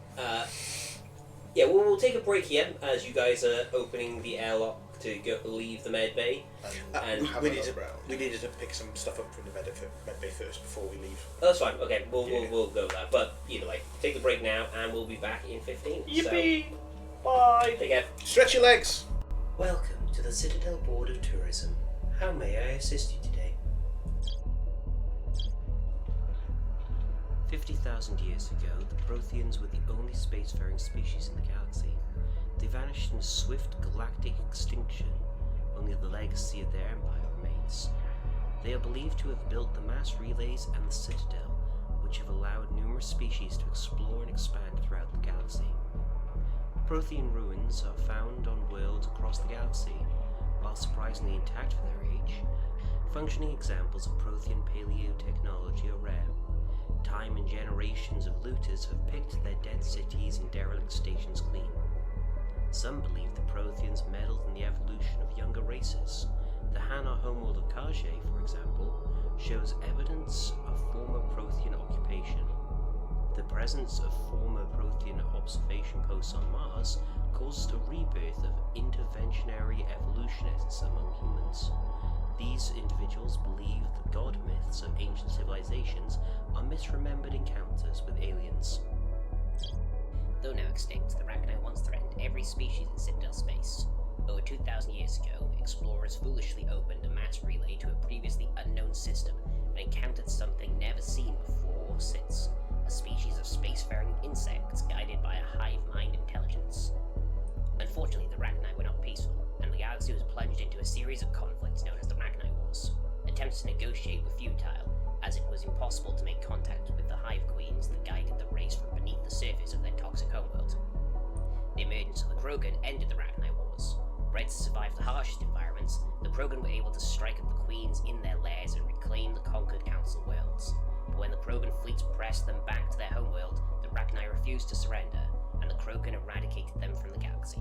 Yeah, we'll take a break here as you guys are opening the airlock to leave the med bay. And have we a needed look round. we needed to pick some stuff up from the med bay first before we leave. Oh, that's fine. Okay, we'll Yeah. we'll go with that. But either way, take the break now, and we'll be back in 15. Yippee! Bye! So, take care. Stretch your legs. Welcome to the Citadel Board of Tourism. How may I assist you today? 50,000 years ago, the Protheans were the only spacefaring species in the galaxy. They vanished in a swift galactic extinction. Only the legacy of their empire remains. They are believed to have built the mass relays and the Citadel, which have allowed numerous species to explore and expand throughout the galaxy. Prothean ruins are found on worlds across the galaxy, while surprisingly intact for their age. Functioning examples of Prothean paleotechnology are rare. Time and generations of looters have picked their dead cities and derelict stations clean. Some believe the Protheans meddled in the evolution of younger races. The Hanar homeworld of Kajay, for example, shows evidence of former Prothean occupation. The presence of former Prothean observation posts on Mars caused a rebirth of interventionary evolutionists among humans. These individuals believe the god myths of ancient civilizations are misremembered encounters with aliens. Though now extinct, the Rachni once threatened every species in Citadel space. Over 2,000 years ago, explorers foolishly opened a mass relay to a previously unknown system and encountered something never seen before or since, a species of spacefaring insects guided by a hive mind intelligence. Unfortunately, the Rachni were not peaceful, and the galaxy was plunged into a series of conflicts known as the Rachni Wars. Attempts to negotiate were futile, as it was impossible to make contact with the hive queens that guided the race from beneath the surface of their toxic homeworld. The emergence of the Krogan ended the Rachni Wars. Bred to survive the harshest environments, the Krogan were able to strike at the queens in their lairs and reclaim the conquered council worlds. But when the Krogan fleets pressed them back to their homeworld, the Rachni refused to surrender, and the Krogan eradicated them from the galaxy.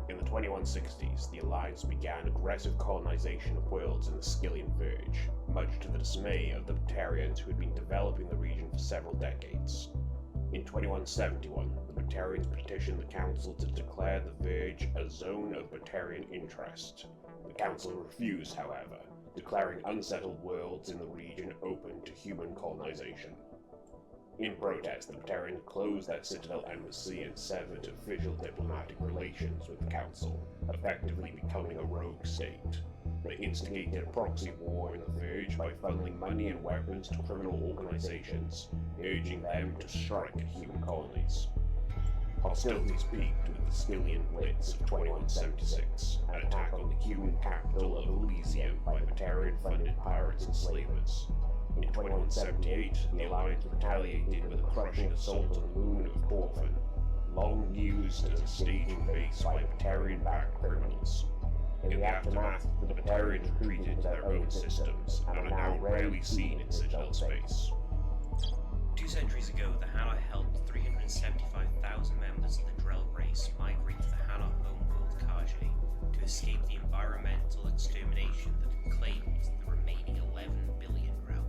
In the 21 2160s, the Alliance began aggressive colonization of worlds in the Skillian Verge, much to the dismay of the Batarians who had been developing the region for several decades. In 2171, the Batarians petitioned the Council to declare the Verge a zone of Batarian interest. The Council refused, however, declaring unsettled worlds in the region open to human colonization. In protest, the Batarians closed their Citadel embassy and severed official diplomatic relations with the Council, effectively becoming a rogue state. They instigated a proxy war in the Verge by funneling money and weapons to criminal organizations, urging them to strike at human colonies. Hostilities peaked with the Skillian Blitz of 2176, an attack on the human capital of Elysium by Batarian-funded pirates and slavers. In 2178, the Alliance retaliated with a crushing assault on the moon of Corfin, long used as a staging base by Batarian-backed criminals. In the aftermath, the Batarians retreated to their own systems and are now rarely seen in Citadel space. 2 centuries ago, the Hanar helped 375,000 members of the Drell race migrate to the Hanar homeworld Kage to escape the environmental extermination that claimed the remaining 11 billion Drell.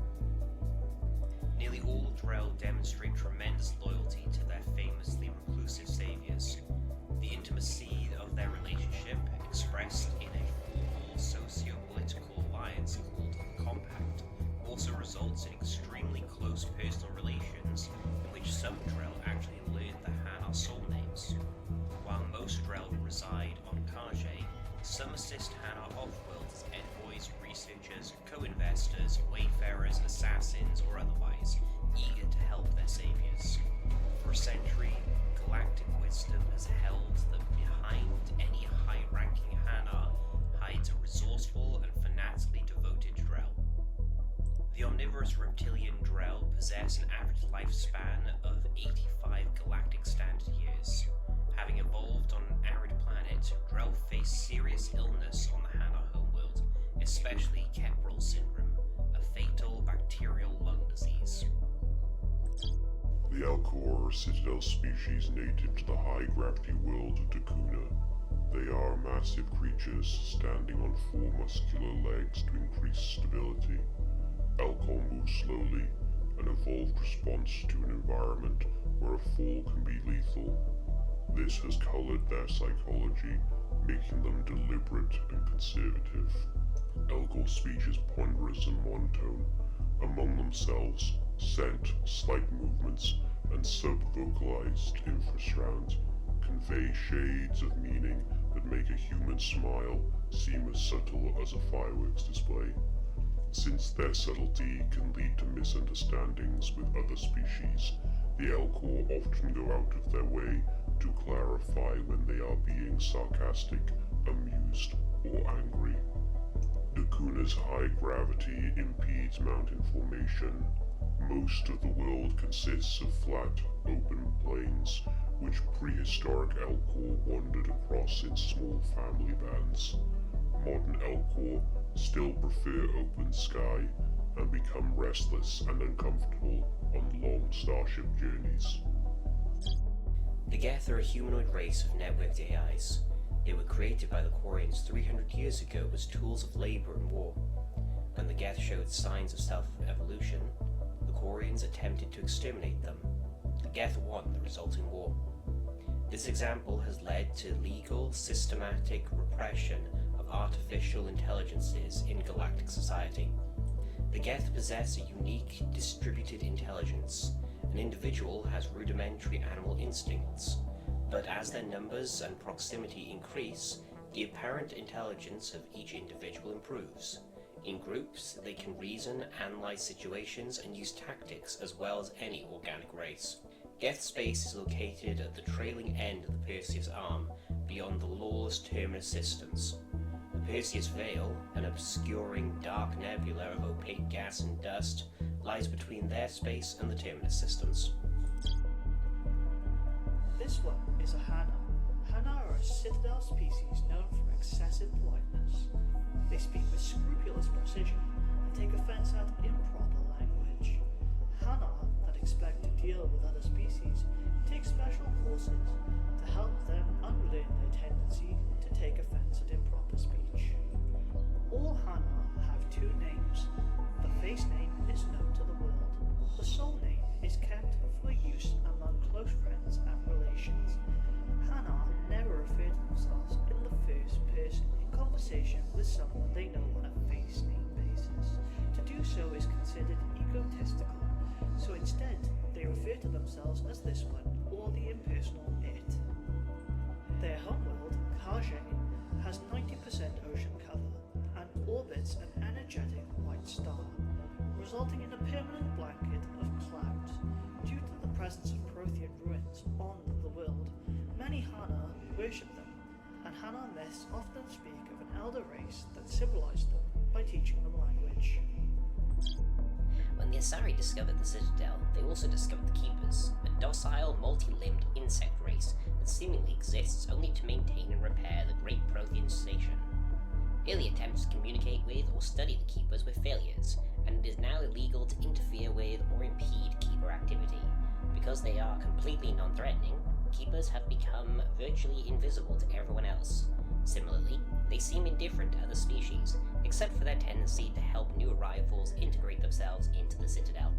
Nearly all Drell demonstrate tremendous loyalty to their famously reclusive saviors. The intimacy of their relationship, expressed in a formal socio-political alliance called the Compact, also results in extremely close personal relations in which some Drell actually learn the Hanar soul names. While most Drell reside on Kage, some assist Hanar off-world as envoys, researchers, co-investors, wayfarers, assassins, or otherwise, eager to help their saviors. For a century, galactic wisdom has held that behind any high-ranking Hanar hides a resourceful and fanatically devoted Drell. The omnivorous reptilian Drell possess an average lifespan of 85 galactic standard years. Having evolved on an arid planet, Drell face serious illness on the Hanar homeworld, especially Keprel syndrome, a fatal bacterial lung disease. The Alcor are Citadel species native to the high-gravity world of Dakuna. They are massive creatures standing on 4 muscular legs to increase stability. Alcor moves slowly, an evolved response to an environment where a fall can be lethal. This has colored their psychology, making them deliberate and conservative. Alcor speech is ponderous and monotone. Among themselves, scent, slight movements, and sub-vocalized infrasounds convey shades of meaning that make a human smile seem as subtle as a fireworks display. Since their subtlety can lead to misunderstandings with other species, the Alcor often go out of their way to clarify when they are being sarcastic, amused, or angry. Dakuna's high gravity impedes mountain formation. Most of the world consists of flat, open plains, which prehistoric Alcor wandered across in small family bands. Modern Alcor still prefer open sky and become restless and uncomfortable on long starship journeys. The Geth are a humanoid race of networked AIs. They were created by the Quarians 300 years ago as tools of labor and war. When the Geth showed signs of self-evolution, the Quarians attempted to exterminate them. The Geth won the resulting war. This example has led to legal, systematic repression of artificial intelligences in galactic society. The Geth possess a unique, distributed intelligence. An individual has rudimentary animal instincts, but as their numbers and proximity increase, the apparent intelligence of each individual improves. In groups, they can reason, analyze situations, and use tactics as well as any organic race. Geth space is located at the trailing end of the Perseus arm, beyond the lawless Terminus systems. The Perseus Veil, an obscuring dark nebula of opaque gas and dust, lies between their space and the Terminus systems. This one is a Hanar. Hanar are a Citadel species known for excessive politeness. They speak with scrupulous precision and take offense at improper language. Hanar that expect to deal with other species take special courses to help them unlearn their tendency to take offense at improper speech. All Hana have two names. The face name is known to the world. The soul name is kept for use among close friends and relations. Hana never refer to themselves in the first person in conversation with someone they know on a face name basis. To do so is considered egotistical, so instead they refer to themselves as this one or the impersonal it. Their homeworld, Kage, has 90% ocean cover and orbits an energetic white star, resulting in a permanent blanket of clouds. Due to the presence of Prothean ruins on the world, many Hana worship them, and Hana myths often speak of an elder race that civilized them by teaching them language. When the Asari discovered the Citadel, they also discovered the Keepers, a docile, multi-limbed insect race that seemingly exists only to maintain and repair the Great Prothean Station. Early attempts to communicate with or study the Keepers were failures, and it is now illegal to interfere with or impede Keeper activity. Because they are completely non-threatening, Keepers have become virtually invisible to everyone else. Similarly, they seem indifferent to other species, except for their tendency to help new arrivals integrate themselves into the Citadel.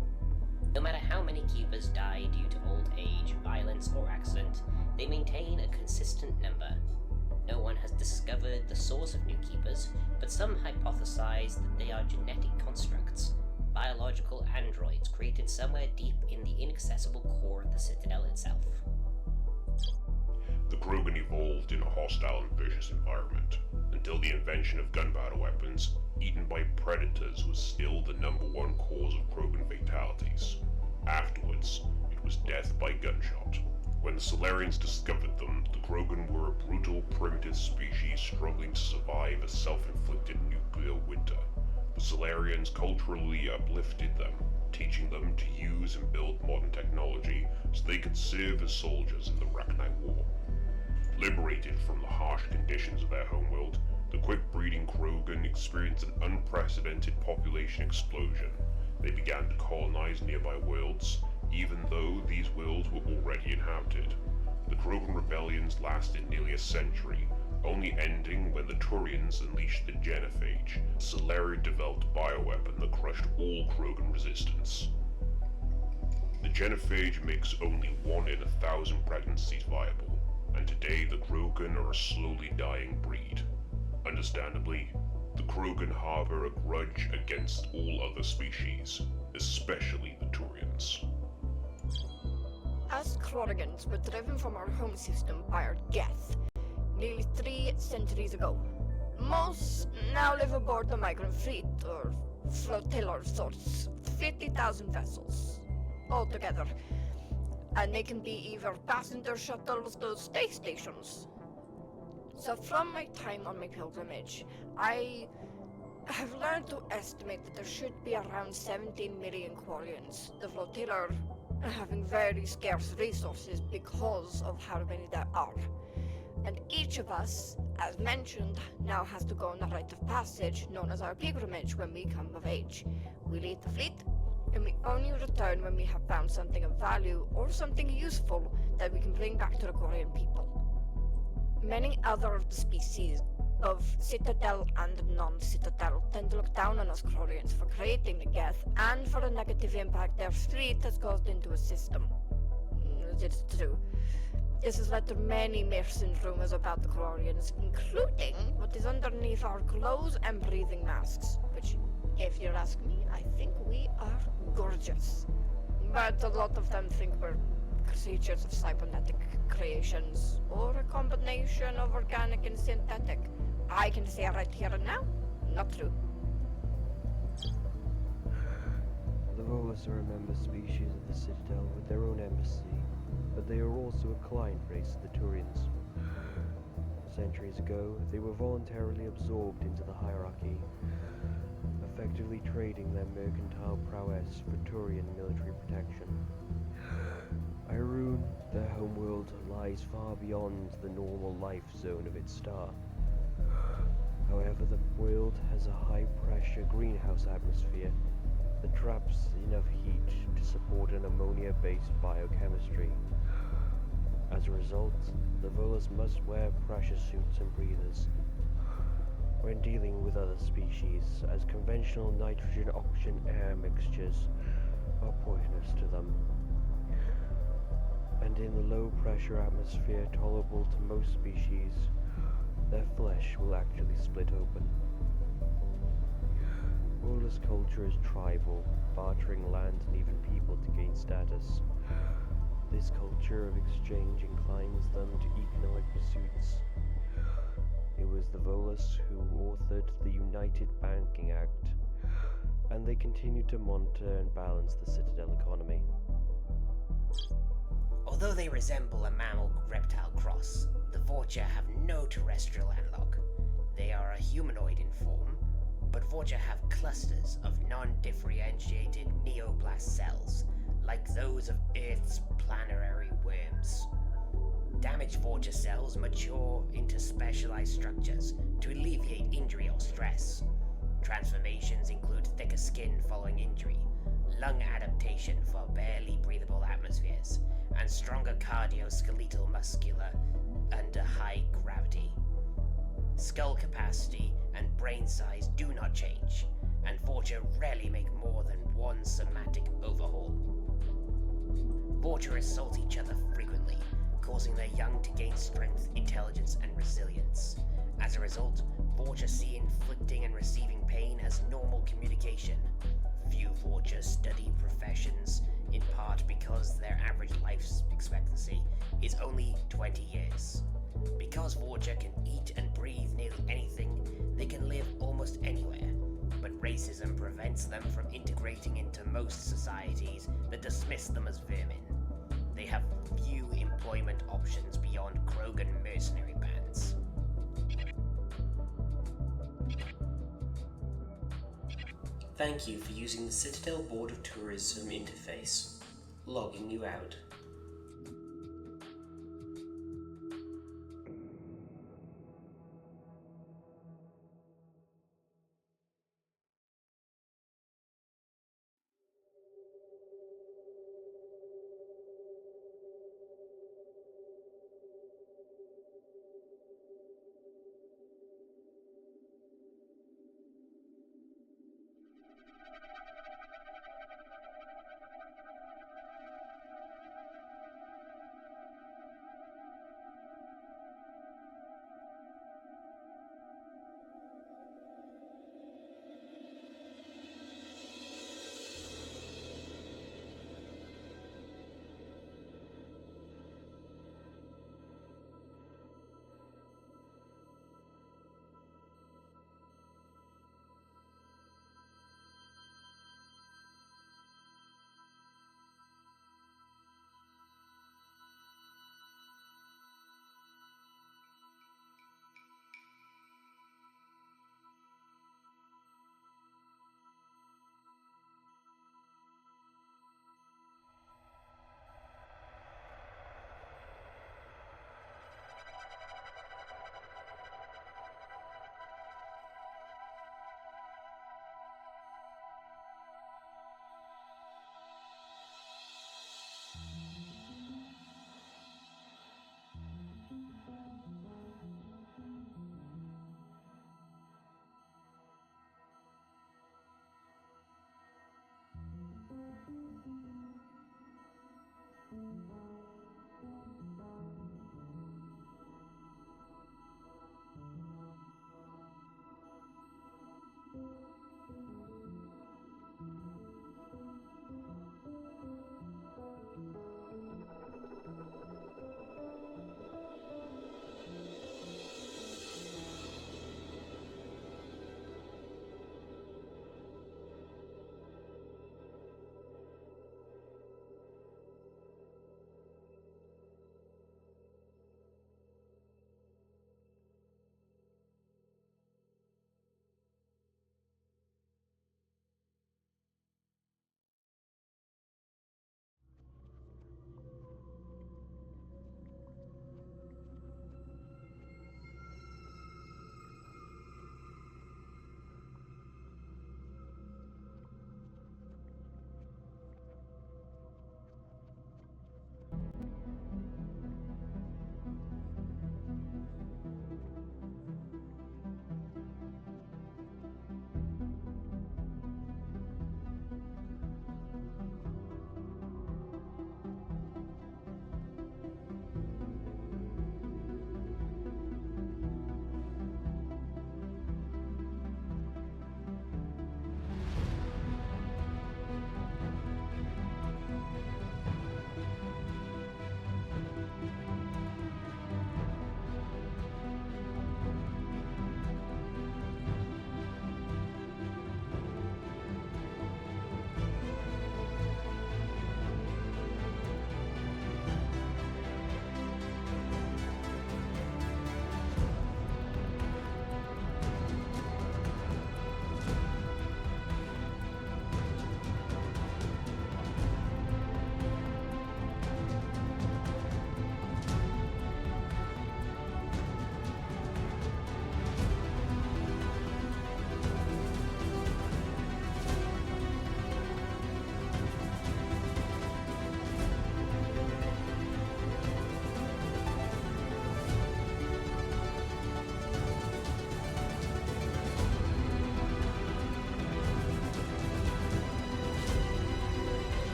No matter how many Keepers die due to old age, violence, or accident, they maintain a consistent number. No one has discovered the source of new Keepers, but some hypothesize that they are genetic constructs, biological androids created somewhere deep in the inaccessible core of the Citadel itself. The Krogan evolved in a hostile and vicious environment, until the invention of gunpowder weapons, eaten by predators, was still the #1 cause of Krogan fatalities. Afterwards, it was death by gunshot. When the Solarians discovered them, the Krogan were a brutal, primitive species struggling to survive a self-inflicted nuclear winter. The Solarians culturally uplifted them, teaching them to use and build modern technology so they could serve as soldiers in the Rachni War. Liberated from the harsh conditions of their homeworld, the quick-breeding Krogan experienced an unprecedented population explosion. They began to colonize nearby worlds, even though these worlds were already inhabited. The Krogan rebellions lasted nearly a century, only ending when the Turians unleashed the Genophage, a Solarian-developed bioweapon that crushed all Krogan resistance. The Genophage makes only 1 in 1,000 pregnancies viable, and today the Krogan are a slowly dying breed. Understandably, the Krogan harbor a grudge against all other species, especially the Turians. Us Krorgans were driven from our home system by our Geth, nearly 3 centuries ago. Most now live aboard the migrant fleet, or flotilla of sorts, 50,000 vessels altogether, and they can be either passenger shuttles to space stations. So from my time on my pilgrimage, I have learned to estimate that there should be around 17 million Quarians, the flotilla having very scarce resources because of how many there are. And each of us, as mentioned, now has to go on a rite of passage known as our pilgrimage when we come of age. We lead the fleet, and we only return when we have found something of value or something useful that we can bring back to the Quarian people. Many other of the species of Citadel and non-Citadel tend to look down on us Quarians for creating the Geth and for the negative impact their fleet has caused into a system. It's true. This has led to many myths and rumors about the Quarians, including what is underneath our clothes and breathing masks, which, if you ask me, I think we are gorgeous. But a lot of them think we're creatures of cybernetic creations, or a combination of organic and synthetic. I can say right here and now, not true. The Volus are a member species of the Citadel with their own embassy, but they are also a client race of the Turians. Centuries ago, they were voluntarily absorbed into the hierarchy, effectively trading their mercantile prowess for Turian military protection. Irune, their homeworld, lies far beyond the normal life zone of its star. However, the world has a high-pressure greenhouse atmosphere that traps enough heat to support an ammonia-based biochemistry. As a result, the Volus must wear pressure suits and breathers when dealing with other species, as conventional nitrogen-oxygen air mixtures are poisonous to them. And in the low-pressure atmosphere tolerable to most species, their flesh will actually split open. Volus culture is tribal, bartering land and even people to gain status. This culture of exchange inclines them to economic pursuits. It was the Volus who authored the United Banking Act, and they continue to monitor and balance the Citadel economy. Although they resemble a mammal-reptile cross, the Vorcha have no terrestrial analog. They are a humanoid in form, but Vorcha have clusters of non-differentiated neoplast cells, like those of Earth's planetary worms. Damaged Vorcha cells mature into specialized structures to alleviate injury or stress. Transformations include thicker skin following injury, lung adaptation for barely breathable atmospheres, and stronger cardio-skeletal muscular under high gravity. Skull capacity and brain size do not change, and Vorcha rarely make more than one somatic overhaul. Vorcha assault each other frequently, causing their young to gain strength, intelligence, and resilience. As a result, Vorcha see inflicting and receiving pain as normal communication. Few Vorcha study professions, in part because their average life expectancy is only 20 years. Because Vorcha can eat and breathe nearly anything, they can live almost anywhere. But racism prevents them from integrating into most societies that dismiss them as vermin. They have few employment options beyond Krogan mercenary bands. Thank you for using the Citadel Board of Tourism interface. Logging you out.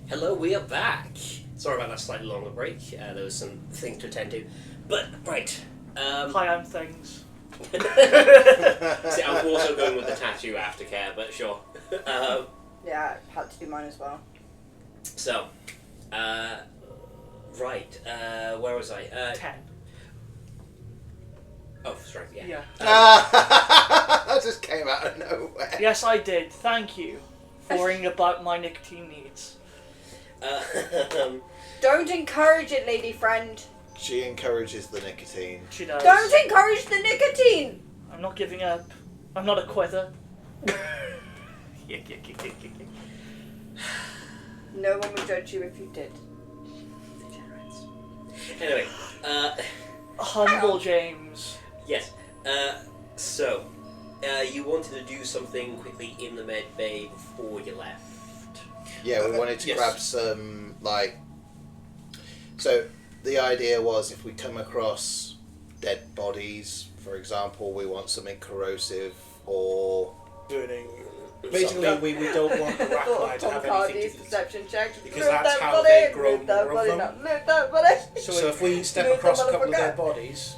Hello, we are back. Sorry about that slightly longer break. There was some things to attend to. But, right. Hi, I'm Things. See, I was also going with the tattoo aftercare, but sure. Yeah, I had to do mine as well. So, right. Where was I? 10. Oh, strength, yeah. Yeah. That just came out of nowhere. Yes, I did. Thank you for worrying about my nicotine needs. Don't encourage it, lady friend. She encourages the nicotine. She does. Don't encourage the nicotine. I'm not giving up. I'm not a quitter. No one would judge you if you did. Anyway, Humble James. yes. So, you wanted to do something quickly in the med bay before you left. Yeah, we wanted to Yes. grab some, like... So, the idea was if we come across dead bodies, for example, we want something corrosive or... Burning. Basically, we don't want the Rachni to have Tom anything Hardy's to do. perception check. Because Move that's that how body, they grow move that more body, of now, them. move that body. So if we step Move the across a couple of motherfucker. dead bodies,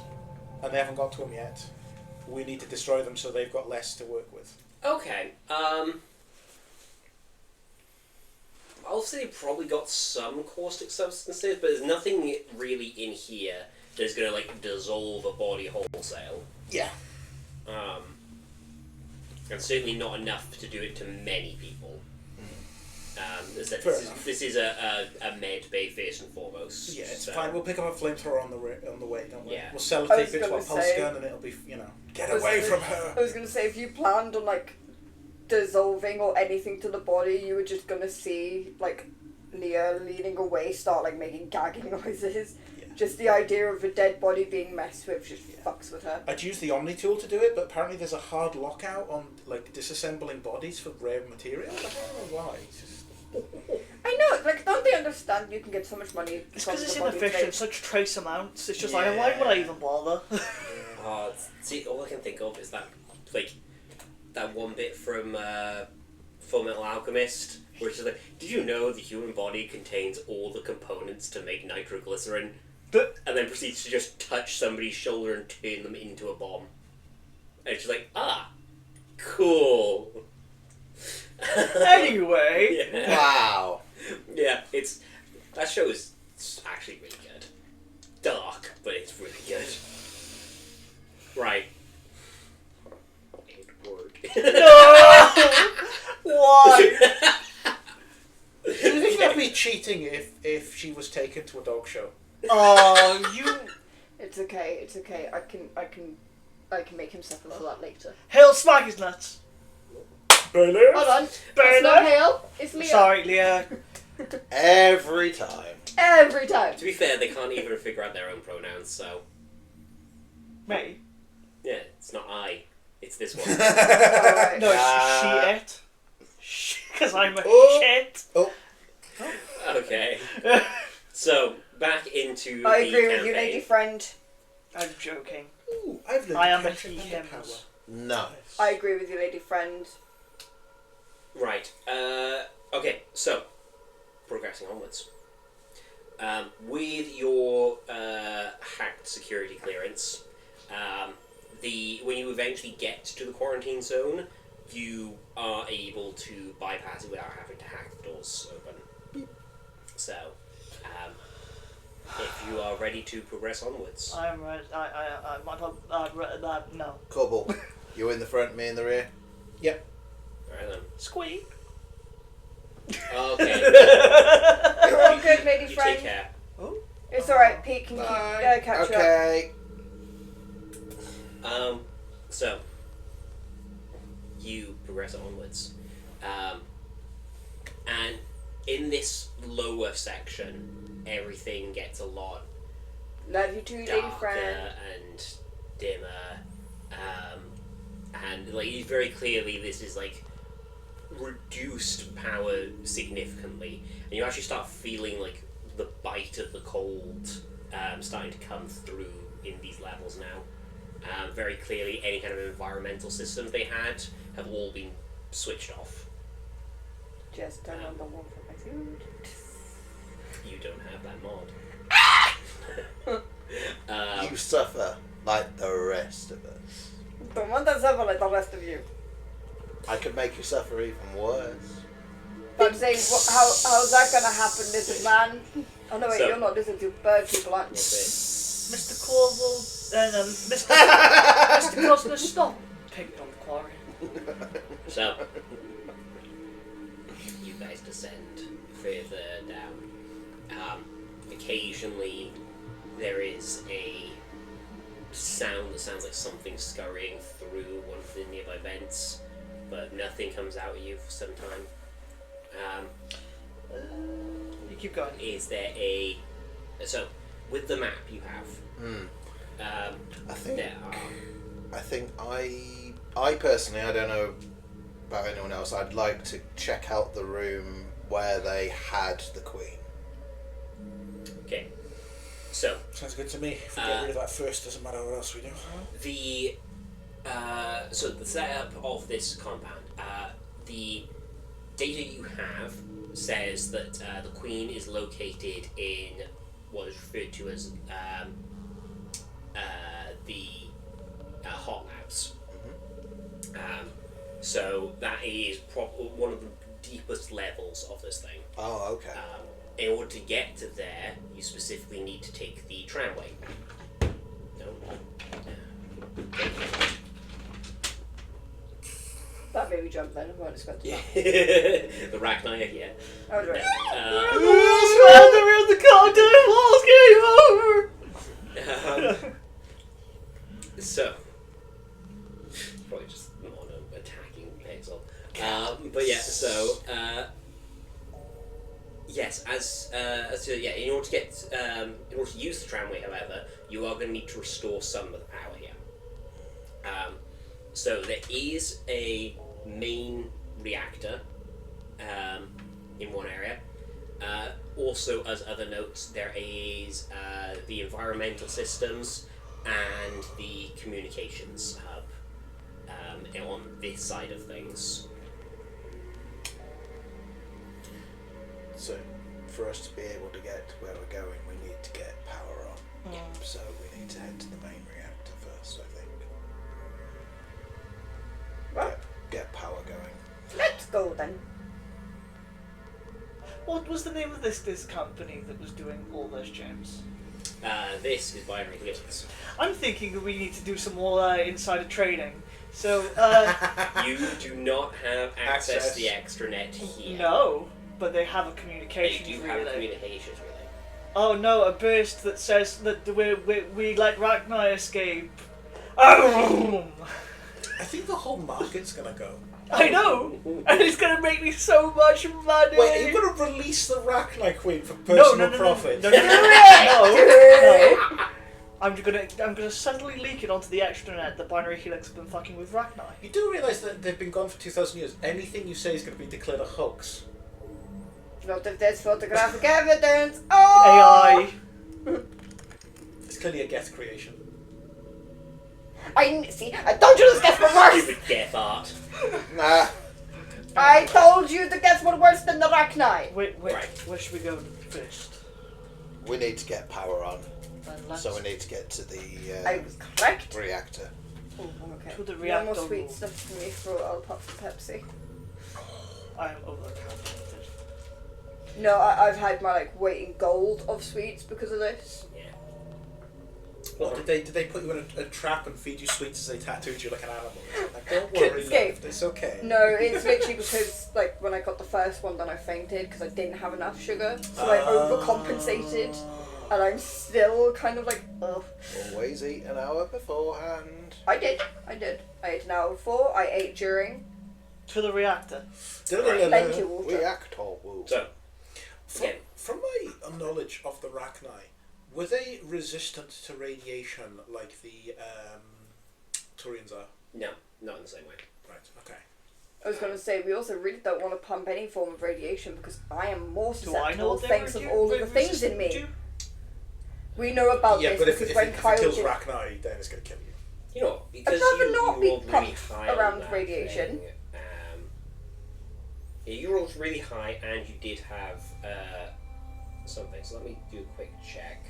and they haven't got to them yet, we need to destroy them so they've got less to work with. Okay. Obviously, they've probably got some caustic substances, but there's nothing really in here that's going to, like, dissolve a body wholesale. Yeah. And certainly not enough to do it to many people. This enough. is a med bay first and foremost. Yeah, it's so. fine. We'll pick up a flamethrower on the way, don't we? Yeah. We'll sell I it was to a gonna pulse say- gun, and it'll be, get I was away gonna- from her. I was gonna say, if you planned on like dissolving or anything to the body, you were just gonna see like Leah leaning away, start like making gagging noises. Yeah. Just the idea of a dead body being messed with just fucks with her. I'd use the Omni tool to do it, but apparently there's a hard lockout on like disassembling bodies for rare material. I don't know why. It's just... I know, like, don't they understand you can get so much money It's from because it's the body inefficient, today? such trace amounts. It's just like, why would I even bother? See, all I can think of is that, like, that one bit from Full Metal Alchemist, which is like, did you know the human body contains all the components to make nitroglycerin? And then proceeds to just touch somebody's shoulder and turn them into a bomb. And it's just like, cool. Anyway. Yeah. Wow. Yeah, that show is actually really good. Dark, but it's really good. Right. It worked. No! Why? Do you think that'd be cheating if she was taken to a dog show? Oh, you... It's okay, it's okay. I can make him suffer for that later. Hail smack his nuts. Bailey? Hold on. That's Bailey? not Hale, it's Leah. Sorry, Leah. Every time. Every time. To be fair, they can't even figure out their own pronouns, so... Me? Yeah, it's not I. It's this one. Alright. No, it's she, it. Because I'm a Oh. shit. Okay. So, back into I the agree with you, campaign. lady friend. I'm joking. Ooh, I've learned I to am a cantrip he, under him. power. Nice. I agree with you, lady friend. Right. Okay, so, progressing onwards. With your hacked security clearance, when you eventually get to the quarantine zone, you are able to bypass it without having to hack the doors open. So, if you are ready to progress onwards. I'm ready. No. Cobble. You in the front, me in the rear? Alright then. Squeak. Okay. You're all good, lady You friend. take care. It's alright, Pete can Bye. catch you up. Okay. So, you progress onwards. And in this lower section, everything gets a lot Love you too, lady darker friend. and dimmer. And like very clearly this is like reduced power significantly. And you actually start feeling like the bite of the cold starting to come through in these levels now. Very clearly any kind of environmental systems they had have all been switched off. Just turn on the one for my food. You don't have that mod. You suffer like the rest of us. Don't want to suffer like the rest of you. I could make you suffer even worse. I'm saying, how's that gonna happen, little man? Oh no, wait, So- you're not listening to bird people, aren't you? Mr. Corval, Mr. Cosner, stop picking on the quarry. So, you guys descend further down. Occasionally, there is a sound that sounds like something scurrying through one of the nearby vents, but nothing comes out at you for some time. You keep going. Is there a... So, with the map you have, I think there are... I personally, I don't know about anyone else, I'd like to check out the room where they had the Queen. Okay. So, Sounds good to me. If we get rid of that first, doesn't matter what else we do. so the setup of this compound, the data you have says that the Queen is located in what is referred to as the hot labs. So that is one of the deepest levels of this thing. Oh, okay. In order to get to there, you specifically need to take the tramway. No. That made me jump then, I weren't expecting that. The Rachni, yeah. I was right. Around the goddamn walls, game over! So, probably just mono attacking Pixel. But yeah, so yes, in order to get in order to use the tramway, however, you are going to need to restore some of the power here. So there is a main reactor in one area. Also, as other notes, there is the environmental systems and the communications hub on this side of things. So, for us to be able to get to where we're going, we need to get power on. So we need to head to the main reactor first, I think. Right. Get power going. Let's go then. What was the name of this company that was doing all those gems? This is Binary Helix. I'm thinking that we need to do some more insider trading. So, You do not have access to the extranet here. no, but they have a They communications do relay. have communications relay. Oh no, a burst that says that we let Rachni escape. Oh! I think the whole market's gonna go. I know! And it's gonna make me so much money! Wait, are you gonna release the Rachni Queen for No, personal no, profit? No. I'm gonna suddenly leak it onto the extranet that Binary Helix have been fucking with Rachni. You do realise that they've been gone for 2,000 years. Anything you say is going to be declared a hoax. Not if there's photographic evidence. Oh! AI. It's clearly a Geth creation. I told you the Geths were worse! Stupid Geth art. Nah. I told you the Geths were worse than the Rachni! Wait, Right. where should we go first? We need to get power on. Then let's So we need to get to the I was correct. reactor. Oh, okay. To the No more reactor sweet room. stuff for me, I'll pop some Pepsi. I am overconfident. No, I've had my weight in gold of sweets because of this. Yeah. What, did they put you in a trap and feed you sweets as they tattooed you like an animal? Like, don't worry, escape. love, it's okay. No, it's literally because when I got the first one, then I fainted because I didn't have enough sugar, so I overcompensated, and I'm still kind of like, ugh. Always eat an hour beforehand. I did. I ate an hour before. I ate during. To the reactor. Plenty of water. Reactor woo. So, From my knowledge of the Rachni, were they resistant to radiation like the Turians are? no, not in the same way. Right, okay. I was going to say, we also really don't want to pump any form of radiation because I am more Do I know susceptible what they thanks were of all of the things in resistant me. to? We know about Yeah, this but if because it when Kyle kills did... Rachni, then it's going to kill you. You know, because rather you not were be really pumped high on around that radiation. thing, Yeah, you rolled really high, and you did have something. So let me do a quick check.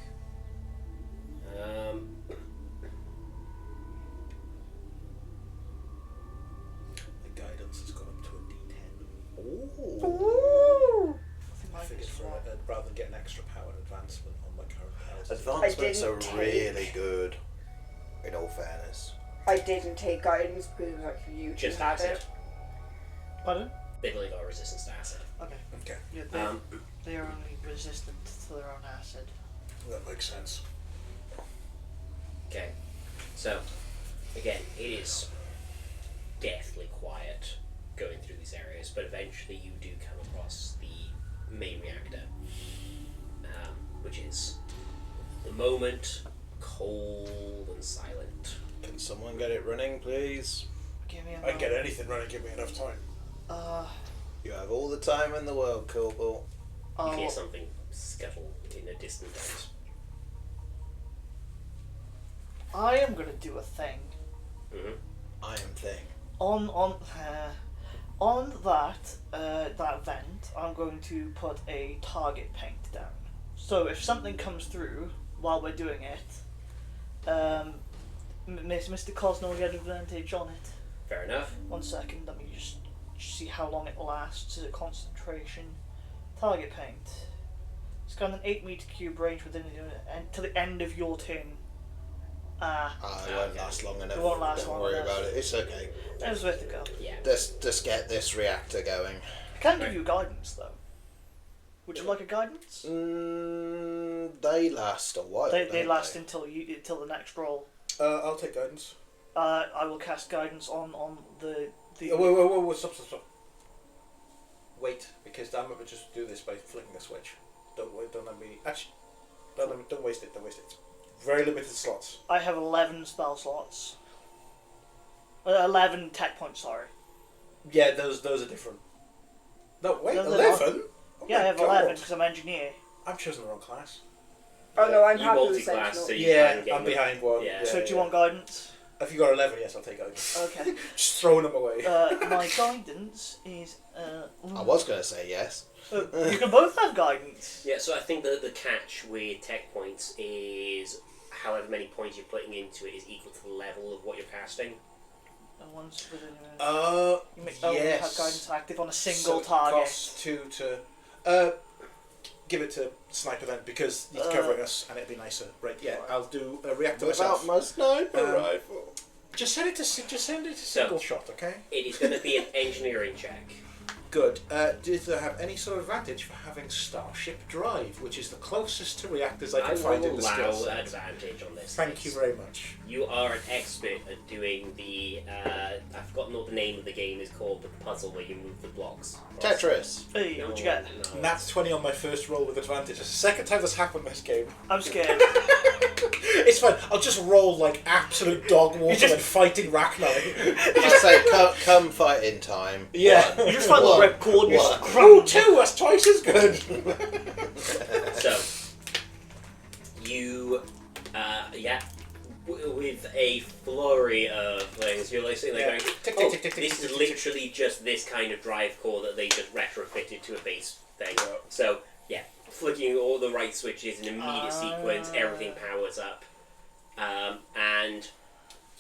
The guidance has gone up to a D10. Ooh. I figured rather than get an extra power advancement on my current powers. Advancements are didn't really take- good, in all fairness. I didn't take guidance because it was like you two Just had acid. it. Pardon? They've only got resistance to acid. Okay. Okay, Yeah, they are only resistant to their own acid. that makes sense. Okay. So, again, it is deathly quiet going through these areas, but eventually you do come across the main reactor, which is, the moment, cold and silent. Can someone get it running, please? Give me a I moment. can get anything running, give me enough time. You have all the time in the world, Corporal. You hear I'll, something scuttle in a distant end. I am gonna do a thing. Mm-hmm. I am thing. On that vent, I'm going to put a target paint down. So if something comes through while we're doing it, Mr. Cosno will get advantage on it. Fair enough. 1 second, let me just see how long it lasts. Is it concentration? Target paint. It's got an 8-meter cube range within to the end of your turn. It won't last long enough. It won't last Don't long worry enough. about it. It's okay. There's where to go. Yeah. Just get this reactor going. I can give you guidance though. Would you like a guidance? They last a while. They don't last until the next roll. I'll take guidance. I will cast guidance on the. Oh, wait, stop. Wait, because I'm going to just do this by flicking a switch. Don't let me... Actually, don't waste it. It's very limited slots. I have 11 spell slots. 11 tech points. Sorry. Yeah, those are different. No, wait, No, they're 11? Oh Yeah, I my have God. 11 because I'm engineer. I've chosen the wrong class. Oh no, I'm You happy with multi-class, Sentinel. so you Yeah, can get I'm behind one. Yeah. So do you want guidance? If you got 11, yes, I'll take guidance. Okay. Just throwing them away. My guidance is. I was going to say yes. You can both have guidance. Yeah, so I think the catch with tech points is however many points you're putting into it is equal to the level of what you're casting. And once within. You make yes. have guidance active on a So single it target. costs 2 to... give it to Sniper then, because he's covering us and it'd be nicer. Right, yeah, I'll do a reactor myself. Without my sniper rifle. Just send it to single shot, okay? It is going to be an engineering check. Good. Does there have any sort of advantage for having Starship Drive, which is the closest to reactors I can find will in the allow skill set? advantage on this. Thank you very much. You are an expert at doing the. I've forgotten what the name of the game is called, but the puzzle where you move the blocks. Tetris. Hey, No, what'd you get? no. Nat 20 on my first roll with advantage. It's the second time that's happened in this game. I'm scared. It's fine. I'll just roll like absolute dog water when fighting Ragnar. I say, come fight in time. Yeah. You just find the One. ripcord and you One. just Ooh, 2, that's twice as good. So, you, with a flurry of things, you're like sitting there going, Tick, oh, tick, tick, tick, this tick, is tick, literally just this kind of drive core that they just retrofitted to a base thing. Yeah. So, yeah, flicking all the right switches in immediate sequence, everything powers up. And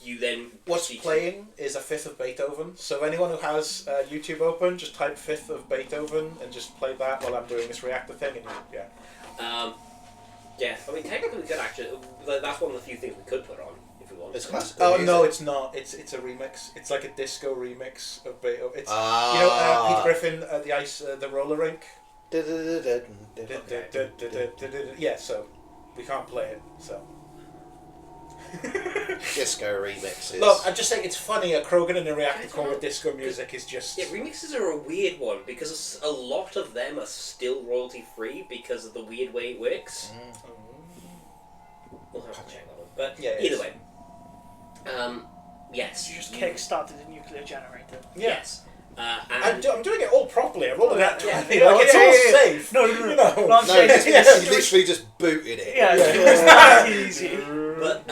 you then What's proceed to- playing is a fifth of Beethoven. So anyone who has YouTube open, just type fifth of Beethoven and just play that while I'm doing this reactor thing. And yeah. Yeah, I mean, technically we could actually, that's one of the few things we could put on, if we want. It's classical Oh music. no, it's not. It's a remix. It's like a disco remix of Beethoven. It's Ah. you know Peter Griffin, the ice, the roller rink. Okay. Yeah, so we can't play it. So Disco remixes. look, I'm just saying it's funny. A Krogan in a reactor core with disco music is just. Yeah, remixes are a weird one because a lot of them are still royalty free because of the weird way it works. We'll have to check that one. But Yeah, either it's- way, yes. You just kick-started a nuclear generator. Yes. I'm And doing it all properly. I rolled it out. Yeah. It's all safe. No. You know. No, I'm No, saying you it's literally just booted it. Yeah, Yeah. it's that easy. but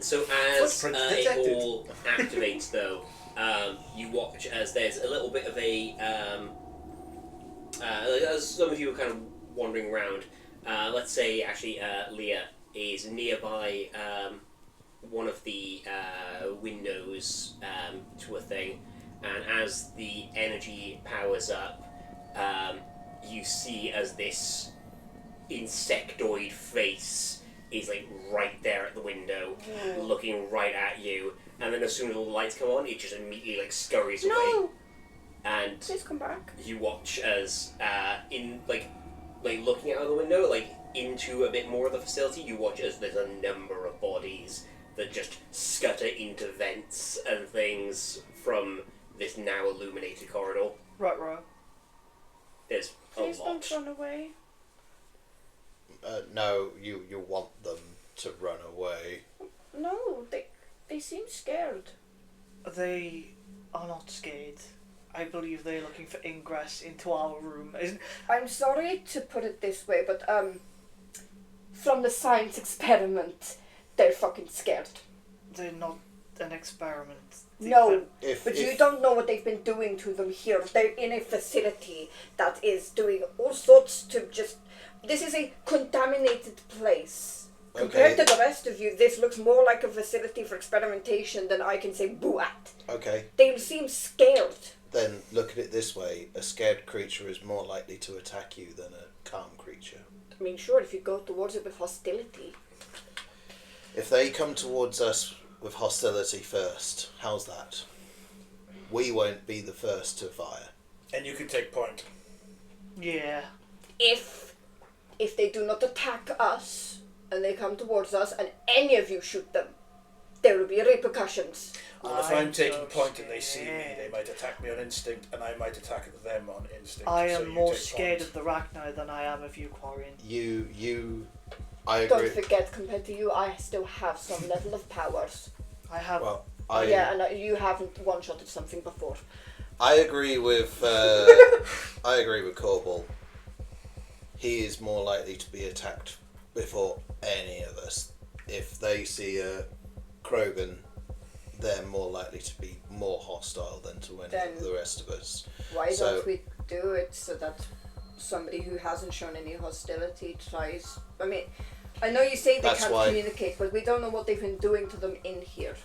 so as Footprints it detected. all activates, though, you watch as there's a little bit of a as some of you are kind of wandering around, let's say actually Leah is nearby one of the windows to a thing, and as the energy powers up, you see as this insectoid face is like right there at the window, looking right at you, and then as soon as all the lights come on, it just immediately like scurries away. And please come back. you watch as in like looking out of the window, like into a bit more of the facility, you watch as there's a number of bodies that just scutter into vents and things from this now illuminated corridor. Right. There's Please a lot. don't run away. No, you want them to run away. No, they seem scared. They are not scared. I believe they're looking for ingress into our room. I'm sorry to put it this way, but from the science experiment, they're fucking scared. They're not an experiment. No, If you don't know what they've been doing to them here. They're in a facility that is doing all sorts to just... This is a contaminated place. Compared to the rest of you, this looks more like a facility for experimentation than I can say boo at. Okay. They seem scared. Then look at it this way: a scared creature is more likely to attack you than a calm creature. I mean, sure, if you go towards it with hostility. If they come towards us with hostility first, how's that? We won't be the first to fire. And you can take point. Yeah. If they do not attack us and they come towards us and any of you shoot them, there will be repercussions. Well, if I'm I'm taking so point and they see me, scared. they might attack me on instinct, and I might attack them on instinct. I so am you more take scared point. of the Rachni than I am of you, Quarian. I agree. Don't forget, compared to you, I still have some level of powers. I have... Well, Yeah, and you haven't one-shotted something before. I agree with Corbel. He is more likely to be attacked before any of us. If they see a Krogan, they're more likely to be more hostile than to any of the rest of us. Why So- don't we do it so that somebody who hasn't shown any hostility tries... I mean, I know you say they That's can't why- communicate, but we don't know what they've been doing to them in here.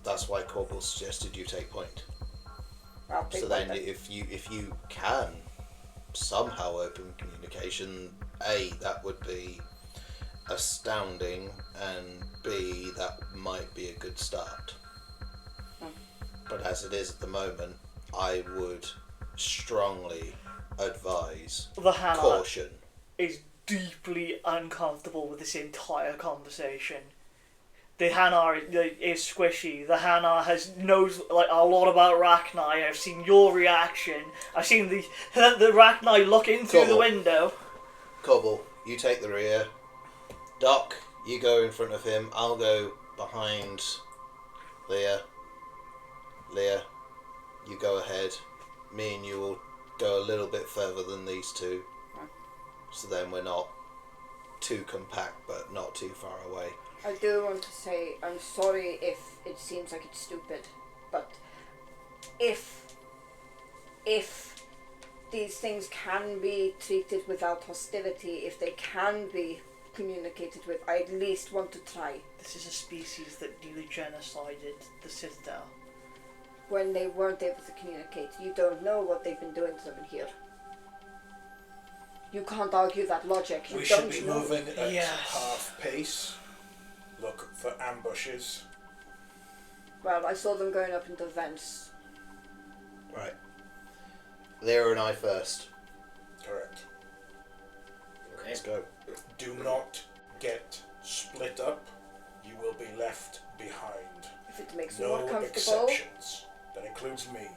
That's why Corbel suggested you take point. I'll take So one then, if you can somehow open communication, A, that would be astounding, and B, that might be a good start. But as it is at the moment, I would strongly advise The Hannah caution. is deeply uncomfortable with this entire conversation. The Hannah is squishy. The Hannah knows like a lot about Rachni. I've seen your reaction. I've seen the Rachni look in through the Cool. window. Corbel, you take the rear. Doc, you go in front of him. I'll go behind Leah. Leah, you go ahead. Me and you will go a little bit further than these two. So then we're not too compact, but not too far away. I do want to say I'm sorry if it seems like it's stupid, but if these things can be treated without hostility, if they can be communicated with, I at least want to try. This is a species that nearly genocided the Citadel. When they weren't able to communicate, you don't know what they've been doing to them in here. You can't argue that logic. You We don't should be know. moving at Yes. half pace. Look for ambushes. Well, I saw them going up into vents. Right. Leah and I first. Correct. Okay. Let's go. Do not get split up. You will be left behind. If it makes you No more comfortable, exceptions. That includes me.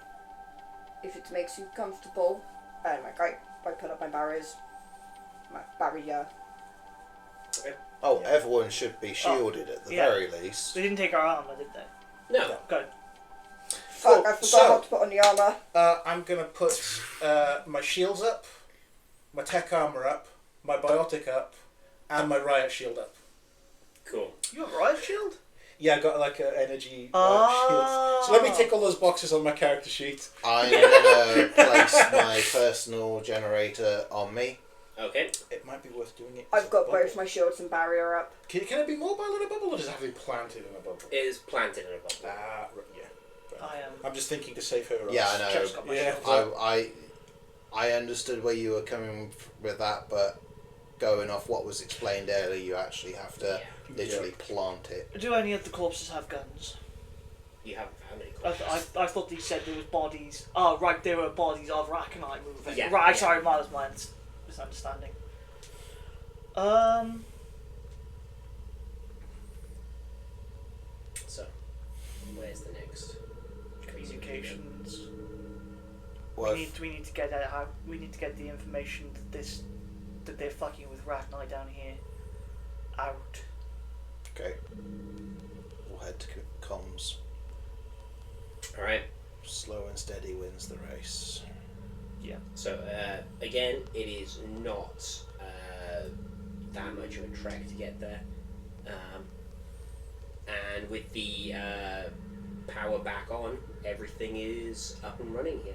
if it makes you comfortable, and like I put up my barriers, my barrier. Oh, everyone should be shielded at the yeah. very least. They didn't take our armor, did they? No. Good. Fuck, I forgot so- how to put on the armor. I'm gonna put my shields up, my tech armor up, my biotic up, and my riot shield up. Cool. You have a riot shield? Yeah, I got like an energy Oh. shield. So let me tick all those boxes on my character sheet. I'm gonna place my personal generator on me. Okay. It might be worth doing it. as I've a got bubble. both my shields and barrier up. Can it be mobile in a bubble, or does it have to be planted in a bubble? It is planted in a bubble. Right, yeah. Right. I am. I'm just thinking to save her. Yeah, I know. Just got my Yeah. shield. I understood where you were coming with that, but going off what was explained earlier, you actually have to literally plant it. Do any of the corpses have guns? You haven't found any I corpses. thought he said there was bodies. Oh, right, there were bodies of Rakanai moving. Yeah, Right, yeah. sorry, that was my misunderstanding. So, where's the next? Communications. Well, We need to get out. We need to get the information that they're fucking with Rakanai down here out. okay. We'll head to comms. Alright. Slow and steady wins the race. So, again, it is not that much of a trek to get there. And with the power back on, everything is up and running here.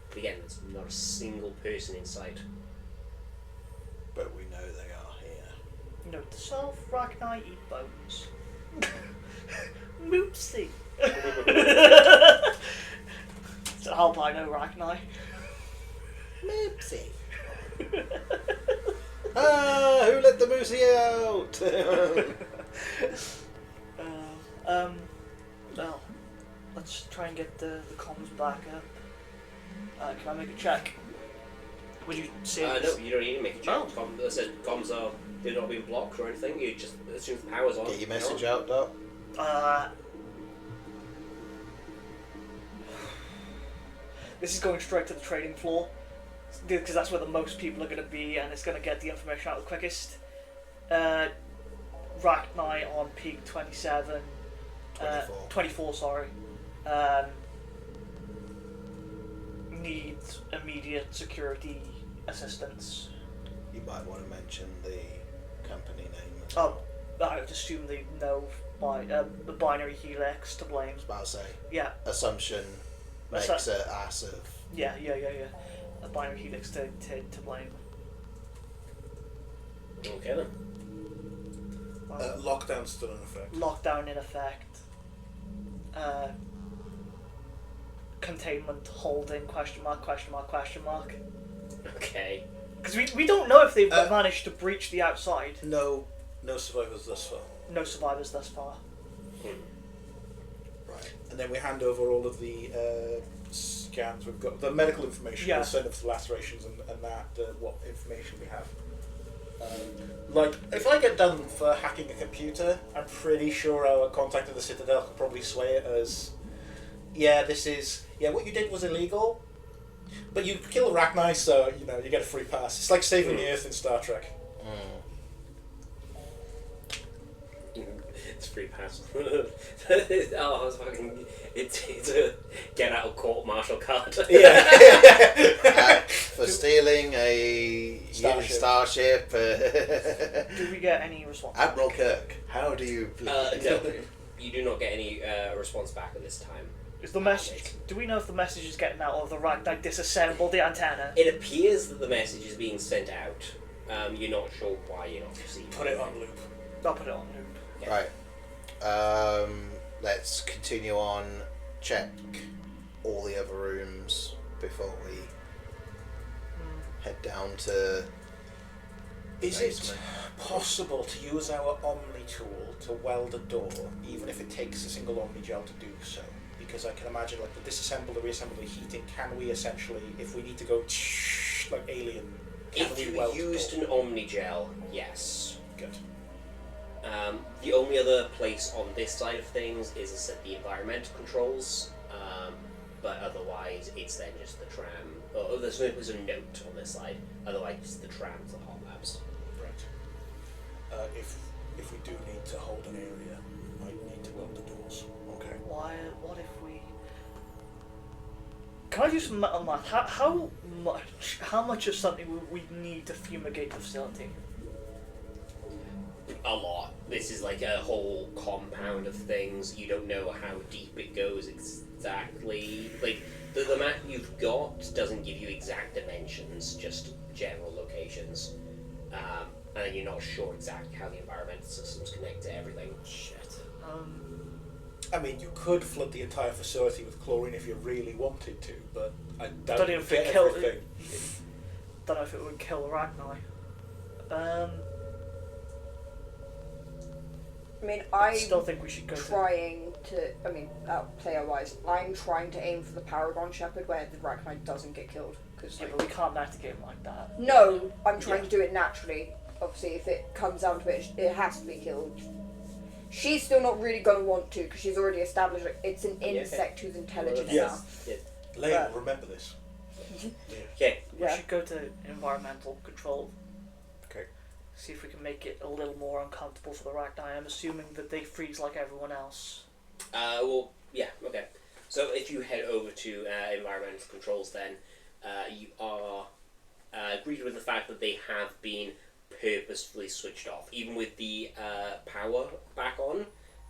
But again, there's not a single person in sight. But we know they are here. Note to self: Rakanai eat bones. Moopsie. So how do I know Rakanai? Moopsie. Who let the moosey out? Well, let's try and get the comms back up. Can I make a check? Would you say? No, you don't need to make a check. Oh. That says comms they're not being blocked or anything. You just, as soon as the power's on. Get your message out, Doc. This is going straight to the trading floor because that's where the most people are going to be, and it's going to get the information out the quickest. Rakanai on peak 27. 24, sorry. Needs immediate security assistance. You might want to mention the company name. As Oh, I would assume they know by the Binary Helix to blame. I was about to say. Yeah, Assumption makes an ass of. yeah. The Binary Helix to blame. Okay then. Lockdown's still in effect. Lockdown in effect. Containment holding ? Okay. Because we don't know if they've managed to breach the outside. No survivors thus far. No survivors thus far. Right. And then we hand over all of the scans we've got, the medical information, Yeah. the send up for the lacerations and that, what information we have. Like, if I get done for hacking a computer, I'm pretty sure our contact at the Citadel could probably sway it as, what you did was illegal, but you killed Rakanai, so, you get a free pass. It's like saving the Earth in Star Trek. It's free pass. It's fucking. It's a get out of court martial card. For stealing a starship. Do we get any response? Admiral Kirk, how do you please? No, you do not get any response back at this time. Is the message? Do we know if the message is getting out, or the Rakanai disassembled the antenna? It appears that the message is being sent out. You're not sure why you're not receiving Put it on loop. I'll put it on loop. Yeah. Right. Let's continue on. Check all the other rooms before we head down to. Is it possible to use our Omni tool to weld a door, even if it takes a single Omni gel to do so? Because I can imagine, like, the disassemble, the reassemble, the heating, can we essentially, if we need to go like alien, can If we you weld used a an door? Omnigel, yes. Good. The only other place on this side of things is, as I said, the environmental controls, but otherwise it's then just the tram. Oh, there's a note on this side. Otherwise, it's the tram to the hot labs. Right. If we do need to hold an area, we might need to weld the doors. Okay. What if we? Can I do some math? How much of something would we need to fumigate the facility? a lot. This is like a whole compound of things. You don't know how deep it goes exactly. Like, the map you've got doesn't give you exact dimensions, just general locations. And then you're not sure exactly how the environmental systems connect to everything. Shit. I mean, you could flood the entire facility with chlorine if you really wanted to, but I doubt Don't you'd even get think kill. everything. Don't know if it would kill Arachnoi. I mean, I I'm still think we should go to. trying to. I mean, player-wise, I'm trying to aim for the Paragon Shepherd where the Arachnoi doesn't get killed. Cause Yeah, but we can't match the game like that. no, I'm trying to do it naturally. Obviously, if it comes down to it, it has to be killed. She's still not really going to want to because she's already established it's an insect who's intelligent Yes. enough. Leia will remember this. Okay. We Yeah. should go to environmental control. Okay. See if we can make it a little more uncomfortable for the Arachnoi. I'm assuming that they freeze like everyone else. Well, yeah, okay. So if you head over to environmental controls, then you are greeted with the fact that they have been purposefully switched off. Even with the power back on,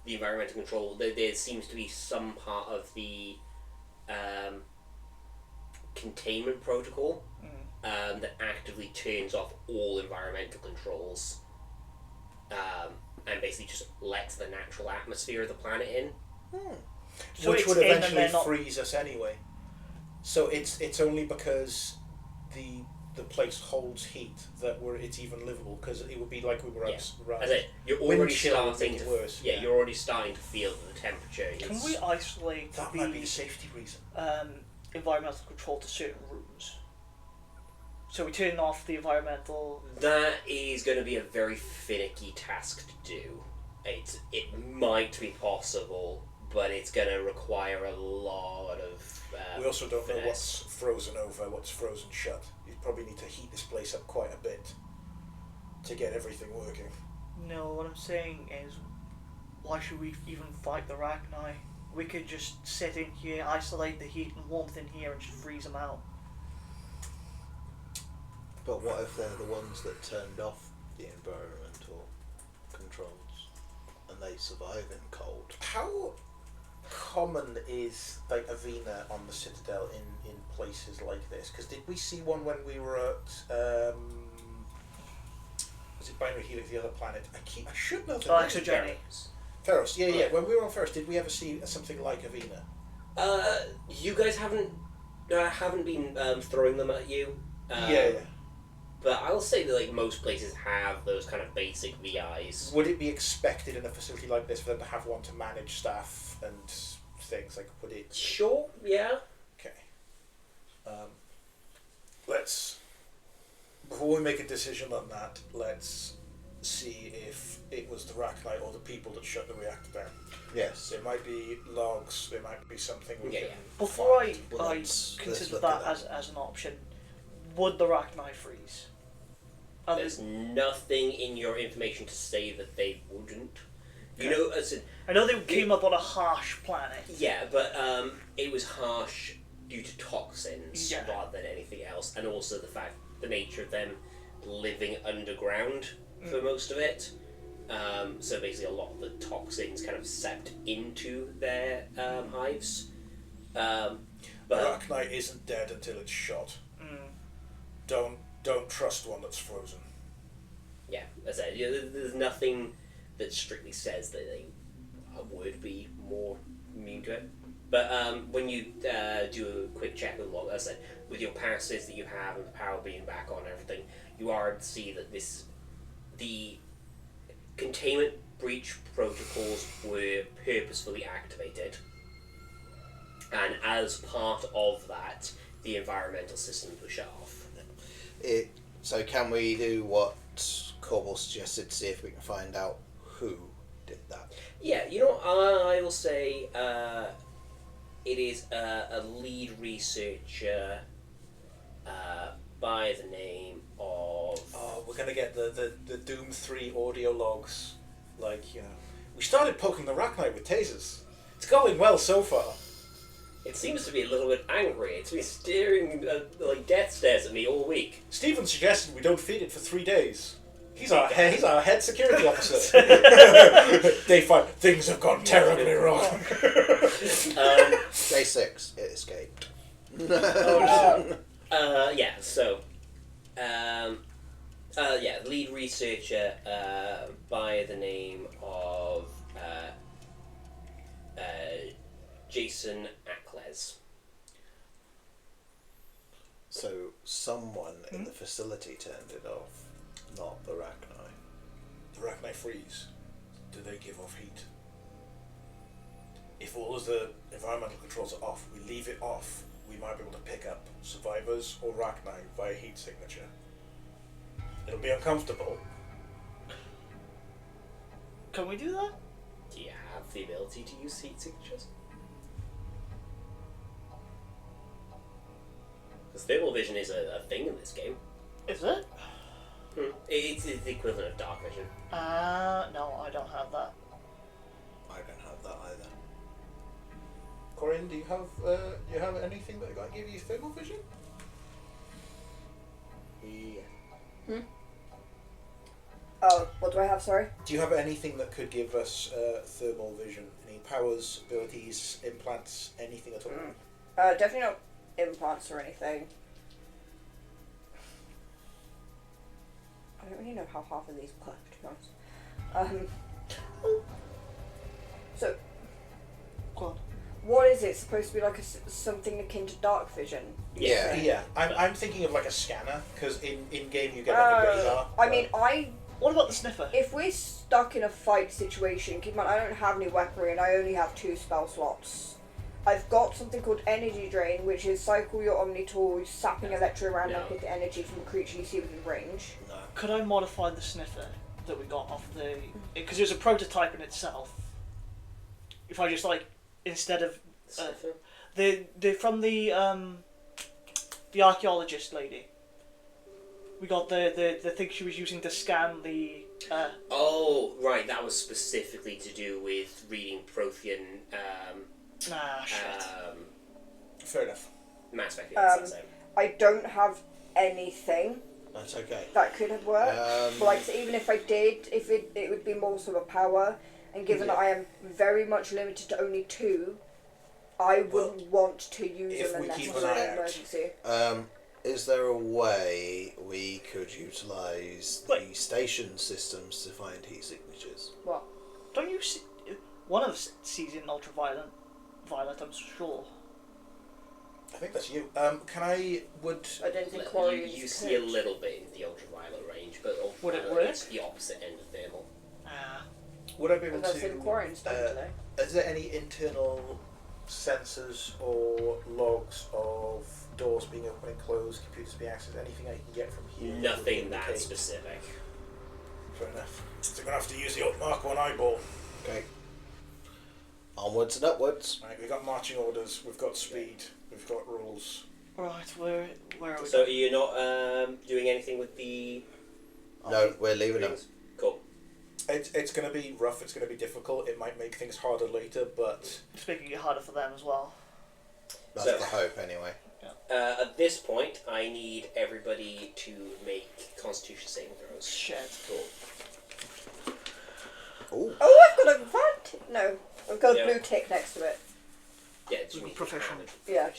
the environmental control, there seems to be some part of the containment protocol that actively turns off all environmental controls and basically just lets the natural atmosphere of the planet in. So Which it's would in and eventually they're not- freeze us anyway. So it's only because the place holds heat that it's even livable, because it would be like we were Yeah. around. As you're Wind already chill would starting make to it worse. yeah, you're already starting to feel that the temperature is. Can we isolate That the might be a safety reason. environmental control to certain rooms? So we turn off the environmental. That is going to be a very finicky task to do. It might be possible, but it's going to require a lot of. We also don't know finesse. what's frozen over, what's frozen shut. You probably need to heat this place up quite a bit to get everything working. No, what I'm saying is, why should we even fight the Arachnoi? We could just sit in here, isolate the heat and warmth in here, and just freeze them out. But what if they're the ones that turned off the environmental controls and they survive in cold? How common is like Avena on the Citadel in places like this? Because did we see one when we were at was it Binary Helix, the other planet? I should know the Oh, name. Exogeny. Ferros, yeah. When we were on Ferros, did we ever see something like Avena? You guys haven't been throwing them at you. Yeah. But I'll say that like most places have those kind of basic VIs. Would it be expected in a facility like this for them to have one to manage staff and things? Like, would it? Sure, yeah. Okay. Let's, before we make a decision on that, let's see if it was the Arachnoi or the people that shut the reactor down. Yes. There might be logs, there might be something we Yeah, can yeah. Before find. Well, I let's consider look that at as an option, would the Arachnoi freeze? There's nothing in your information to say that they wouldn't. You know, I know they came up on a harsh planet. yeah, but it was harsh due to toxins Yeah. rather than anything else, and also the nature of them living underground for most of it. So basically, a lot of the toxins kind of seeped into their hives. The But Arachnoi isn't dead until it's shot. Don't trust one that's frozen. yeah, as I said, there's nothing that strictly says that they would be more immune to it. But when you do a quick check with log, as I said, with your passes that you have and the power being back on and everything, you are to see that the containment breach protocols were purposefully activated, and as part of that, the environmental systems were shut off. So can we do what Corbel suggested to see if we can find out who did that? Yeah, you know, I will say it is a lead researcher by the name of. Oh, we're gonna get the Doom 3 audio logs. Like, you know, we started poking the Arachnoi with tasers. It's going well so far. It seems to be a little bit angry. It's been staring like death stares at me all week. Stephen suggested we don't feed it for 3 days. He's our head security officer. Day 5. Things have gone terribly wrong. Day 6. It escaped. Yeah. So, lead researcher by the name of Jason Ackles. So someone in the facility turned it off, not the Rachni. The Rachni freeze. Do they give off heat? If all of the environmental controls are off, we leave it off, we might be able to pick up survivors or Rachni via heat signature. It'll be uncomfortable. Can we do that? Do you have the ability to use heat signatures? Because thermal vision is a thing in this game. Is it? It's the equivalent of dark vision. No, I don't have that. I don't have that either. Corinne, do you have anything that might give you thermal vision? Yeah. Oh, what do I have? Sorry. Do you have anything that could give us thermal vision? Any powers, abilities, implants, anything at all? Definitely not implants or anything. I don't really know how half of these work, to be honest. So, Go on. what is it supposed to be like? Something akin to dark vision? you Yeah. say? Yeah, I'm thinking of like a scanner, because in game you get like a radar. I mean, What about the sniffer? if we're stuck in a fight situation, keep in mind I don't have any weaponry and I only have 2 spell slots. I've got something called Energy Drain, which is cycle your Omni tool, sapping electromagnetic energy from a creature you see within range. No. Could I modify the sniffer that we got off the... Because it was a prototype in itself. If I just, instead of... From the archaeologist lady. We got the thing she was using to scan the... Oh, right, that was specifically to do with reading Prothean shit. Fair enough. mass speculations. I don't have anything That's okay. that could have worked. But like, so even if I did, if it would be more sort of power, and given that I am very much limited to only 2, I wouldn't want to use if them we unless keep it an was eye an out. emergency. Is there a way we could utilise the Wait. station systems to find heat signatures? What? Don't you see... One of us sees it in ultraviolet, I'm sure. I think that's you. Can I would I don't think Quarry You is see a cooked. little bit in the ultraviolet range, but Would it ultraviolet work? is the opposite end of thermal. would I be able Because I to? said Quarry's done today. Is there any internal sensors or logs of doors being open and closed, computers being accessed, anything I can get from here? Nothing that indicate- specific. Fair enough. So we're gonna have to use the old Mark 1 eyeball. Okay. Onwards and upwards. Right, we've got marching orders, we've got speed, we've got rules. Right, where are we? So you're not doing anything with the... No, we're leaving them. things? Cool. It's going to be rough, it's going to be difficult, it might make things harder later, but It's making it harder for them as well. That's So- the hope, anyway. At this point, I need everybody to make Constitution saving throws. Shit. Cool. Ooh. Oh, I've got a red. No, I've got a Yeah. blue tick next to it. Yeah, it's me. Proficient. Yeah.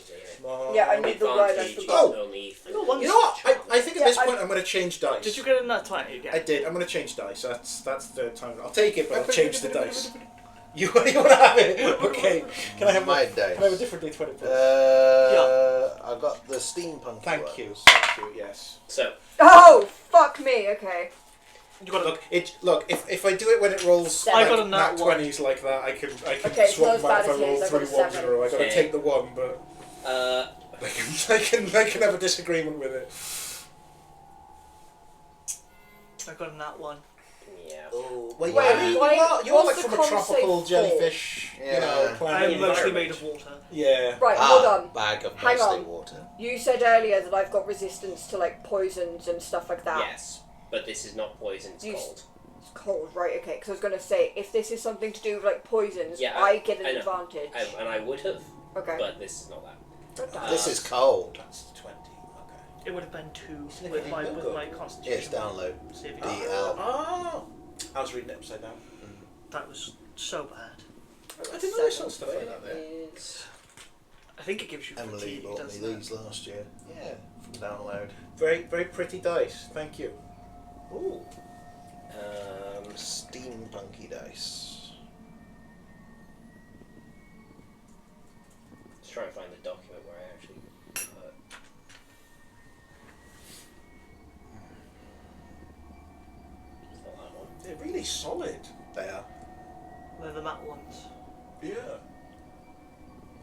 Mom. Yeah, I need the word. I Advantage is forgot. only I got one You know what? I think at Yeah, this point I'm going to change dice. Did you get in that 20 again? I did. I'm going to change dice. That's the third time. I'll take it, but I'll change the dice. You want to have it? Okay. Can I have My Can I have a dice. different D20, please? I got the steampunk. Thank you. ones. Thank you. Yes. So, Oh, fuck me. Okay. You got Look. If I do it when it rolls I got a like nat nat one. 20s like that, I can Okay, it's swap not as them out bad if I as roll his, I 3 got a ones in a 7. row. I got to Okay. take the one, but I can have a disagreement with it. I got in that one. yeah. Oh, Wait, you are what's like the from a con tropical save for? jellyfish, Yeah. planet. I'm mostly made environment. of water. Yeah. Right, hold on. Bag of Hang mostly on. water. You said earlier that I've got resistance to like poisons and stuff like that. Yes, but this is not poison, it's You s- cold. It's cold, right? Okay, because I was gonna say if this is something to do with like poisons, Yeah, I get an I know. advantage. And I would have, Okay. but this is not that. Good. This is cold. That's 20. Okay. It would have been 2 Isn't it with my good? constitution. It's download. saving. DL. Oh! I was reading it upside down. That was so bad. I didn't know I saw stuff like that there. I think it gives you Emily fatigue, bought me doesn't it? these last year. Yeah, from download. Very, very pretty dice. Thank you. Ooh. Steampunky dice. Let's try and find the document where I actually put. It's not that one. They're really solid. They are. They're the matte ones. Yeah.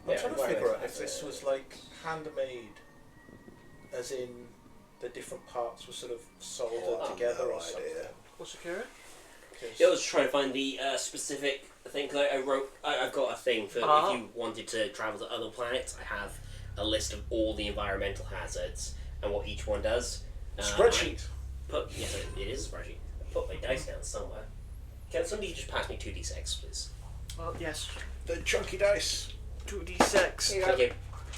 I'm Yeah, trying to where figure is out if it? this was like handmade, as in the different parts were sort of soldered Oh, together no or something. idea. What's the cure? 'Cause- Yeah, I was trying to find the specific thing because I wrote. I've got a thing for Ah. if you wanted to travel to other planets. I have a list of all the environmental hazards and what each one does. Spreadsheet. Yes, it is a spreadsheet. I put my dice down somewhere. Can somebody just pass me 2d6, please? Well, yes. The chunky dice. 2d6. Here you Thank go. you.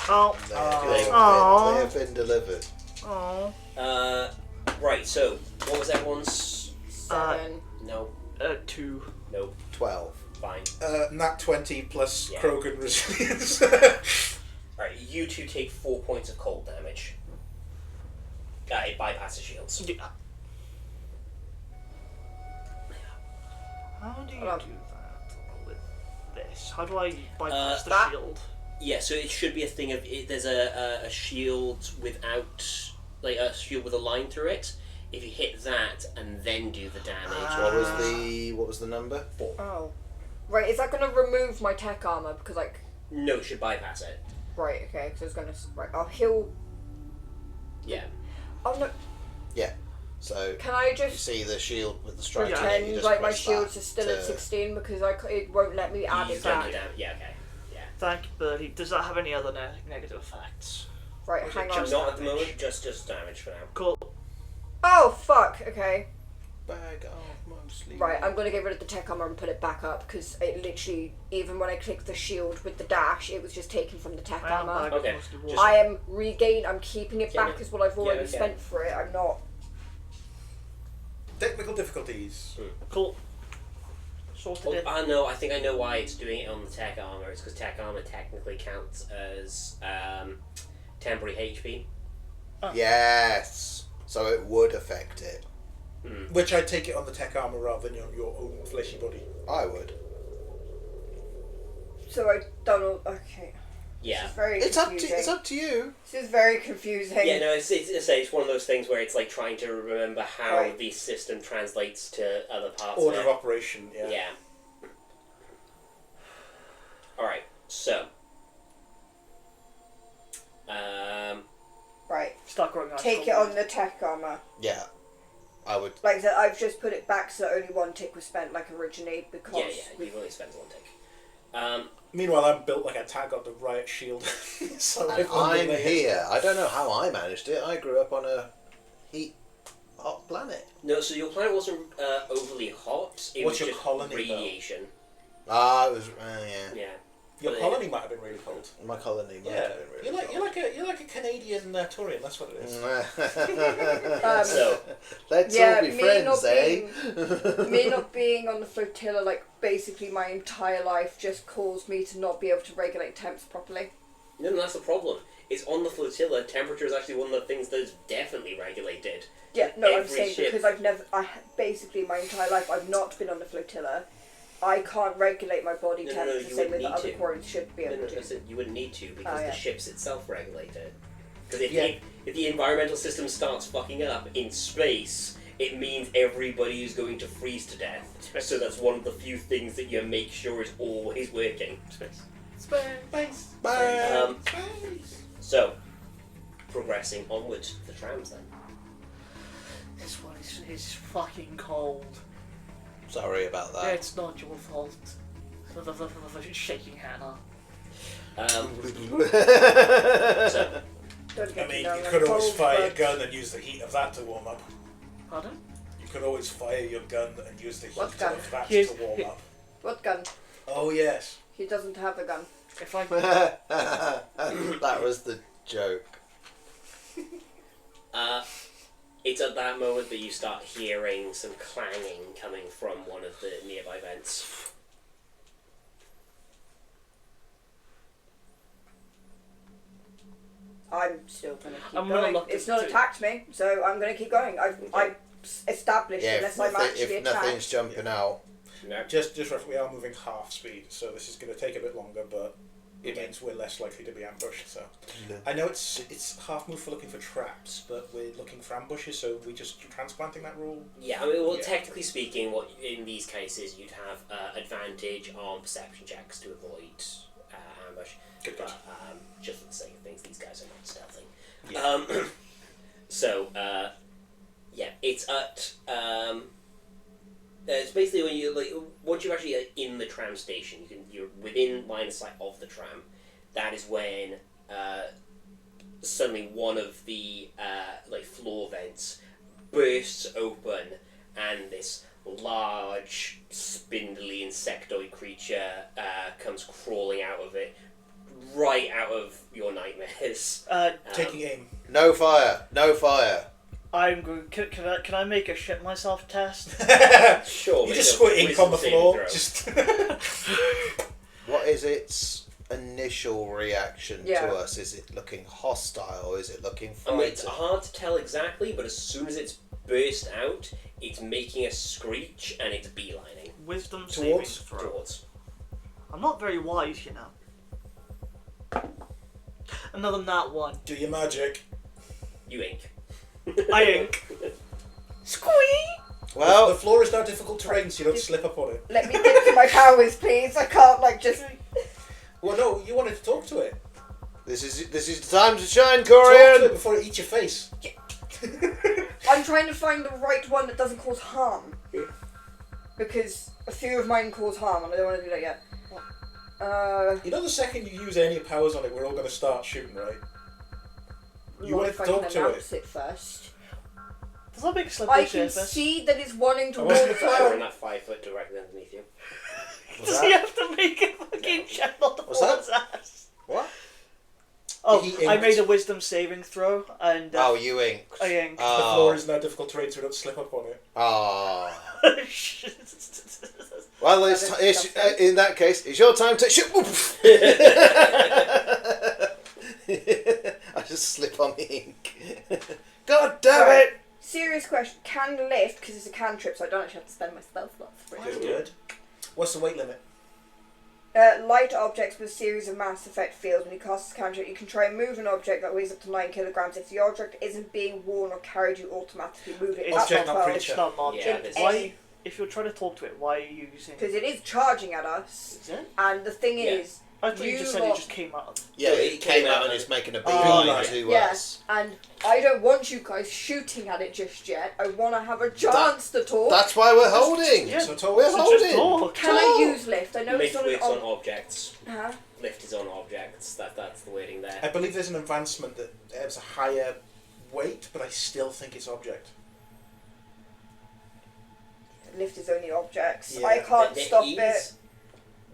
Oh. They have been delivered. Oh. Right. So, what was everyone's? 7. No. 2. No. 12. Fine. Nat 20 plus Yeah. Krogan resilience. Alright, you two take 4 points of cold damage. It bypasses shields. Yeah. How do you Hold on. do that with this? How do I bypass the that- shield? Yeah, so it should be a thing of there's a shield without, like a shield with a line through it. If you hit that and then do the damage, What was the number? 4. Oh. Right, is that going to remove my tech armor? Because, like, No, it should bypass it. right, okay, because I was going to. Right, I'll heal. Yeah. Oh, no. So Can I you just see the shield with the stripe in it, you pretend just like my press shields that are still to- at 16 because it won't let me add You it don't back? do damage. Yeah, okay. Yeah. Thank you, Birdie. Does that have any other negative effects? Right, Or is it hang on. just Not at the damage? moment, just damage for now. Cool. Oh, fuck, okay. Bag off mostly. Right, I'm going to get rid of the tech armor and put it back up because it literally, even when I clicked the shield with the dash, it was just taken from the tech I am armor. back Okay, mostly just- water. I am I'm keeping it Yeah, back as what I've already okay. spent for it. I'm not. Technical difficulties. Cool. Sorted it. No, I think I know why it's doing it on the tech armor. It's because tech armor technically counts as temporary HP. Yes. So it would affect it. Which I take it on the tech armor rather than on your own fleshy body. I would. So I don't know. Okay. Yeah. This is very It's up confusing. to you. This is very confusing. Yeah, no, it's one of those things where it's like trying to remember how Right. the system translates to other parts Order of of it. operation, yeah. Yeah. Alright, so. Right. Start growing ice Take it cold. on the tech armor. Yeah. I would. Like I said, I've just put it back so only one tick was spent like originally because Yeah, you've only spent one tick. Meanwhile, I'm built like a tag on the riot shield. So And if only I'm they- here. I don't know how I managed it. I grew up on a hot planet. No, so your planet wasn't overly hot. It What's was your just colony, though? radiation. It was. Yeah. Yeah. Your But colony might have been really cold. My colony might Yeah, have been really you're like a Canadian Turian. That's what it is. So, Let's Yeah, all be me friends, not eh? me not being on the flotilla like basically my entire life just caused me to not be able to regulate temps properly. no, that's the problem. It's on the flotilla. Temperature is actually one of the things that's definitely regulated. Yeah, no, I'm Every saying ship. because basically my entire life I've not been on the flotilla. I can't regulate my body No, temp no, the you same way wouldn't that need other to. quarries should be No, able no, to. listen, you wouldn't need to because Oh, yeah. the ship's itself regulate it. Because Yeah. if the environmental system starts fucking up in space, it means everybody is going to freeze to death. So that's one of the few things that you make sure is always working. Space. Um, so, progressing onwards to the trams then. This one is fucking cold. Sorry about that. It's not your fault. The shaking Hannah. So, Don't I get mean, me down you on could always cold, fire your but- gun and use the heat of that to warm up. Pardon? You could always fire your gun and use the heat What gun? of that Here's- to warm up. What gun? Oh yes. He doesn't have a gun. If I That was the joke. It's at that moment that you start hearing some clanging coming from one of the nearby vents. I'm still gonna keep I'm gonna going. look It's at not two. attacked me, so I'm gonna keep going. I've established Yeah, unless I'm actually if attacked. nothing's jumping out, No. Just we are moving half speed, so this is going to take a bit longer, but it means we're less likely to be ambushed. So I know it's half move for looking for traps, but we're looking for ambushes. So we just transplanting that rule. Yeah, I mean, well, Yeah. technically speaking, what in these cases you'd have advantage on perception checks to avoid ambush. Good. But just for the sake of things, these guys are not stealthing. Yeah. So yeah, it's at it's basically when you once you're actually in the tram station, you're within line of sight of the tram. That is when suddenly one of the floor vents bursts open, and this large, spindly insectoid creature comes crawling out of it, right out of your nightmares. Taking aim. no fire, no fire. I'm going. Can I make a shit myself test? Sure, You make just a squirt ink on the wisdom saving floor. throw. Just. What is its initial reaction Yeah. to us? Is it looking hostile? Is it looking I mean, it's frightened? hard to tell exactly, but as soon as it's burst out, it's making a screech and it's beelining Wisdom Towards? saving throw. towards. I'm not very wise, you know. Another nat one. Do your magic. You ink. I ink. Squee! The Well, floor is now difficult terrain, so you don't slip up on it. Let me get to my powers, please. I can't just. Well, no, you wanted to talk to it. this is the time to shine, Talk to it Corian. before it eats your face. I'm trying to find the right one that doesn't cause harm. Because a few of mine cause harm, and I don't want to do that yet. You know, the second you use any powers on it, we're all going to start shooting, right? You Not want if to I talk can to announce it first. Does that make a slippery I can surface? see that it's wanting to I walk wasn't Fire in through. that 5 foot directly underneath you. What's Does that? he have to make a fucking check on the What's that? floor's ass? What? Oh, He I inked. made a wisdom saving throw, and Oh, you inked. I inked. The Oh. floor is now difficult terrain, so we don't slip up on it. Oh. Well, in that case, it's your time to shoot. I just slip on the ink. God damn Right. it! Serious question. Can lift, because it's a cantrip, so I don't actually have to spend my spell slots for it. Good. What's the weight limit? Light objects with a series of mass effect fields. When you cast a cantrip, you can try and move an object that weighs up to 9 kilograms. If the object isn't being worn or carried, you automatically move it It's up Object, to not 12. creature. It's not an object. Yeah, this Why? is- If you're trying to talk to it, why are you using? Because it is charging at us. Is it? And the thing Yeah. is, I thought you You just said lot- it just came out of. Yeah, So it came out and it's making a Oh, beeline yeah. to yeah, us. and I don't want you guys shooting at it just yet. I want to have a chance to talk. That's why we're holding. Yeah. So talk. We're So holding. just talk. Can I use lift? I know Lift it's not an works on objects. Huh? Lift is on objects. That's the wording I there. believe there's an advancement that has a higher weight, but I still think it's object. Lift is only objects. Yeah. I can't The stop ease- it.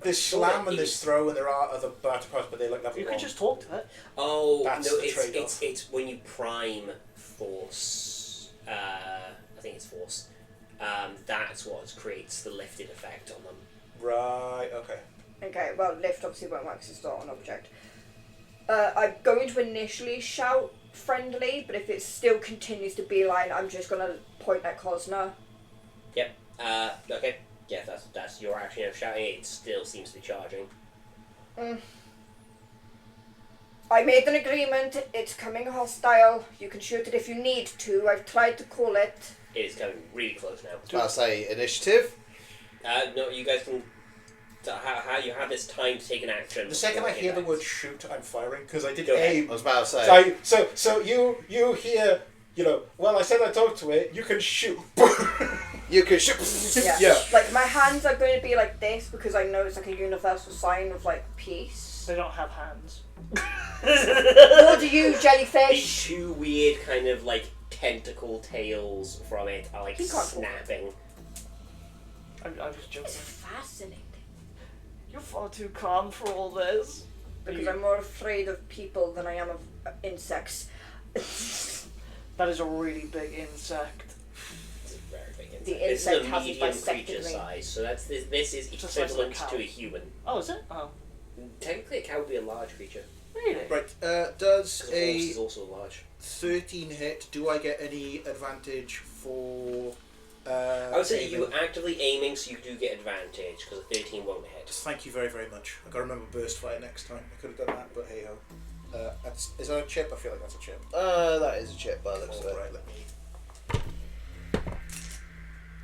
There's Sure, slam and it there's is. throw, and there are other barter parts, but they like level You one. could just talk to it. Oh That's no! the It's trade-off. when you prime force. I think it's force. That's what creates the lifted effect on them. Right. Okay. Okay, well, lift obviously won't work because it's not an object. I'm going to initially shout friendly, but if it still continues to beeline, I'm just going to point at Cosner. Okay. Yeah, that's your action of shouting. It still seems to be charging. I made an agreement. It's coming hostile. You can shoot it if you need to. I've tried to call it. It is coming really close now. I'll say initiative. No, you guys can. How you have this time to take an action. The second I before hear the it word acts. shoot, I'm firing because I did Go ahead. aim. I was about to say. So you hear, well, I said I talked to it. You can shoot. You can shoot. Yeah. Yeah. Like, my hands are going to be like this because I know it's like a universal sign of, like, peace. They don't have hands. What do you, The jellyfish? two weird kind of like tentacle tails from it are like He can't talk. snapping. I'm just joking. It's fascinating. You're far too calm for all this. Because I'm more afraid of people than I am of insects. That is a really big insect. It's a very big insect. The This is insect a hasn't medium dissected creature me. size, so this is It's the size of a equivalent cow. to a human. Oh, is it? Oh, Technically, a cow would be a large creature. really? Right. Does Because a horse a is also large. 13 hit? Do I get any advantage for? I would say aiming? you actively aiming, so you do get advantage because a 13 won't hit. Thank you very, very much. I got to remember burst fire next time. I could have done that, but hey ho. Is that a chip? I feel like that's a chip. That is a chip by the looks of it. Alright, let me.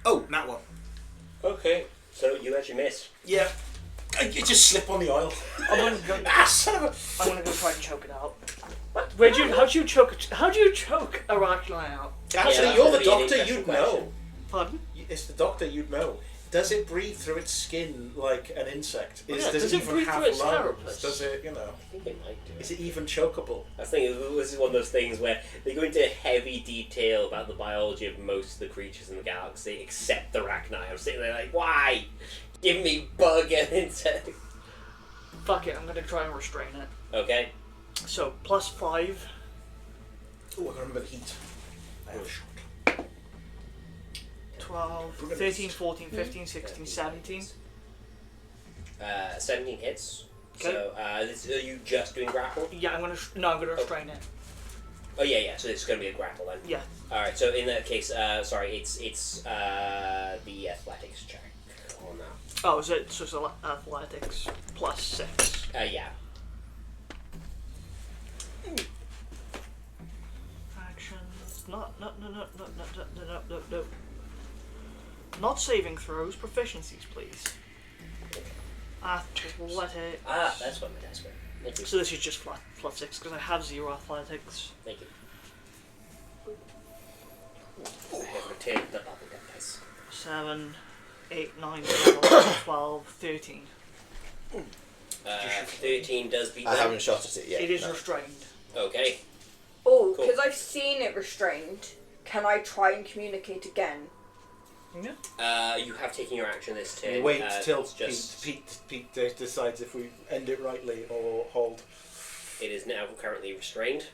Oh, that one. Okay, so you actually missed. Yeah. It just slip on the oil. I'm gonna go. Ah, son of I'm gonna go try and choke it out. Where'd you? How'd you choke? How'd you choke a arachnid out? a... Actually, Yeah, you're that the would be an doctor. interesting You'd question. know. Pardon? It's the doctor. You'd know. Does it breathe through its skin like an insect? Yeah, Does does it it even breathe have through its lungs? carapace? Does it? You know. I think they might do. Is it even chokeable? I think this is one of those things where they go into heavy detail about the biology of most of the creatures in the galaxy, except the arachnid. I'm sitting there like, why? Give me bug and insect. Fuck it. I'm gonna try and restrain it. Okay. So +5. Oh, I can remember the heat. I have a shot. 12, 13, 14, 15, 16, 17. 17 hits. Okay. So, are you just doing grapple? Yeah, I'm gonna. I'm gonna restrain it. Oh yeah. So it's going to be a grapple then. Yeah. All right. So in that case, sorry, it's the athletics check on that. Oh, is it? So it's athletics +6. Yeah. Action. No. Not saving throws. Proficiencies, please. Athletics. Ah, that's what my dice were. Thank you. So this is just flat +6 because I have 0 athletics. Thank you. I have retained the bubble gum dice. 7, 8, 9, 10, 11, 12, 13. 13 does beat I them. haven't shot at it yet. It is no. restrained. Okay. Oh, Cool. because I've seen it restrained. Can I try and communicate again? Yeah. You have taken your action this turn. Wait till it's just. Pete decides if we end it rightly or hold. It is now currently restrained.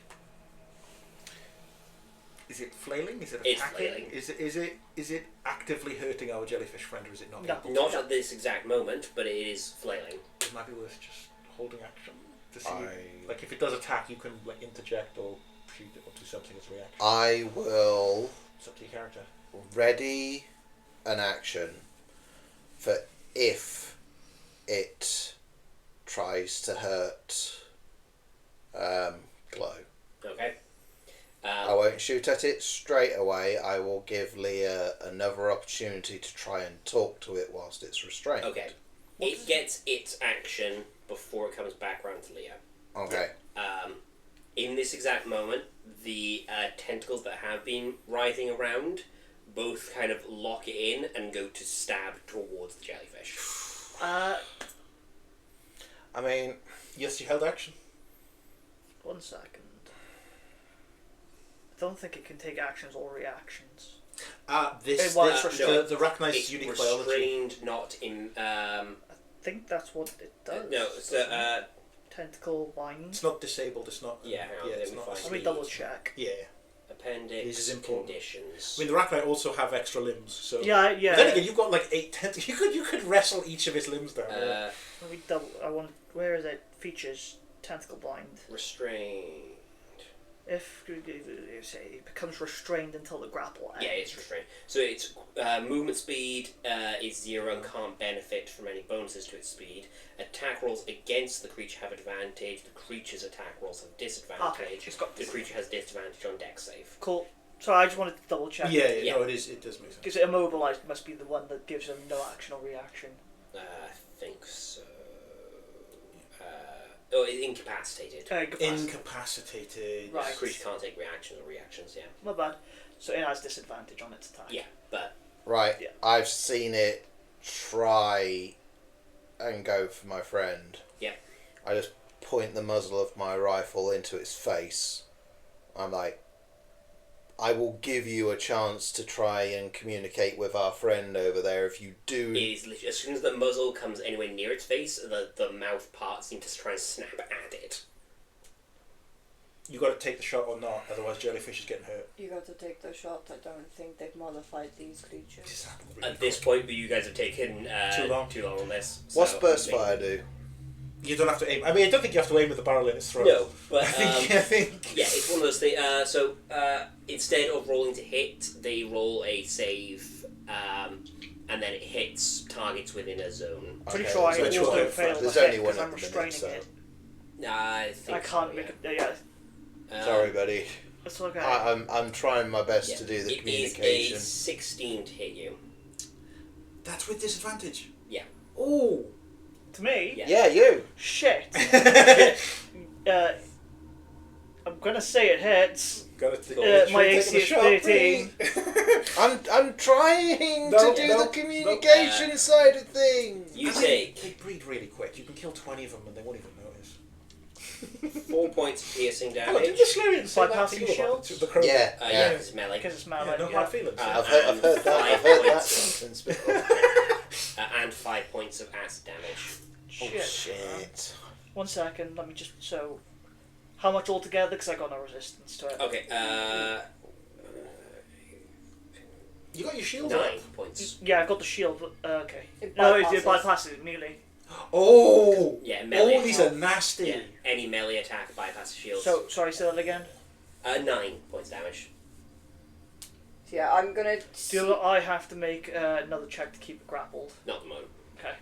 Is it flailing? Is it It's attacking? flailing. Is it actively hurting our jellyfish friend, or is it not? No. able to? Not at this exact moment, but it is flailing. It might be worth just holding action to see. I- Like if it does attack, you can like interject or shoot it or do something as a reaction. I will It's up to your character. ready an action for if it tries to hurt Glow. Okay. I won't shoot at it straight away. I will give Leah another opportunity to try and talk to it whilst it's restrained. Okay. It gets its action before it comes back around to Leo. Okay. In this exact moment, the tentacles that have been writhing around both kind of lock it in and go to stab towards the jellyfish. I mean, Yes, you held action. 1 second. I don't think it can take actions or reactions. This It was the restrained. recognized It's unique biology. restrained, not in. I think that's what it does. No, so Tentacle bind. It's not disabled. It's not. Yeah, hang on, yeah, let it's me not. find Let me double check. Yeah. appendix This is important. conditions. I mean, the Arachnid also have extra limbs, so. Yeah, yeah. But then again, you've got like 8 tentacles. You could wrestle each of his limbs down. Yeah. Let me double. I want. Where is it? Features tentacle bind. Restrained. If you say it becomes restrained until the grapple ends. Yeah, it's restrained. So its movement speed is 0 and can't benefit from any bonuses to its speed. Attack rolls against the creature have advantage. The creature's attack rolls have disadvantage. Okay, it's got The creature has disadvantage on dex save. Cool. So I just wanted to double check. Yeah. No, it is. It does make sense. Because immobilized must be the one that gives them no action or reaction. I think so. Oh, it's incapacitated. Incapacitated. Right. The creature can't take reactions or reactions, yeah. Not bad. So it has disadvantage on its attack. Yeah, but right. Yeah. I've seen it try and go for my friend. Yeah. I just point the muzzle of my rifle into its face. I'm like, I will give you a chance to try and communicate with our friend over there if you do. it is literally, as soon as the muzzle comes anywhere near its face, the mouth part seems to try and snap at it. You got to take the shot or not, otherwise jellyfish is getting hurt. You got to take the shot. I don't think they've modified these creatures. This happened really At this quick. point, but you guys have taken Too long. on this. What's so, burst I mean- fire do? You don't have to aim. I mean, I don't think you have to aim with the barrel in its throat. No, but I think. yeah, it's one of those things. So instead of rolling to hit, they roll a save, and then it hits targets within a zone. Pretty Okay, sure I so it's also okay. failed There's the hit only one because at I'm the minute, restraining so- it. I think I can't so, make yeah. it. Yeah, Sorry, buddy. it's okay. I'm trying my best Yeah. to do the It communication. is a 16 to hit you. That's with disadvantage. Yeah. Oh. To me, Yeah. Yeah, you. shit. I'm gonna say it hits. My AC is 13. I'm trying No, to do no, the communication side of things. You I mean, take They breed really quick. You can kill 20 of them and they won't even notice. 4 points of piercing Hello, did damage. the Slarian say that Bypassing to you about shields? the crow? Yeah, Yeah, yeah. it's melee. Because it's Yeah, melee. no hard feelings. Uh, I've heard that. I've heard that sentence before. And 5 points of acid damage. Shit. Shit. 1 second, let me just. So, how much altogether? Because I got no resistance to it. Okay, You got your shield 9 up. points. Yeah, I got the shield, but. Okay. It No, it bypasses. bypasses it immediately. Oh! Yeah, melee. Oh, these are nasty. Yeah, any melee attack bypasses shields. So, sorry, say that again. 9 points damage. So yeah, I'm gonna. Do I have to make another check to keep it grappled? Not at the moment. Okay.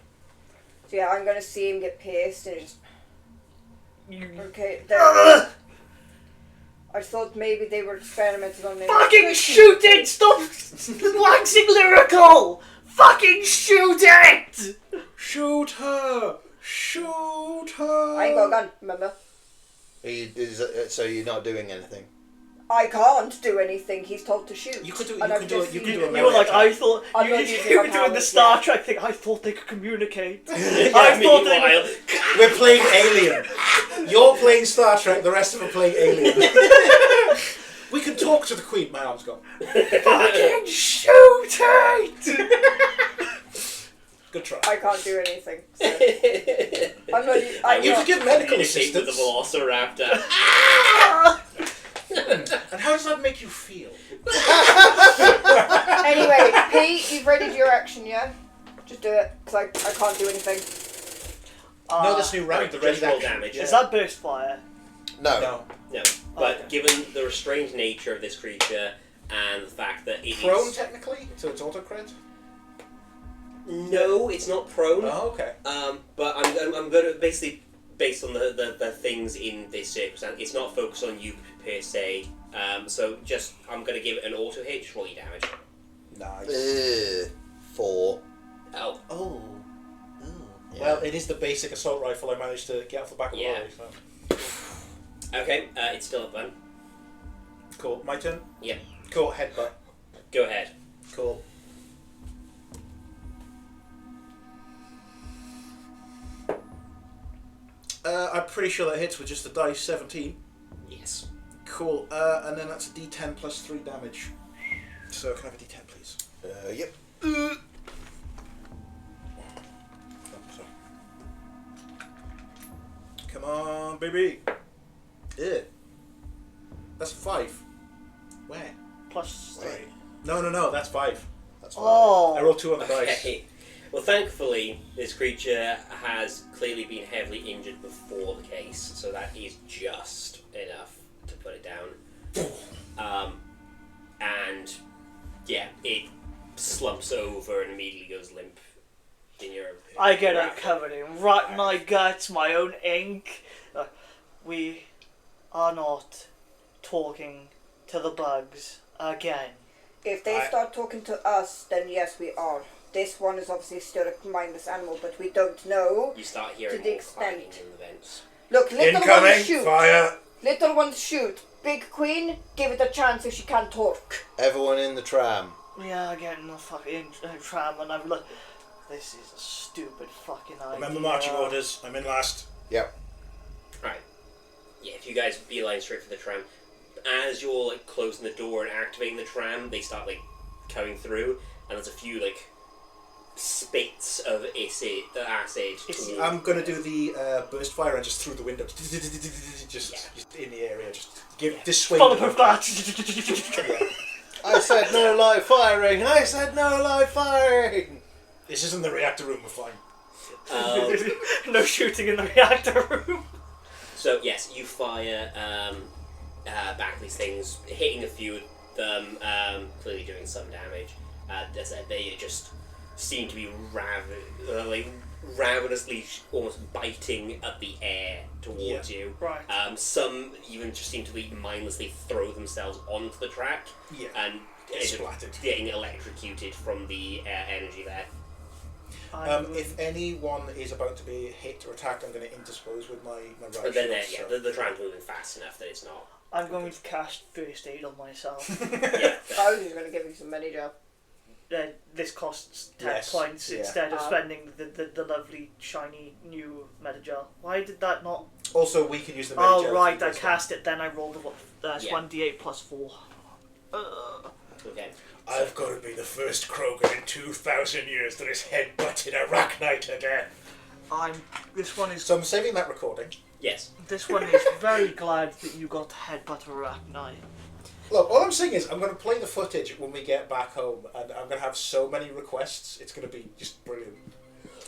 So yeah, I'm gonna see him get pierced and just. You Okay, there. I thought maybe they were experimenting on me. fucking shoot it! Stop waxing lyrical! Fucking shoot it! Shoot her! Shoot her! I ain't got a gun, remember? So you're not doing anything? I can't do anything. He's told to shoot. You could do. You And I'm could do. just You could You, do a you melee were like, attack. I thought I'm you, not you using were my doing the powers Star yet. Trek thing. I thought they could communicate. Yeah, I thought they meanwhile, We're playing Alien. You're playing Star Trek. The rest of them are playing Alien. We can talk to the Queen. My arm's gone. fucking shoot it! Good try. I can't do anything. So. I'm not. You could give medical communicate with the assistance. Velociraptor. And how does that make you feel? Anyway, Pete, you've readied your action, yeah? Just do it, because I can't do anything. No, this new round. The Just ready roll action. damage. Is that burst fire? No. No. No, but Okay. given the restrained nature of this creature and the fact that it is... Prone technically, so it's auto crit. No, it's not prone. Oh, okay. But I'm going to basically, based on the things in this circumstance, it's not focused on you per se. So just I'm going to give it an auto hit. Just roll your damage. Nice. 4. Oh, Oh. Yeah. Well, it is the basic assault rifle I managed to get off the back of the Yeah. lorry. So. okay. It's still up then. Cool. My turn. Yeah. Cool. Headbutt. Go ahead. Cool. I'm pretty sure that hits with just the dice. 17. Yes. Cool. And then that's a D10 plus 3 damage. So can I have a D10, please? Yep. Oh, sorry. Come on, baby. Yeah. That's 5. Where? Plus 3. Wait. No. That's 5. That's fine. Oh! I rolled 2 on the dice. Okay. Well, thankfully, this creature has clearly been heavily injured before the case, so that is just enough to put it down. And yeah, it slumps over and immediately goes limp in your. I get it grapple. covered in my guts, my own ink. We are not talking to the bugs again. If they start talking to us, then yes, we are. This one is obviously still a mindless animal, but we don't know. You start hearing To the more extent. fighting in the vents. Look, little Incoming! ones shoot. Fire! Little ones shoot. Big queen, give it a chance if she can talk. Everyone in the tram. Yeah, getting the fucking tram, and I'm like, this is a stupid fucking idea. Remember marching orders. I'm in last. Yep. Right. Yeah, if you guys beeline straight for the tram, as you're like closing the door and activating the tram, they start like coming through, and there's a few like spits of acid towards. I'm gonna do the burst fire and just through the window, just in the area, just dissuade. Bulletproof glass. I said no live firing! I said no live firing! This isn't the reactor room. We're fine. No shooting in the reactor room. So yes, you fire back these things, hitting a few of them, clearly doing some damage. As I said, they just seem to be ravenously, almost biting at the air towards you. Right. Some even just seem to mindlessly throw themselves onto the track. Yeah. And Splattered. getting electrocuted from the energy there. If anyone is about to be hit or attacked, I'm going to interpose with my right But then shield, they're trying to move fast enough that it's not. I'm going to cast first aid on myself. Yeah. I was just going to give you some mini job. This costs 10 Yes, points yeah. instead of spending the lovely shiny new metagel. Why did that not? Also, we can use the Oh Medi-Gel right, for I this cast it, then I rolled Yeah. 1d8 plus 4. Okay. I've got to be the first Krogan in 2,000 years that has headbutted a Arachnite to death. This one is. So I'm saving that recording. Yes. This one is very glad that you got to headbutt a arachnite. Look, all I'm saying is I'm going to play the footage when we get back home, and I'm going to have so many requests. It's going to be just brilliant.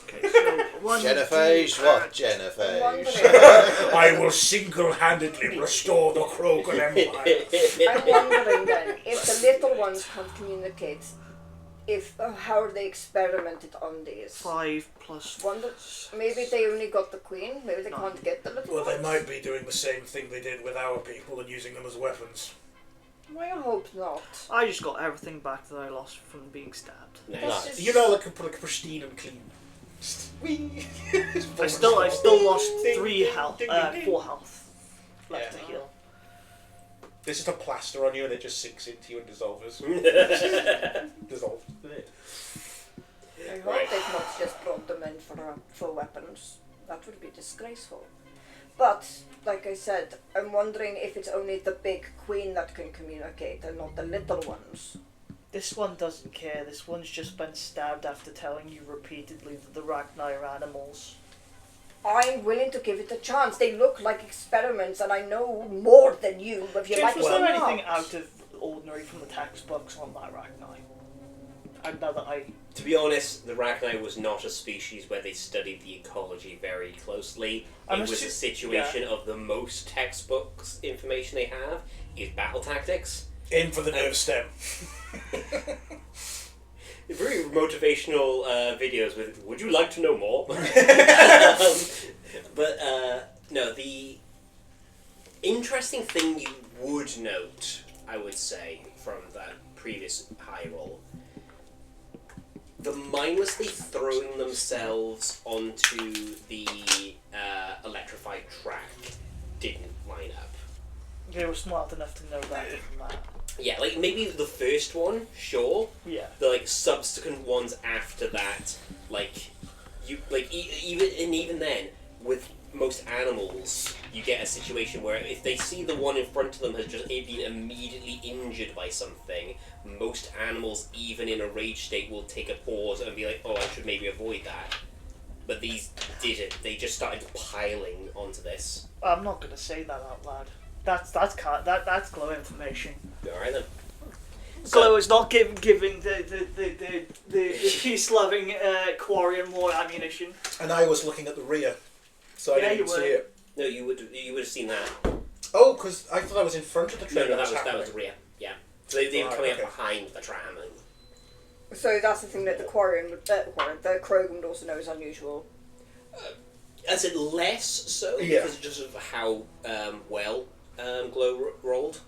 Okay, so one. Genophage? What Genophage? Wondering, I will single-handedly restore the Krogan Empire. I'm wondering then, if the little ones can't communicate, how are they experimented on these? 5 plus. Wonder, maybe they only got the queen, maybe they can't get the little Well, ones. they might be doing the same thing they did with our people and using them as weapons. Well, I hope not. I just got everything back that I lost from being stabbed. Nice. You know, like pristine and clean. I still lost 3 health, 4 health left to Yeah. heal. There's just a plaster on you and it just sinks into you and dissolves. Dissolves. I hope Right. they've not just brought them in for weapons. That would be disgraceful. But, like I said, I'm wondering if it's only the big queen that can communicate and not the little ones. This one doesn't care. This one's just been stabbed after telling you repeatedly that the Rachni are animals. I'm willing to give it a chance. They look like experiments and I know more than you, but if you James, like was it there or anything not. out of ordinary from the textbooks on that Rachni? Now that I... To be honest, the Rachni was not a species where they studied the ecology very closely. I'm It was a situation of the most textbooks information they have is battle tactics. In for the nerve stem. Very motivational videos with, would you like to know more? No, the interesting thing you would note, I would say, from that previous high roll, the mindlessly throwing themselves onto the electrified track didn't line up. They were smart enough to know that from that. Yeah, like maybe the first one, sure. Yeah. The like subsequent ones after that, like you like even then with most animals, you get a situation where if they see the one in front of them has just been immediately injured by something, most animals, even in a rage state, will take a pause and be like, "Oh, I should maybe avoid that." But these didn't. They just started piling onto this. I'm not going to say that out loud. That's glow information. All right then. Glow is not giving the peace-loving Quarian more ammunition. And I was looking at the rear, so I Yeah, didn't you see were. it. No, you would have seen that. Oh, because I thought I was in front of the No, train. that was happening. the rear. Yeah. So they were Right, coming okay. up behind the tram and. So that's the thing that the the Krogan would also know is unusual. As it less so Yeah. because just of how well Glow rolled.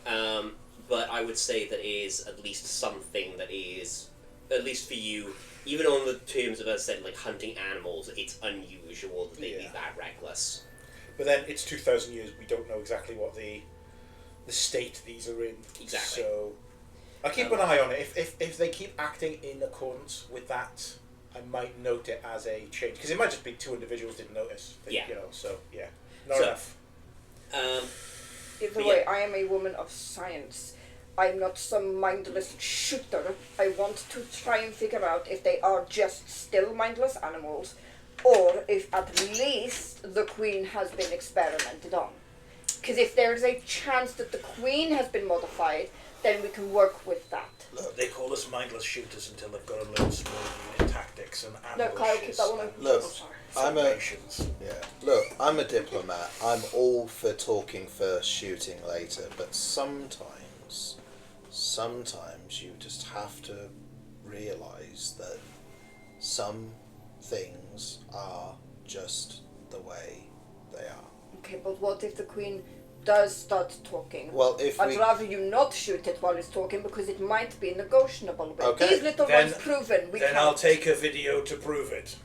But I would say that is at least something that is, at least for you, even on the terms of, as I said, like hunting animals, it's unusual that they'd be Yeah. that reckless. But then it's 2,000 years. We don't know exactly what the state these are in. Exactly. So I keep an eye on it. If they keep acting in accordance with that, I might note it as a change because it might just be two individuals didn't notice. Yeah. You know. So yeah. Not So- enough. Either But way, yeah. I am a woman of science. I'm not some mindless shooter. I want to try and figure out if they are just still mindless animals, or if at least the queen has been experimented on. Because if there's a chance that the queen has been modified, then we can work with that. Look, they call us mindless shooters until they've got to learn small unit tactics and No, ambushes. Kyle, keep that one and on. Look, Oh, sorry. I'm a formations. I'm a diplomat. I'm all for talking first, shooting later, but sometimes you just have to realise that some things are just the way they are. Okay, but what if the queen does start talking? Well, if I'd we rather you not shoot it while it's talking because it might be negotiable with. Okay. These little Then- ones proven. We Then can't. I'll take a video to prove it.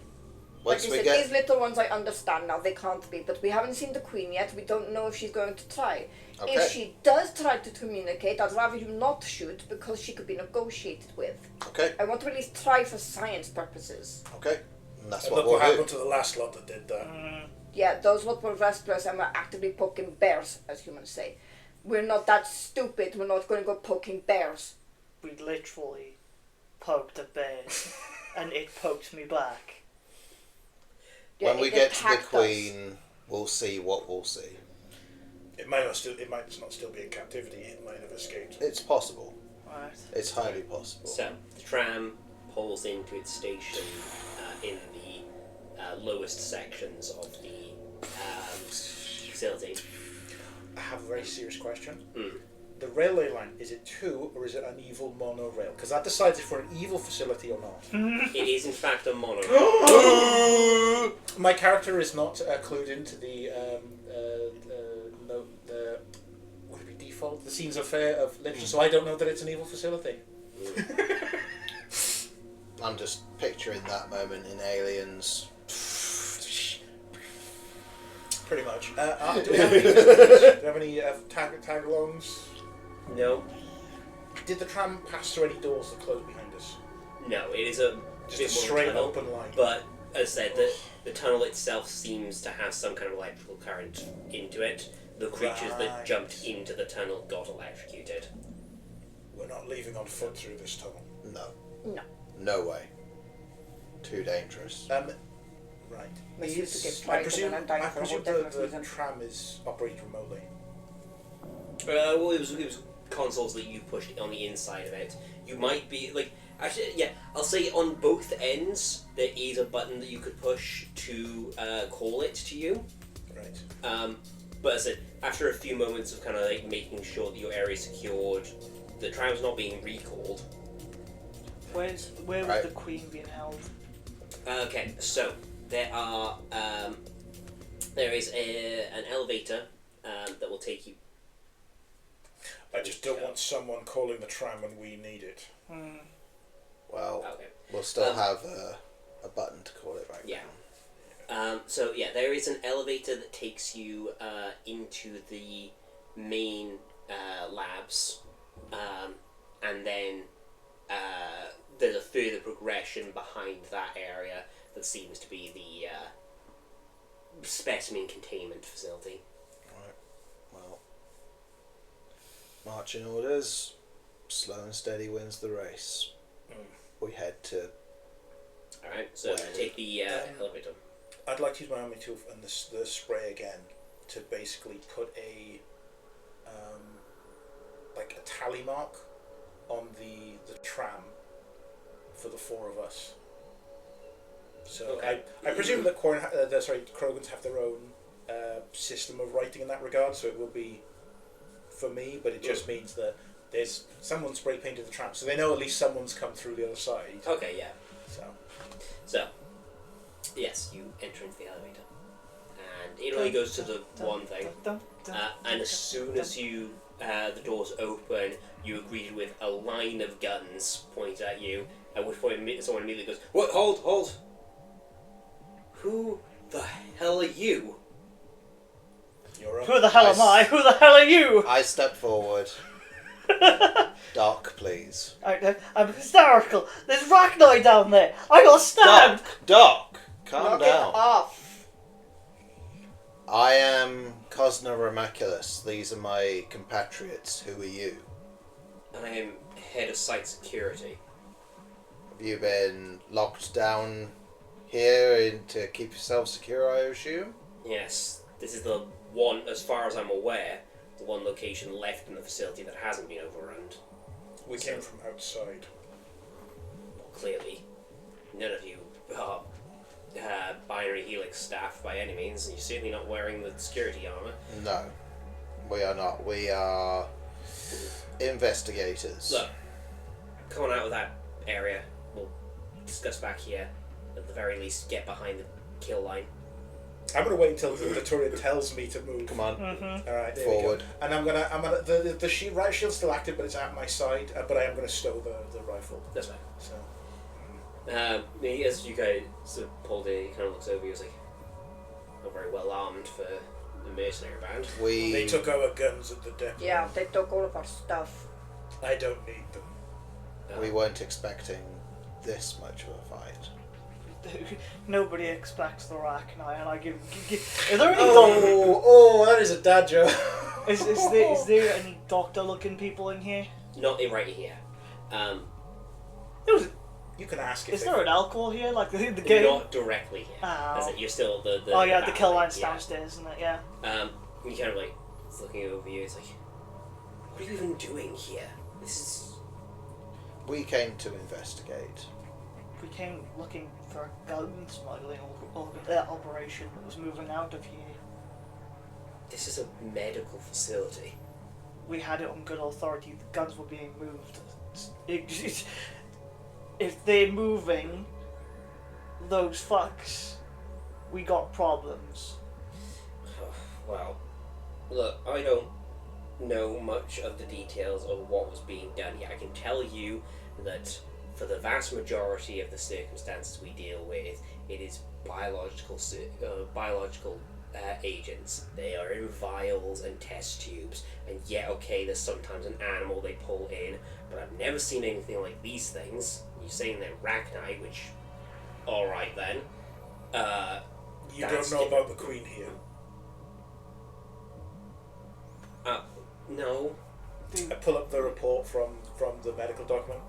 once Like I we said, get these little ones I understand now, they can't be, but we haven't seen the queen yet, we don't know if she's going to try. okay, If she does try to communicate, I'd rather you not shoot because she could be negotiated with. okay, I want to at least try for science purposes. okay, and that's And what look what we'll happened do. to the last lot that did that. Yeah, those lot were restless and were actively poking bears, as humans say. We're not that stupid, we're not going to go poking bears. We literally poked a bear, and it poked me back. Yeah, When we it get to the attacked us. queen, we'll see what we'll see. It might not still be in captivity. It might have escaped. It's possible. Right. It's highly possible. So the tram pulls into its station in the lowest sections of the facility. I have a very serious question. Mm. The railway line, is it two or is it an evil monorail? Because that decides if we're an evil facility or not. It is in fact a monorail. My character is not clued into the would it be default? The scenes of literature, so I don't know that it's an evil facility. I'm just picturing that moment in Aliens. Pretty much. Do we have any tag-alongs? No, Did the tram pass through any doors that closed behind us? no, it is a Just a bit more straight tunnel, open line. But as I said, the tunnel itself seems to have some kind of electrical current into it. The creatures that Right. jumped into the tunnel got electrocuted. We're not leaving on foot through this tunnel. No. No. No way. Too dangerous. Right. My sister gets I frightened presume, and I'm dying I for a presume whole different the reason. tram is operated remotely. Well, it was consoles that you pushed on the inside of it. You might be like actually, yeah. I'll say on both ends there is a button that you could push to call it to you. Right. But as I said, after a few moments of kind of like making sure that your area is secured, the tram's not being recalled. Where was Right. the queen being held? Okay, so there is an elevator that will take you. I just don't want someone calling the tram when we need it. Well, Okay. we'll still Um, have a button to call it right Yeah. now. So yeah, there is an elevator that takes you into the main labs, and then there's a further progression behind that area that seems to be the specimen containment facility. Right. Well, marching orders. Slow and steady wins the race. We head to. All right, so Well, take the elevator. I'd like to use my army tool and the spray again to basically put a like a tally mark on the tram for the four of us. So Okay. I presume that Krogans have their own system of writing in that regard, so it will be for me, but it just means that there's someone spray painted the tram, so they know at least someone's come through the other side. Okay, yeah. So So, yes, you enter into the elevator, and it only goes to the one thing. And as soon as you the doors open, you are greeted with a line of guns pointed at you. At which point, someone immediately goes, "What? Hold! Who the hell are you?" you're up. Who the hell am I? Who the hell are you? I step forward. Doc, please. I'm hysterical. There's Ragnar down there. I got stabbed. Doc, calm Knock down. it off. I am Cosna Remaculus. These are my compatriots. Who are you? I am head of site security. Have you been locked down here to keep yourself secure, I assume? Yes, this is the one, as far as I'm aware, the one location left in the facility that hasn't been overrun. We came from outside. Well, clearly, none of you are Binary Helix staff by any means, and you're certainly not wearing the security armor. No, we are not. We are investigators. Look, come on out of that area. We'll discuss back here. At the very least, get behind the kill line. I'm gonna wait until the Turian tells me to move. Come on, Mm-hmm. All right, there forward. we go. And I'm gonna the shield, right shield's still active, but it's at my side. But I am gonna stow the rifle. That's fine. So. As you guys sort of pulled in, he kind of looks over. He was like, "Not very well armed for the mercenary band." They took our guns at the depot. Yeah, they took all of our stuff. I don't need them. We weren't expecting this much of a fight. Nobody expects the Arachnite, and I give. Is there any Oh, that is a dad joke. is there any doctor-looking people in here? Not right here. You can ask if Is they- there an alcohol here, like the game? Not directly here. Oh. As in, you're still the Oh yeah, the back kill line, line's downstairs, isn't it? Yeah. He kind of like is looking over you. It's like, what are you even doing here? This is. We came to investigate. We came looking for a gun smuggling operation that was moving out of here. This is a medical facility. We had it on good authority. The guns were being moved. If they're moving those fucks, we got problems. Well, look, I don't know much of the details of what was being done here. I can tell you that for the vast majority of the circumstances we deal with, it is biological agents. They are in vials and test tubes, and yeah, okay, there's sometimes an animal they pull in, but I've never seen anything like these things. You're saying they're arachnite, which, alright then. You don't That's know different. about the Queen here. No. I pull up the report from the medical document.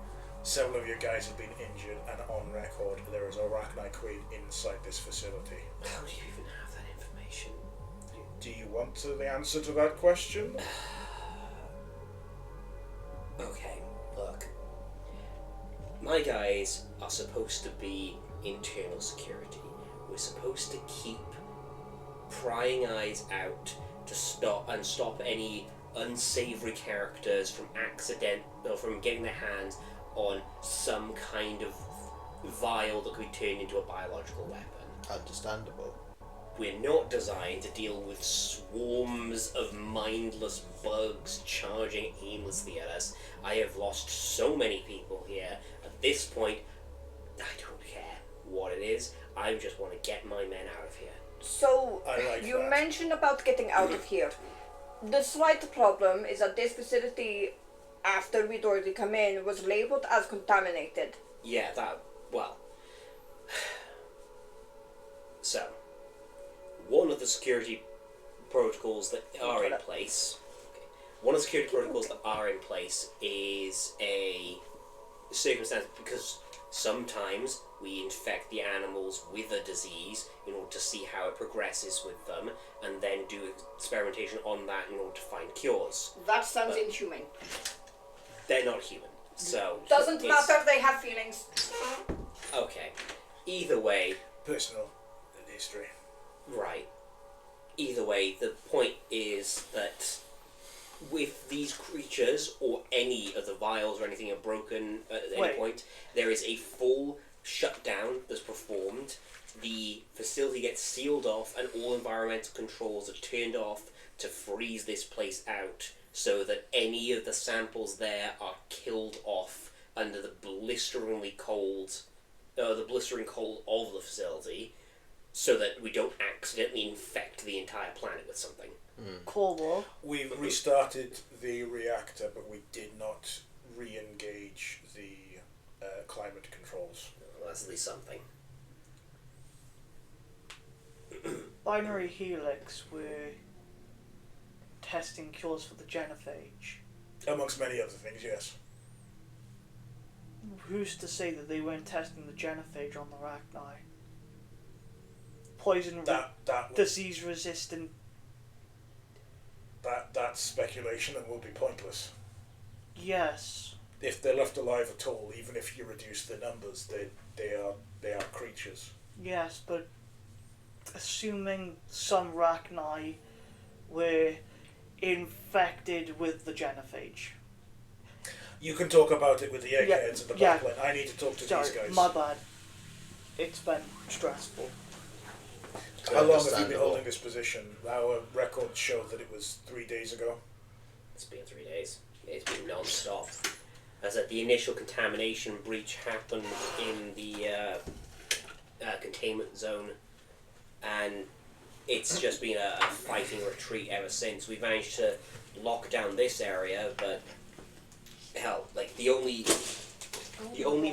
Several of your guys have been injured, and on record, there is a Arachnite Queen inside this facility. How do you even have that information? Do you want the answer to that question? Okay, look. My guys are supposed to be internal security. We're supposed to keep prying eyes out to stop any unsavory characters from getting their hands on some kind of vial that could turn into a biological weapon. Understandable. We're not designed to deal with swarms of mindless bugs charging aimlessly at us. I have lost so many people here. At this point, I don't care what it is. I just want to get my men out of here. So, I like you that. mentioned about getting out of here. The slight problem is that this facility, after we'd already come in, was labeled as contaminated. Yeah, well. So, one of the security protocols that are in place. One of the security protocols that are in place is a circumstance because sometimes we infect the animals with a disease in order to see how it progresses with them, and then do experimentation on that in order to find cures. That sounds inhumane. They're not human, so Doesn't it's- matter, they have feelings. Okay, either way, Personal history. right. Either way, the point is that with these creatures, or any of the vials or anything are broken at any Wait. point, there is a full shutdown that's performed. The facility gets sealed off, and all environmental controls are turned off to freeze this place out, so that any of the samples there are killed off under the blistering cold of the facility, so that we don't accidentally infect the entire planet with something. Corvo. We've restarted the reactor, but we did not re-engage the climate controls. Well, that's at least something. Binary Helix were testing cures for the genophage. Amongst many other things, yes. who's to say that they weren't testing the genophage on the Rachni? Poison, disease resistant. That's speculation and will be pointless. Yes. If they're left alive at all, even if you reduce their numbers, they are creatures. Yes, but assuming some Rachni were infected with the genophage. You can talk about it with the eggheads and the backline. I need to talk to these guys. My bad. It's been stressful. How long have you been holding this position? Our records show that it was 3 days ago. It's been 3 days. It's been non-stop. As at the initial contamination breach happened in the containment zone, and it's just been a fighting retreat ever since. We've managed to lock down this area, but hell, like the only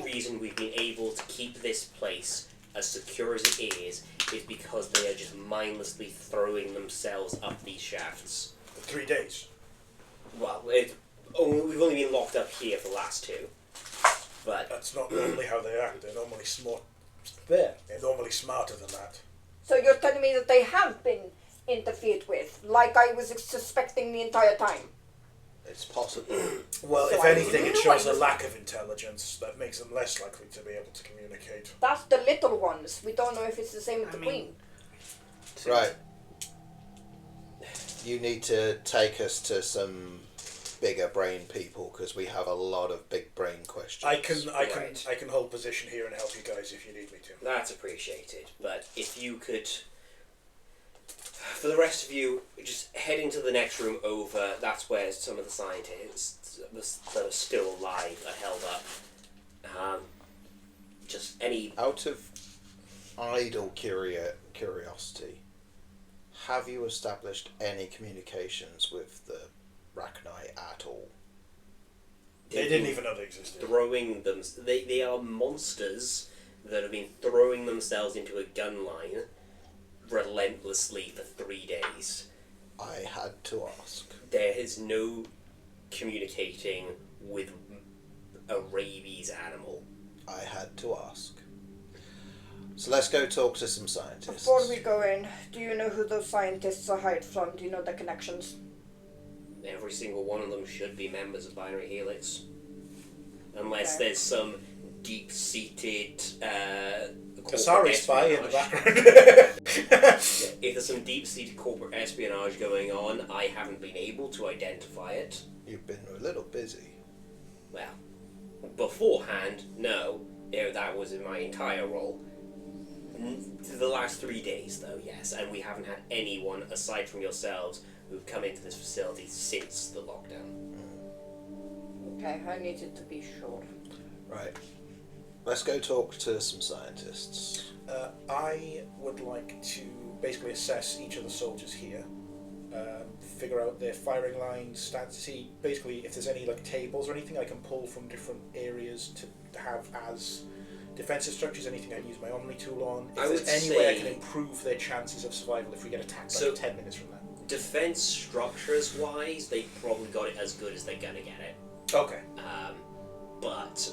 reason we've been able to keep this place as secure as it is because they are just mindlessly throwing themselves up these shafts. For 3 days. Well, we've only been locked up here for the last 2. But that's not normally how they act. They're normally smart. They're normally smarter than that. So you're telling me that they have been interfered with, like I was suspecting the entire time? It's possible. Well, So if anything, it shows a lack of intelligence that makes them less likely to be able to communicate. That's the little ones. We don't know if it's the same with the queen. Right. You need to take us to some bigger brain people because we have a lot of big brain questions. I can hold position here and help you guys if you need me to. that's appreciated. But if you could, for the rest of you, just head into the next room over. That's where some of the scientists that are still alive are held up. Just any... Out of idle curiosity, have you established any communications with the Rachni at all? They didn't even know they existed. Throwing them... They are monsters that have been throwing themselves into a gun line relentlessly for 3 days. I had to ask. There is no communicating with a rabies animal. I had to ask. So let's go talk to some scientists. Before we go in, do you know who those scientists are hired from? Do you know their connections? Every single one of them should be members of Binary Helix. Unless there's some deep-seated Asari spy in the background. If there's some deep-seated corporate espionage going on, I haven't been able to identify it. You've been a little busy. Well, beforehand, no. That was in my entire role. The last 3 days, though, yes. And we haven't had anyone, aside from yourselves, who've come into this facility since the lockdown. Okay, I needed to be sure. Right. Let's go talk to some scientists. I would like to basically assess each of the soldiers here, figure out their firing lines, stats, see basically if there's any like tables or anything I can pull from different areas to have as defensive structures, anything I can use my Omni tool on. If there's any way I can improve their chances of survival if we get attacked like 10 minutes from now. Defense structures wise, they probably got it as good as they're gonna get it. Okay. But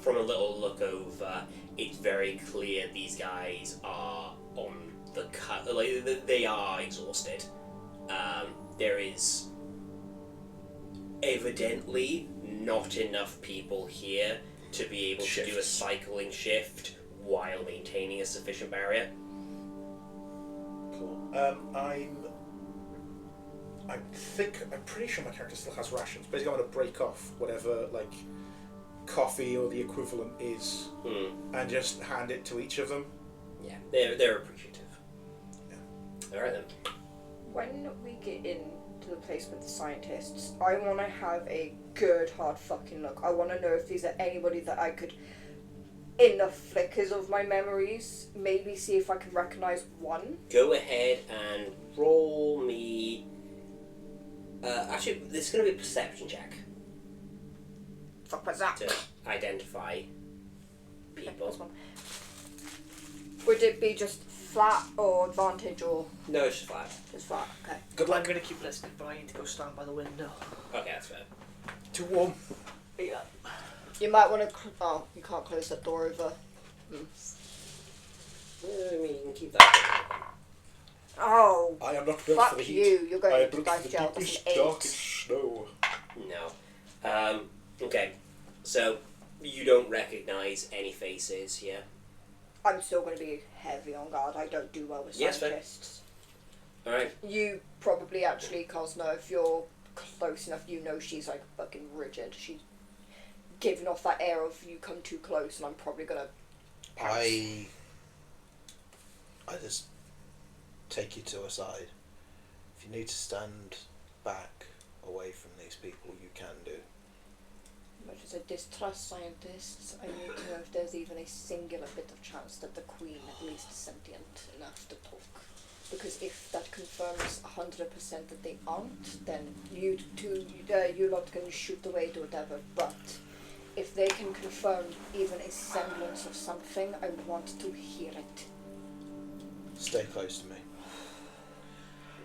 from a little look over, it's very clear these guys are on the cut. Like they are exhausted. There is evidently not enough people here to be able to do a cycling shift while maintaining a sufficient barrier. Cool. I'm pretty sure my character still has rations. Basically, I'm going to break off whatever like coffee or the equivalent is, and just hand it to each of them. Yeah, they're appreciative. Yeah. All right then. When we get into the place with the scientists, I want to have a good hard fucking look. I want to know if these are anybody that I could, in the flickers of my memories, maybe see if I can recognize one. Go ahead and roll me. Actually, this is going to be a perception check. Fuck was that? To identify people. Would it be just flat or advantage or? No, it's just flat. Just flat, okay. Good luck. I'm going to keep listening, but I need to go stand by the window. Okay, that's fair. Too warm. Yeah. You might want to. Oh, you can't close that door over. I mean, you can keep that. Oh, I am not built fuck for the heat. you! You're I going am to built for dive the jail. That's deepest, an 8. darkest snow. No. Okay. So you don't recognise any faces here. I'm still going to be heavy on guard. I don't do well with Yes, fair. scientists. All right. You probably actually, Cosno, if you're close enough, you know she's like fucking rigid. She's giving off that air of you come too close, and I'm probably gonna. Pounce. I just take you to a side. If you need to stand back away from these people, you can do. Much as I distrust scientists, I need to know if there's even a singular bit of chance that the Queen at least is sentient enough to talk. Because if that confirms 100% that they aren't, then you lot can shoot away to whatever. But if they can confirm even a semblance of something, I want to hear it. Stay close to me.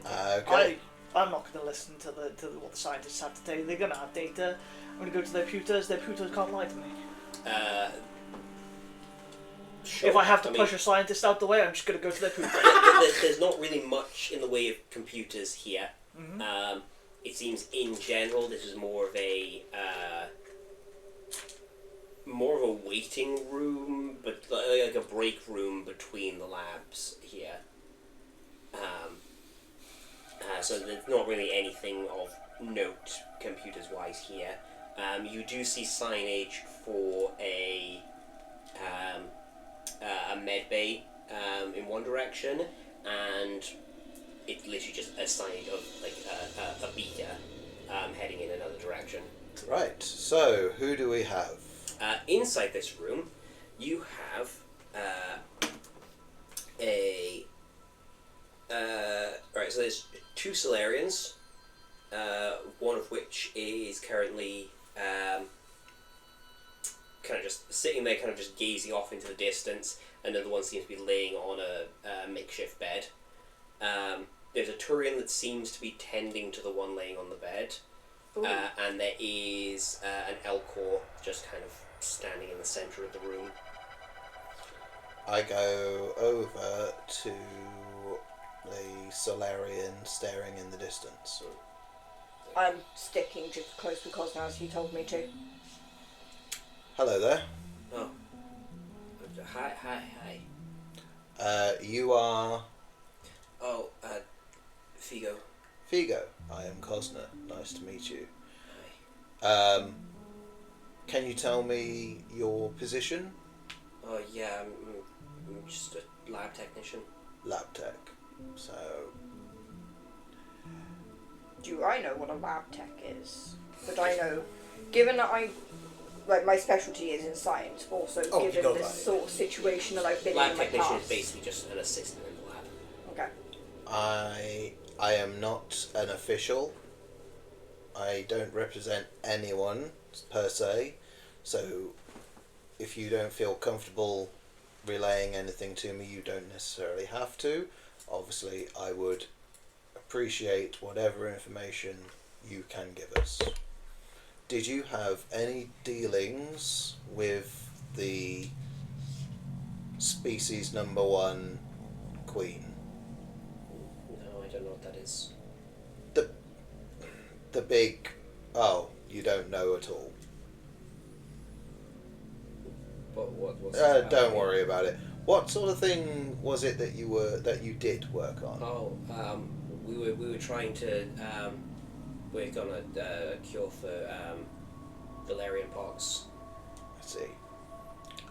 Okay. I'm not going to listen to what the scientists have to tell you. They're going to have data. I'm going to go to their computers. Their computers can't lie to me. Sure. If I have to I push mean, a scientist out the way, I'm just going to go to their computer. there's not really much in the way of computers here. Mm-hmm. It seems in general this is more of a waiting room, but like a break room between the labs here. So there's not really anything of note computers-wise here. You do see signage for a med bay in one direction, and it's literally just a signage of like a beaker heading in another direction. Right, so who do we have? Inside this room, you have right, so there's 2 Solarians, one of which is currently kind of just sitting there, kind of just gazing off into the distance. Another one seems to be laying on a makeshift bed. There's a Turian that seems to be tending to the one laying on the bed. And there is an Elcor just kind of standing in the centre of the room. I go over to the Solarian staring in the distance. I'm sticking just close because now as he told me to. Hello there. Oh. Hi. You are Oh, Figo. Figo. I am Cosner. Nice to meet you. Hi. Can you tell me your position? Oh, yeah, I'm just a lab technician. Lab tech. So, Do I know what a lab tech is? But I know, given that my specialty is in science, also Oh, given you know this that. sort of situation that I've been Lab in my technician past. is basically just an assistant in the lab. Okay. I am not an official. I don't represent anyone per se. So, if you don't feel comfortable relaying anything to me, you don't necessarily have to. Obviously, I would appreciate whatever information you can give us. Did you have any dealings with the species number 1 queen? No, I don't know what that is. The big... Oh, you don't know at all. But what's Don't worry about it. What sort of thing was it that you did work on? Oh, we were trying to work on a cure for Valerian pox. I see.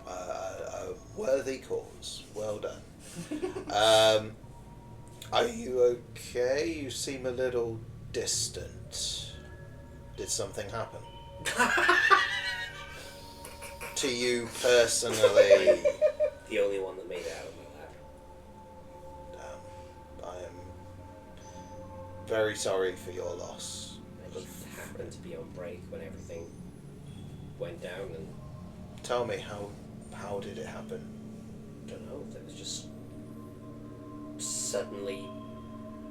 A worthy cause. Well done. Are you okay? You seem a little distant. Did something happen? To you personally? The only one that made it out of my lab. I am very sorry for your loss. I just happened to be on break when everything went down, and Tell me, how did it happen? I don't know, there was just suddenly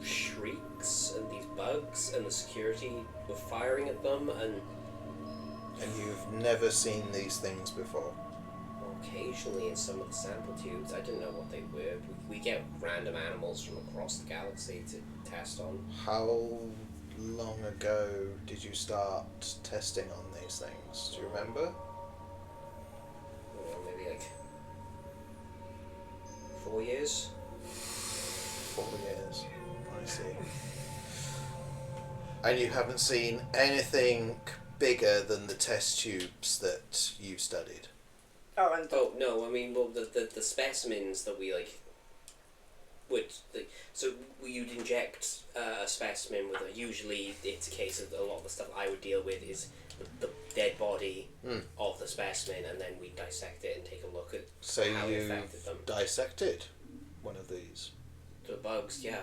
shrieks and these bugs, and the security were firing at them, and And you've never seen these things before? Occasionally in some of the sample tubes, I didn't know what they were. We get random animals from across the galaxy to test on. How long ago did you start testing on these things? Do you remember? Maybe like 4 years. 4 years. I see. And you haven't seen anything bigger than the test tubes that you studied? Oh no! I mean, well, the specimens that we would so you'd inject a specimen with usually it's a case of a lot of the stuff I would deal with is the dead body of the specimen, and then we dissect it and take a look at So how it you affected them. dissected one of these? The bugs, yeah.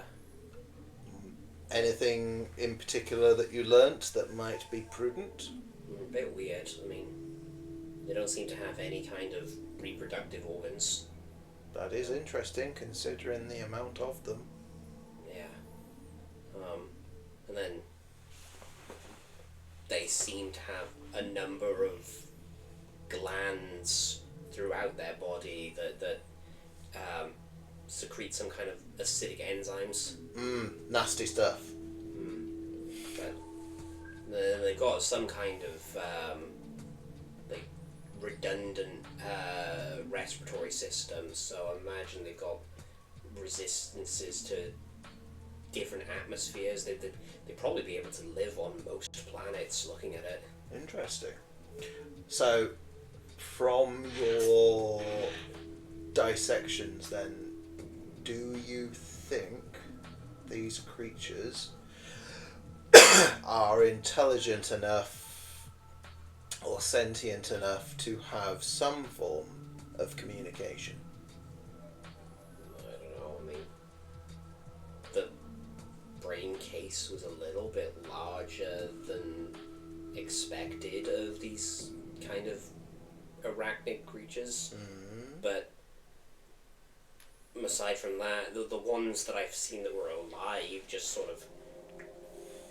Anything in particular that you learnt that might be prudent? A bit weird. I mean, they don't seem to have any kind of reproductive organs. That is interesting, considering the amount of them. Yeah. And then they seem to have a number of glands throughout their body that secrete some kind of acidic enzymes. Nasty stuff. But they've got some kind of redundant respiratory system, so I imagine they've got resistances to different atmospheres. They'd probably be able to live on most planets, looking at it. Interesting. So, from your dissections then, do you think these creatures are intelligent enough or sentient enough to have some form of communication? I don't know, I mean, the brain case was a little bit larger than expected of these kind of arachnid creatures, but aside from that, the ones that I've seen that were alive just sort of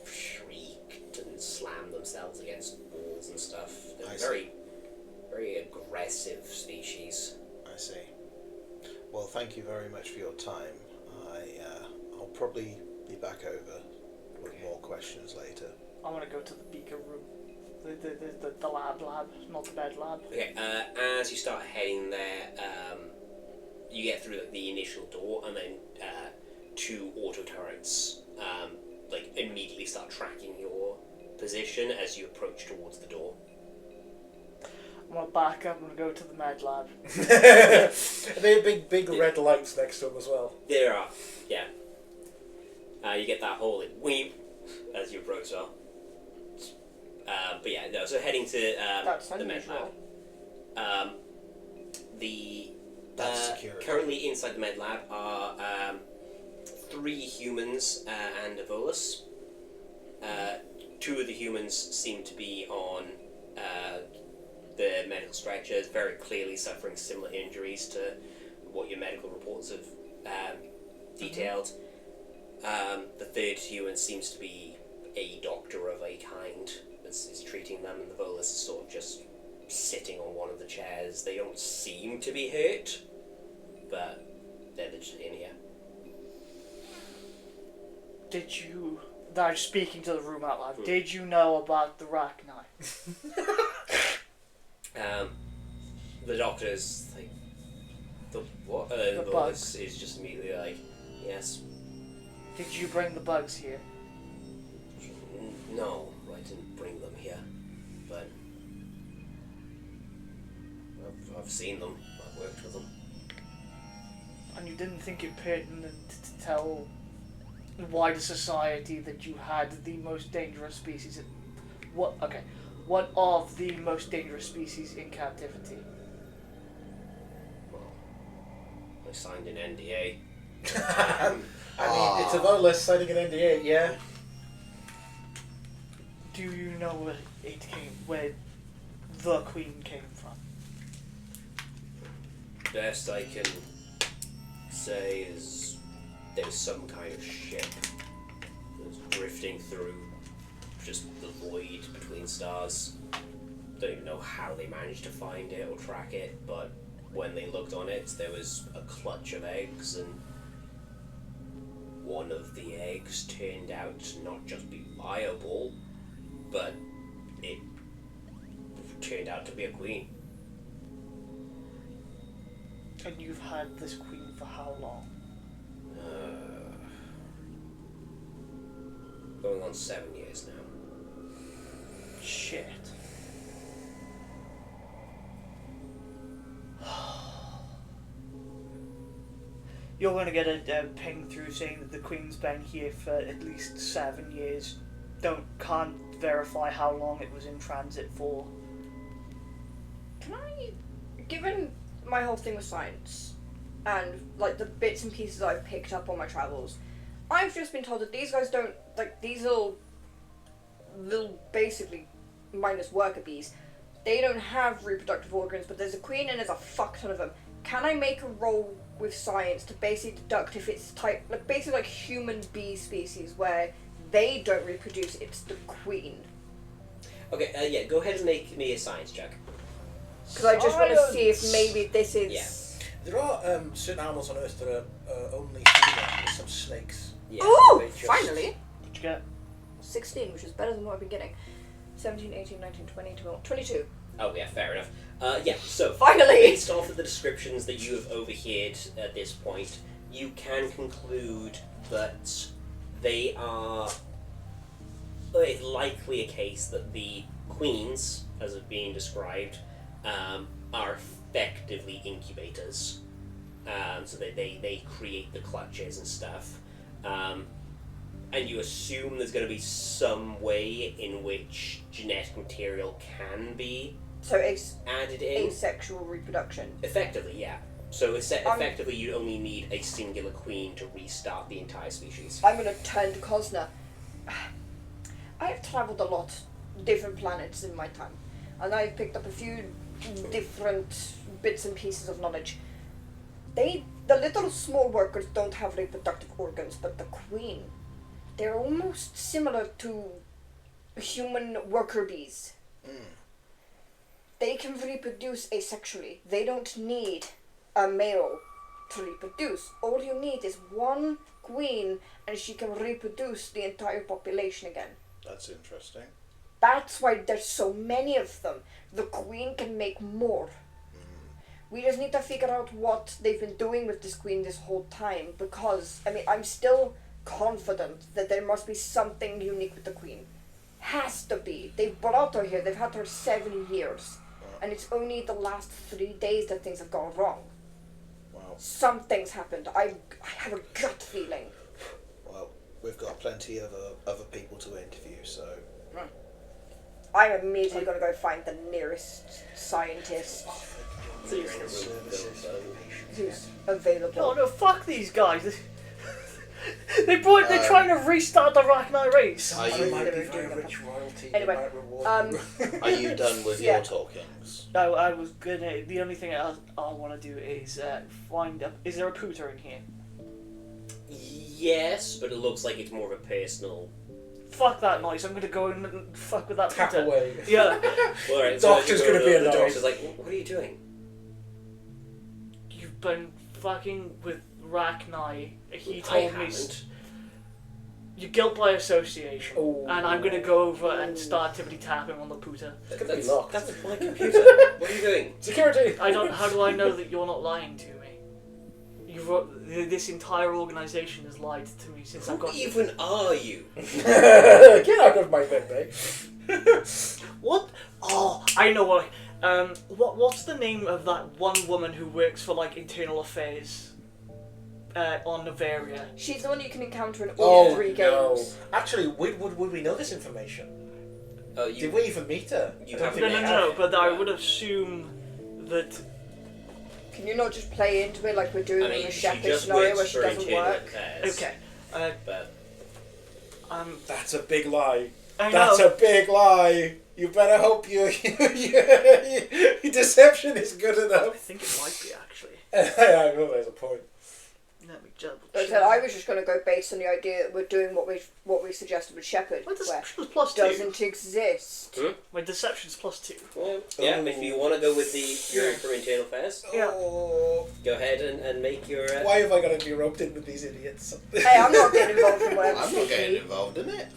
shrieked and slammed themselves against walls and stuff. They're very, very aggressive species. I see. Well, thank you very much for your time. I'll probably be back over with more questions later. I want to go to the beaker room. The lab, not the bed lab. Okay, as you start heading there, you get through the initial door, and then two auto turrets immediately start tracking your position as you approach towards the door. I'm going to back up and go to the med lab. They have big red lights next to them as well. There are, yeah. You get that whole weep as you approach well. But yeah, no, so heading to the med lab. That's security. Currently inside the med lab are 3 humans and a bolus. 2 of the humans seem to be on the medical stretchers, very clearly suffering similar injuries to what your medical reports have detailed. The 3rd human seems to be a doctor of a kind is treating them, and the bolus is sort of just sitting on one of the chairs. They don't seem to be hurt, but they're just in here. Did you... I'm speaking to the room out loud. Did you know about the Rachni? The doctor's like, the what? The bolus is just immediately like, yes. Did you bring the bugs here? No, I didn't bring them here, but I've seen them. I've worked with them. And you didn't think it pertinent to tell the wider society that you had the most dangerous species in... What of the most dangerous species in captivity? Well, I signed an NDA. I mean, it's a bolus signing an NDA, yeah. Do you know where the Queen came from? Best I can say is there was some kind of ship that was drifting through just the void between stars. don't even know how they managed to find it or track it, but when they looked on it, there was a clutch of eggs, and one of the eggs turned out to not just be viable, but it turned out to be a queen. And you've had this queen for how long? Going on 7 years now. Shit. You're going to get a ping through saying that the queen's been here for at least 7 years. Can't verify how long it was in transit for. Can I, given my whole thing with science and like the bits and pieces I've picked up on my travels, I've just been told that these guys don't, like, these little basically minus worker bees, they don't have reproductive organs, but there's a queen and there's a fuck ton of them. Can I make a roll with science to basically deduct if it's type, like basically like human bee species where they don't reproduce, it's the queen? Okay, yeah, go ahead and make me a science check. Because I just want to see if maybe this is... Yeah. There are certain animals on Earth that are only female, some snakes. Yeah, Ooh, they just- finally! What'd you get? 16, which is better than what I've been getting. 17, 18, 19, 20, 22. Oh yeah, fair enough. Yeah, so Finally! based off of the descriptions that you have overheard at this point, you can conclude that they are. It's likely a case that the queens, as have been described, are effectively incubators. So they create the clutches and stuff. And you assume there's going to be some way in which genetic material can be So it's added in. asexual reproduction. Effectively, yeah. So effectively, you only need a singular queen to restart the entire species. I'm going to turn to Cosner. I have travelled a lot, different planets in my time, and I've picked up a few different bits and pieces of knowledge. The little small workers don't have reproductive organs, but the queen, they're almost similar to human worker bees. They can reproduce asexually. They don't need a male to reproduce. All you need is one queen, and she can reproduce the entire population again. That's interesting. That's why there's so many of them. The queen can make more. We just need to figure out what they've been doing with this queen this whole time, because, I mean, I'm still confident that there must be something unique with the queen. Has to be. They've brought her here. They've had her 7 years. And it's only the last 3 days that things have gone wrong. Wow. Something's happened. I have a gut feeling. Well, we've got plenty of other people to interview, so... I'm immediately going to go find the nearest scientist So you're in a room filled who's available. Oh no, fuck these guys. They're trying to restart the Rachni race. Are I you, might be very rich royalty. they Anyway, might reward you. are you done with Yeah. your talkings? I was gonna. The only thing I want to do is find a. Is there a pooter in here? Yes, but it looks like it's more of a personal. Fuck that noise. I'm gonna go and fuck with that Tap pooter. away. Yeah. Well, alright, Doctor's so gonna be the annoyed. doctor's like, what are you doing? You've been fucking with Rachni. He I told me. haven't. You're guilt by association. Oh. And I'm gonna go over and start tippity tapping on the pooter. It's gonna be locked. That's my computer. What are you doing? Security! I don't. How do I know that you're not lying to me? This entire organisation has lied to me since I Who got. even are you? Get out of my bed, babe. What? Oh, I know what. What's the name of that one woman who works for like internal affairs on Noveria? She's the one you can encounter in all 3 games. No. Actually, would we know this information? You, Did we even meet her? You I don't haven't think No, we no, have. no. But I would assume that. Can you not just play into it like we're doing I mean, in the she Shepherd just scenario where works she for doesn't internal work? affairs. Okay. But That's a big lie. I That's know. a big lie. You better hope your deception is good I enough. think it might be actually. I know there's a point. Let me double Like I said, I was just going to go based on the idea that we're doing what we suggested with Shepherd, My where deception is plus 2. doesn't exist. My deception's plus 2. Well, yeah, I mean, if you want to go with your for internal affairs, Yeah. Oh, go ahead and make your. why have I got to be roped in with these idiots? Hey, I'm not getting involved in whatever. I'm not getting involved in it.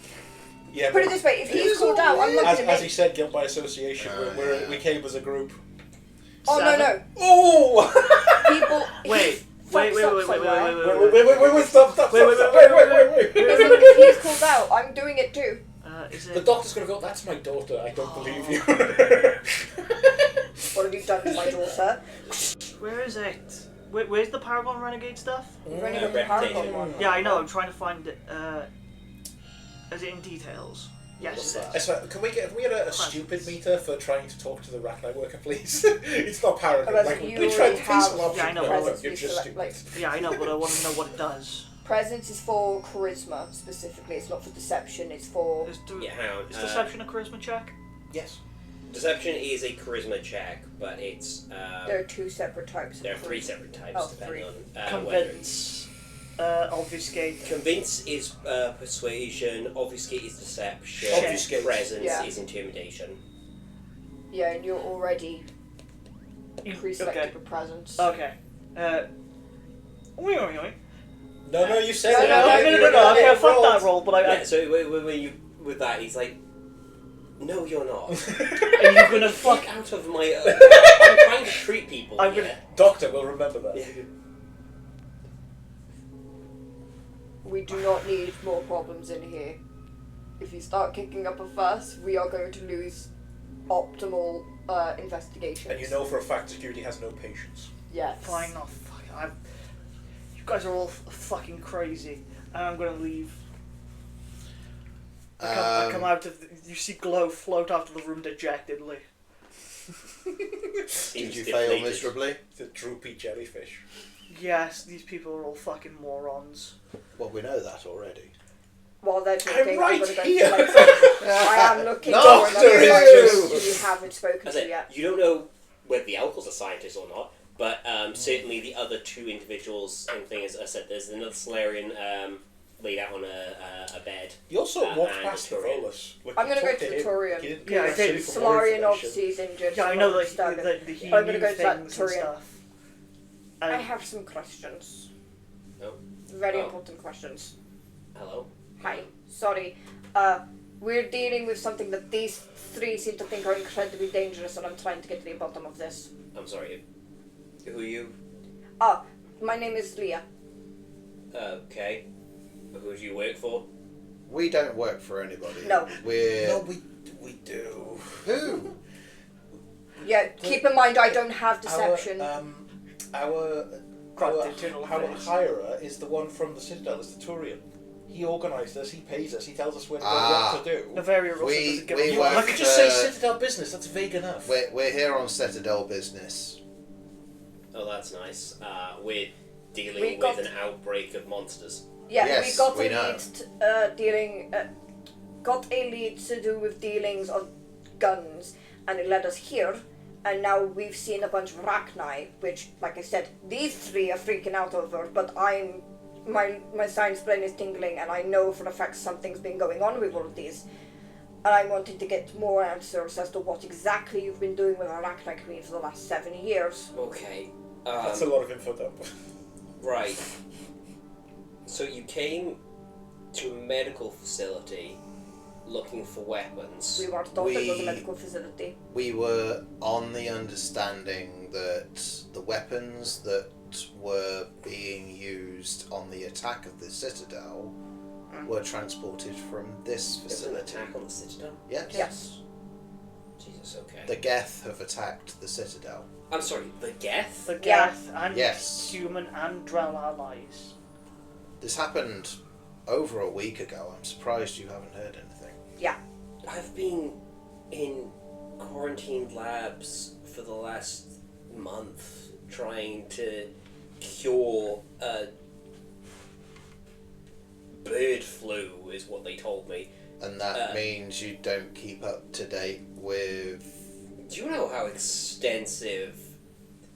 Yeah, Put it but this way: if It he's is called all out, I'm weird. looking as at he it. said, guilt by association. Yeah. We came as a group. Oh no, 7. no! Oh! People. Wait, Wait, Wait, stop. Wait. If he's called out, I'm doing it too. Is The it? doctor's gonna go, that's my daughter, I don't believe you. What have you done to my daughter? Where is it? Where's the Paragon Renegade stuff? You've only got the Paragon one. Yeah, I know. I'm trying to find it. Is it in details? Yes, What's it that? is. Can we get a stupid meter for trying to talk to the Rachni worker, please? It's not Paragon. Unless Like, you we tried already the peaceful have option. Yeah, I know. No, presence you're we just select, stupid. like, Yeah, I know, but I want to know what it does. presence is for charisma specifically. It's not for deception. It's for. Yeah, hang on. Is deception a charisma check? Yes. Deception is a charisma check, but it's. There are 2 separate types. There are of 3 charisma. separate types, Oh, depending 3. on whether. Convince. Obfuscate. Convince is persuasion, obfuscate is deception, Obfuscate. presence Yeah. is intimidation. Yeah, and you're already pre-selected Okay. for presence. Okay. Wait. No, you said No, it. No. Okay, you fuck rolled. that roll, but Yeah, so when you with that, he's like, "No, you're not. Are you gonna fuck? Fuck out of my. I'm trying to treat people. I'm here." gonna- Doctor will remember that. Yeah. We do not need more problems in here. If you start kicking up a fuss, we are going to lose optimal investigations. And you know for a fact security has no patience. Yes. Fine, no, fuck. You guys are all fucking crazy, and I'm gonna leave. I come out of. You see Glow float out of the room dejectedly. Did you fail miserably? The droopy jellyfish. Yes, these people are all fucking morons. Well, we know that already. While they're talking, right I'm going to go here. to my I am looking for Doctor another is scientist just- who you haven't spoken I to said, yet. you don't know whether the Alcals are scientists or not, but certainly the other 2 individuals and things. I said there's another Solarian laid out on a bed. You also walked and past the Turian. Volus. Like, I'm you gonna go talked to the him. Turian. He didn't Yeah, I come did. to for more Solarian information. obviously is injured. Yeah, so I know I'm the staggered. he I'm knew gonna go to that things and Turian. stuff. I have some questions. Oh. Very Oh. important questions. Hello. Hi. Sorry. We're dealing with something that these 3 seem to think are incredibly dangerous, and I'm trying to get to the bottom of this. I'm sorry. Who are you? My name is Leah. Okay. Who do you work for? We don't work for anybody. No. We're... No, we do. Who? Yeah, keep in mind I don't have deception. Our Corrupt internal affairs. hirer is the one from the Citadel, it's the Turian. He organised us, he pays us, he tells us when Ah. what to do. Noveria also We- doesn't give we a work- fuck. I could just say Citadel business, that's vague enough. We're here on Citadel business. Oh, that's nice. We're dealing We with got- an outbreak of monsters. Yeah, Yes, we got we a know. lead got a lead to do with dealings of guns, and it led us here. And now we've seen a bunch of Rachni, which, like I said, these 3 are freaking out over. But my science brain is tingling, and I know for a fact something's been going on with all of these. And I'm wanting to get more answers as to what exactly you've been doing with Arachni Queen for the last 7 years. Okay. That's a lot of info dump. Right. So you came to a medical facility looking for weapons. We weren't thought it was a We- medical facility. We were on the understanding that the weapons that were being used on the attack of the Citadel were transported from this There's an facility. attack on the Citadel? Yes. Yes. Jesus, okay. The Geth have attacked the Citadel. I'm sorry, the Geth? The Geth and Yes. human and Drell allies. This happened over a week ago. I'm surprised you haven't heard anything. I've been in quarantined labs for the last month trying to cure bird flu, is what they told me. And that means you don't keep up to date with... Do you know how extensive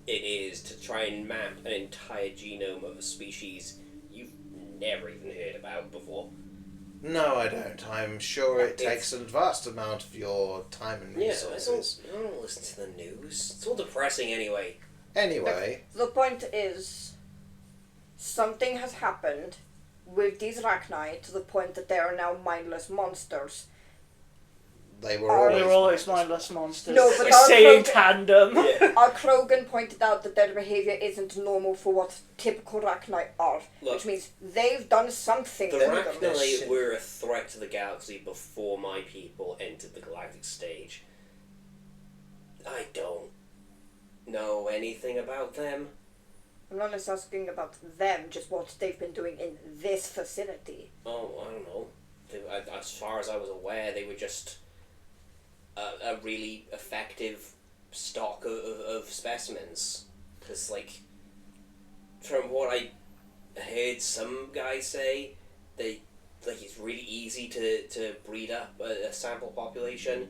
it is to try and map an entire genome of a species you've never even heard about before. No, I don't. I'm sure it takes a vast amount of your time and resources. I don't listen to the news. It's all depressing anyway. Anyway, The point is, something has happened with these Rachni to the point that they are now mindless monsters. they were They were always mindless monsters. No, but We our say in program- tandem. Our Krogan pointed out that their behaviour isn't normal for what typical Rachni are, Look, which means they've done something the to them. Rachni were a threat to the galaxy before my people entered the galactic stage. I don't know anything about them. I'm not just asking about them, just what they've been doing in this facility. Oh, I don't know. As far as I was aware, they were just a really effective stock of specimens. Because, like, from what I heard some guys say, it's really easy to breed up a sample population,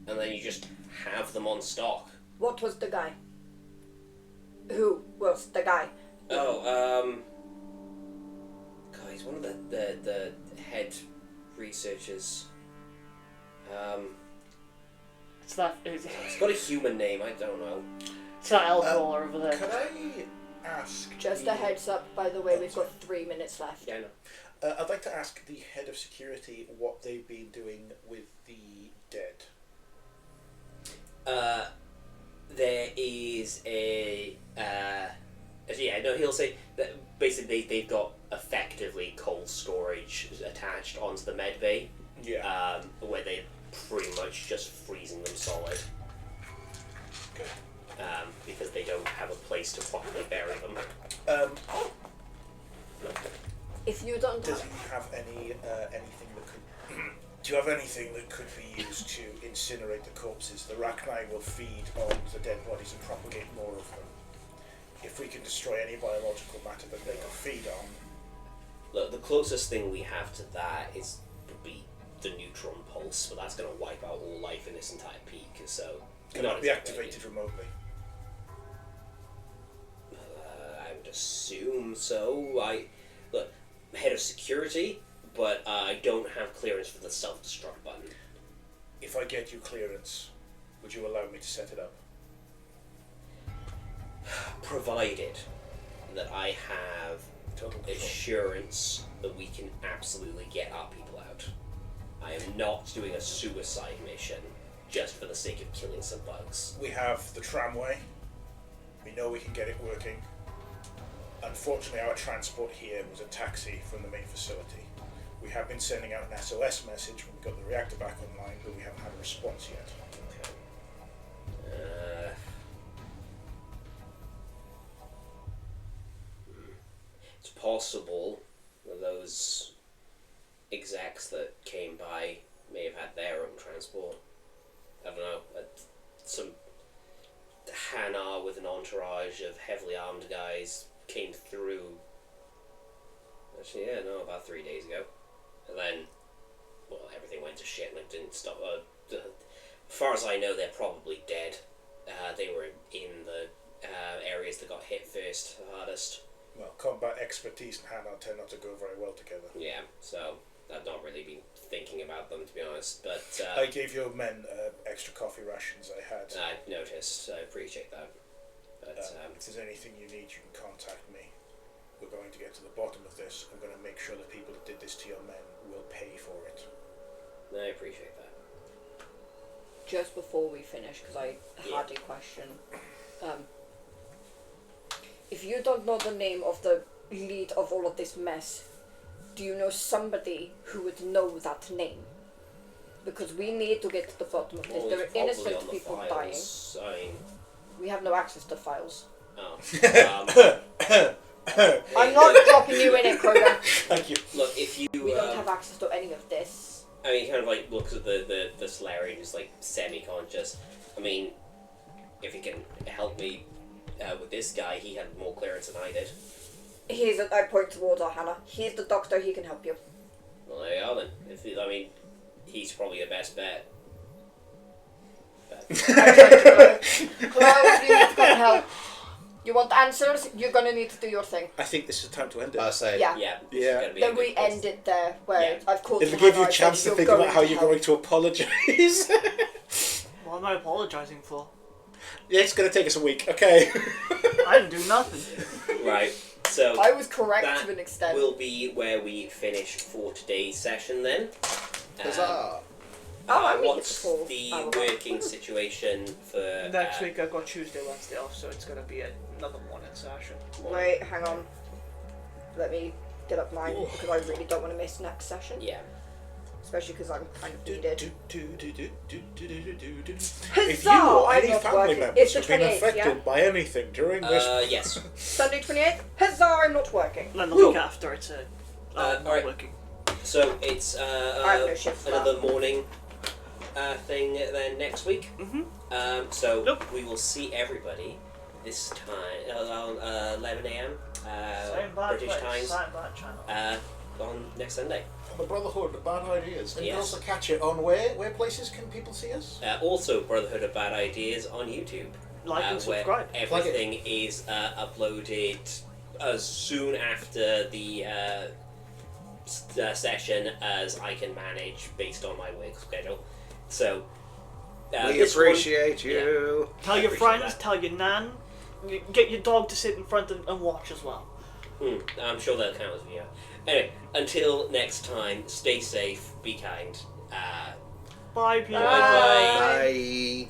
and then you just have them on stock. What was the guy? Who was the guy? Oh, God, he's one of the head researchers. It's that. He's got a human name, I don't know. It's that Elcor over there. Could I ask... Just a heads up, by the way, we've got 3 minutes left. Yeah, I know. I'd like to ask the head of security what they've been doing with the dead. There is he'll say that basically they've got effectively cold storage attached onto the med bay, Yeah. where they're pretty much just freezing them solid. Good. Because they don't have a place to properly bury them. If you don't Does he have anything that could... Do you have anything that could be used to incinerate the corpses? The Rachni will feed on the dead bodies and propagate more of them. If we can destroy any biological matter that they can feed on... Look, the closest thing we have to that would be the neutron pulse, but that's going to wipe out all life in this entire peak, so... Can not it be exactly activated remotely? I would assume so. Look, I'm head of security, but I don't have clearance for the self-destruct button. If I get you clearance, would you allow me to set it up? Provided that I have Total control. assurance that we can absolutely get our people out. I am not doing a suicide mission just for the sake of killing some bugs. We have the tramway. We know we can get it working. Unfortunately, our transport here was a taxi from the main facility. We have been sending out an SOS message when we got the reactor back online, but we haven't had a response yet. It's possible that those execs that came by may have had their own transport. I don't know. Some Hanar with an entourage of heavily armed guys came through. Actually, about 3 days ago. And then, well, everything went to shit and it didn't stop. As far as I know, they're probably dead. They were in the areas that got hit first, the hardest. Well, combat expertise and Hanar tend not to go very well together. Yeah, so I've not really been thinking about them, to be honest. But I gave your men extra coffee rations I had. I noticed. I appreciate that. But If there's anything you need, you can contact me. We're going to get to the bottom of this. I'm going to make sure the people that did this to your men will pay for it. I appreciate that. Just before we finish, because I had a question. If you don't know the name of the lead of all of this mess, do you know somebody who would know that name? Because we need to get to the bottom of this. Well, There it's are probably innocent on the people files. dying. We have no access to files. Oh. I'm not dropping you in it, Kroger. Thank you. Look, if you... We don't have access to any of this. I mean, he kind of like looks at the Solarian, who's like semi-conscious. I mean, if he can help me with this guy, he had more clearance than I did. I point towards Hannah. He's the doctor, he can help you. Well, there you are then. He's probably the best bet. But, Hello, you need to come help. You want answers? You're gonna need to do your thing. I think this is the time to end it. I say, Yeah. Yeah. this Yeah. is gonna be Then a we good place. end it there, where Yeah. I've called It'll you give you a Hannah, I chance said to think you're about how going you're to going to apologise. What am I apologising for? Yeah, it's going to take us a week. Okay. I didn't do nothing. Right. So I was correct that to an extent. will be where we finish for today's session then. huzzah! I'm what's here for the full. working situation for Next week I've got Tuesday, Wednesday off, so it's going to be another morning session. Wait, hang on. Let me get up mine because I really don't want to miss next session, Yeah. especially because I'm kind of needed. If you Huzzah! or I'm any not family working. members It's the have been 28th, affected yeah? by anything during this, Yes. Sunday 28th? Huzzah, I'm not working. Then the Woo. week after it's not alright. working. So it's I have no shift for another that. morning thing then next week. Mm-hmm. So Nope. we will see everybody this time around 11 a.m. Same bad British place, times same bad channel. on next Sunday. the Brotherhood of Bad Ideas. And you can Yes. also catch it on where places can people see us? Also, Brotherhood of Bad Ideas on YouTube. Like and Where subscribe. everything is uploaded as soon after the session as I can manage based on my work schedule. So We this one- appreciate you. Tell I your appreciate friends, that. tell your nan. Get your dog to sit in front and watch as well. I'm sure they'll count as video. Anyway, until next time, stay safe, be kind. Bye, people. Bye. Bye.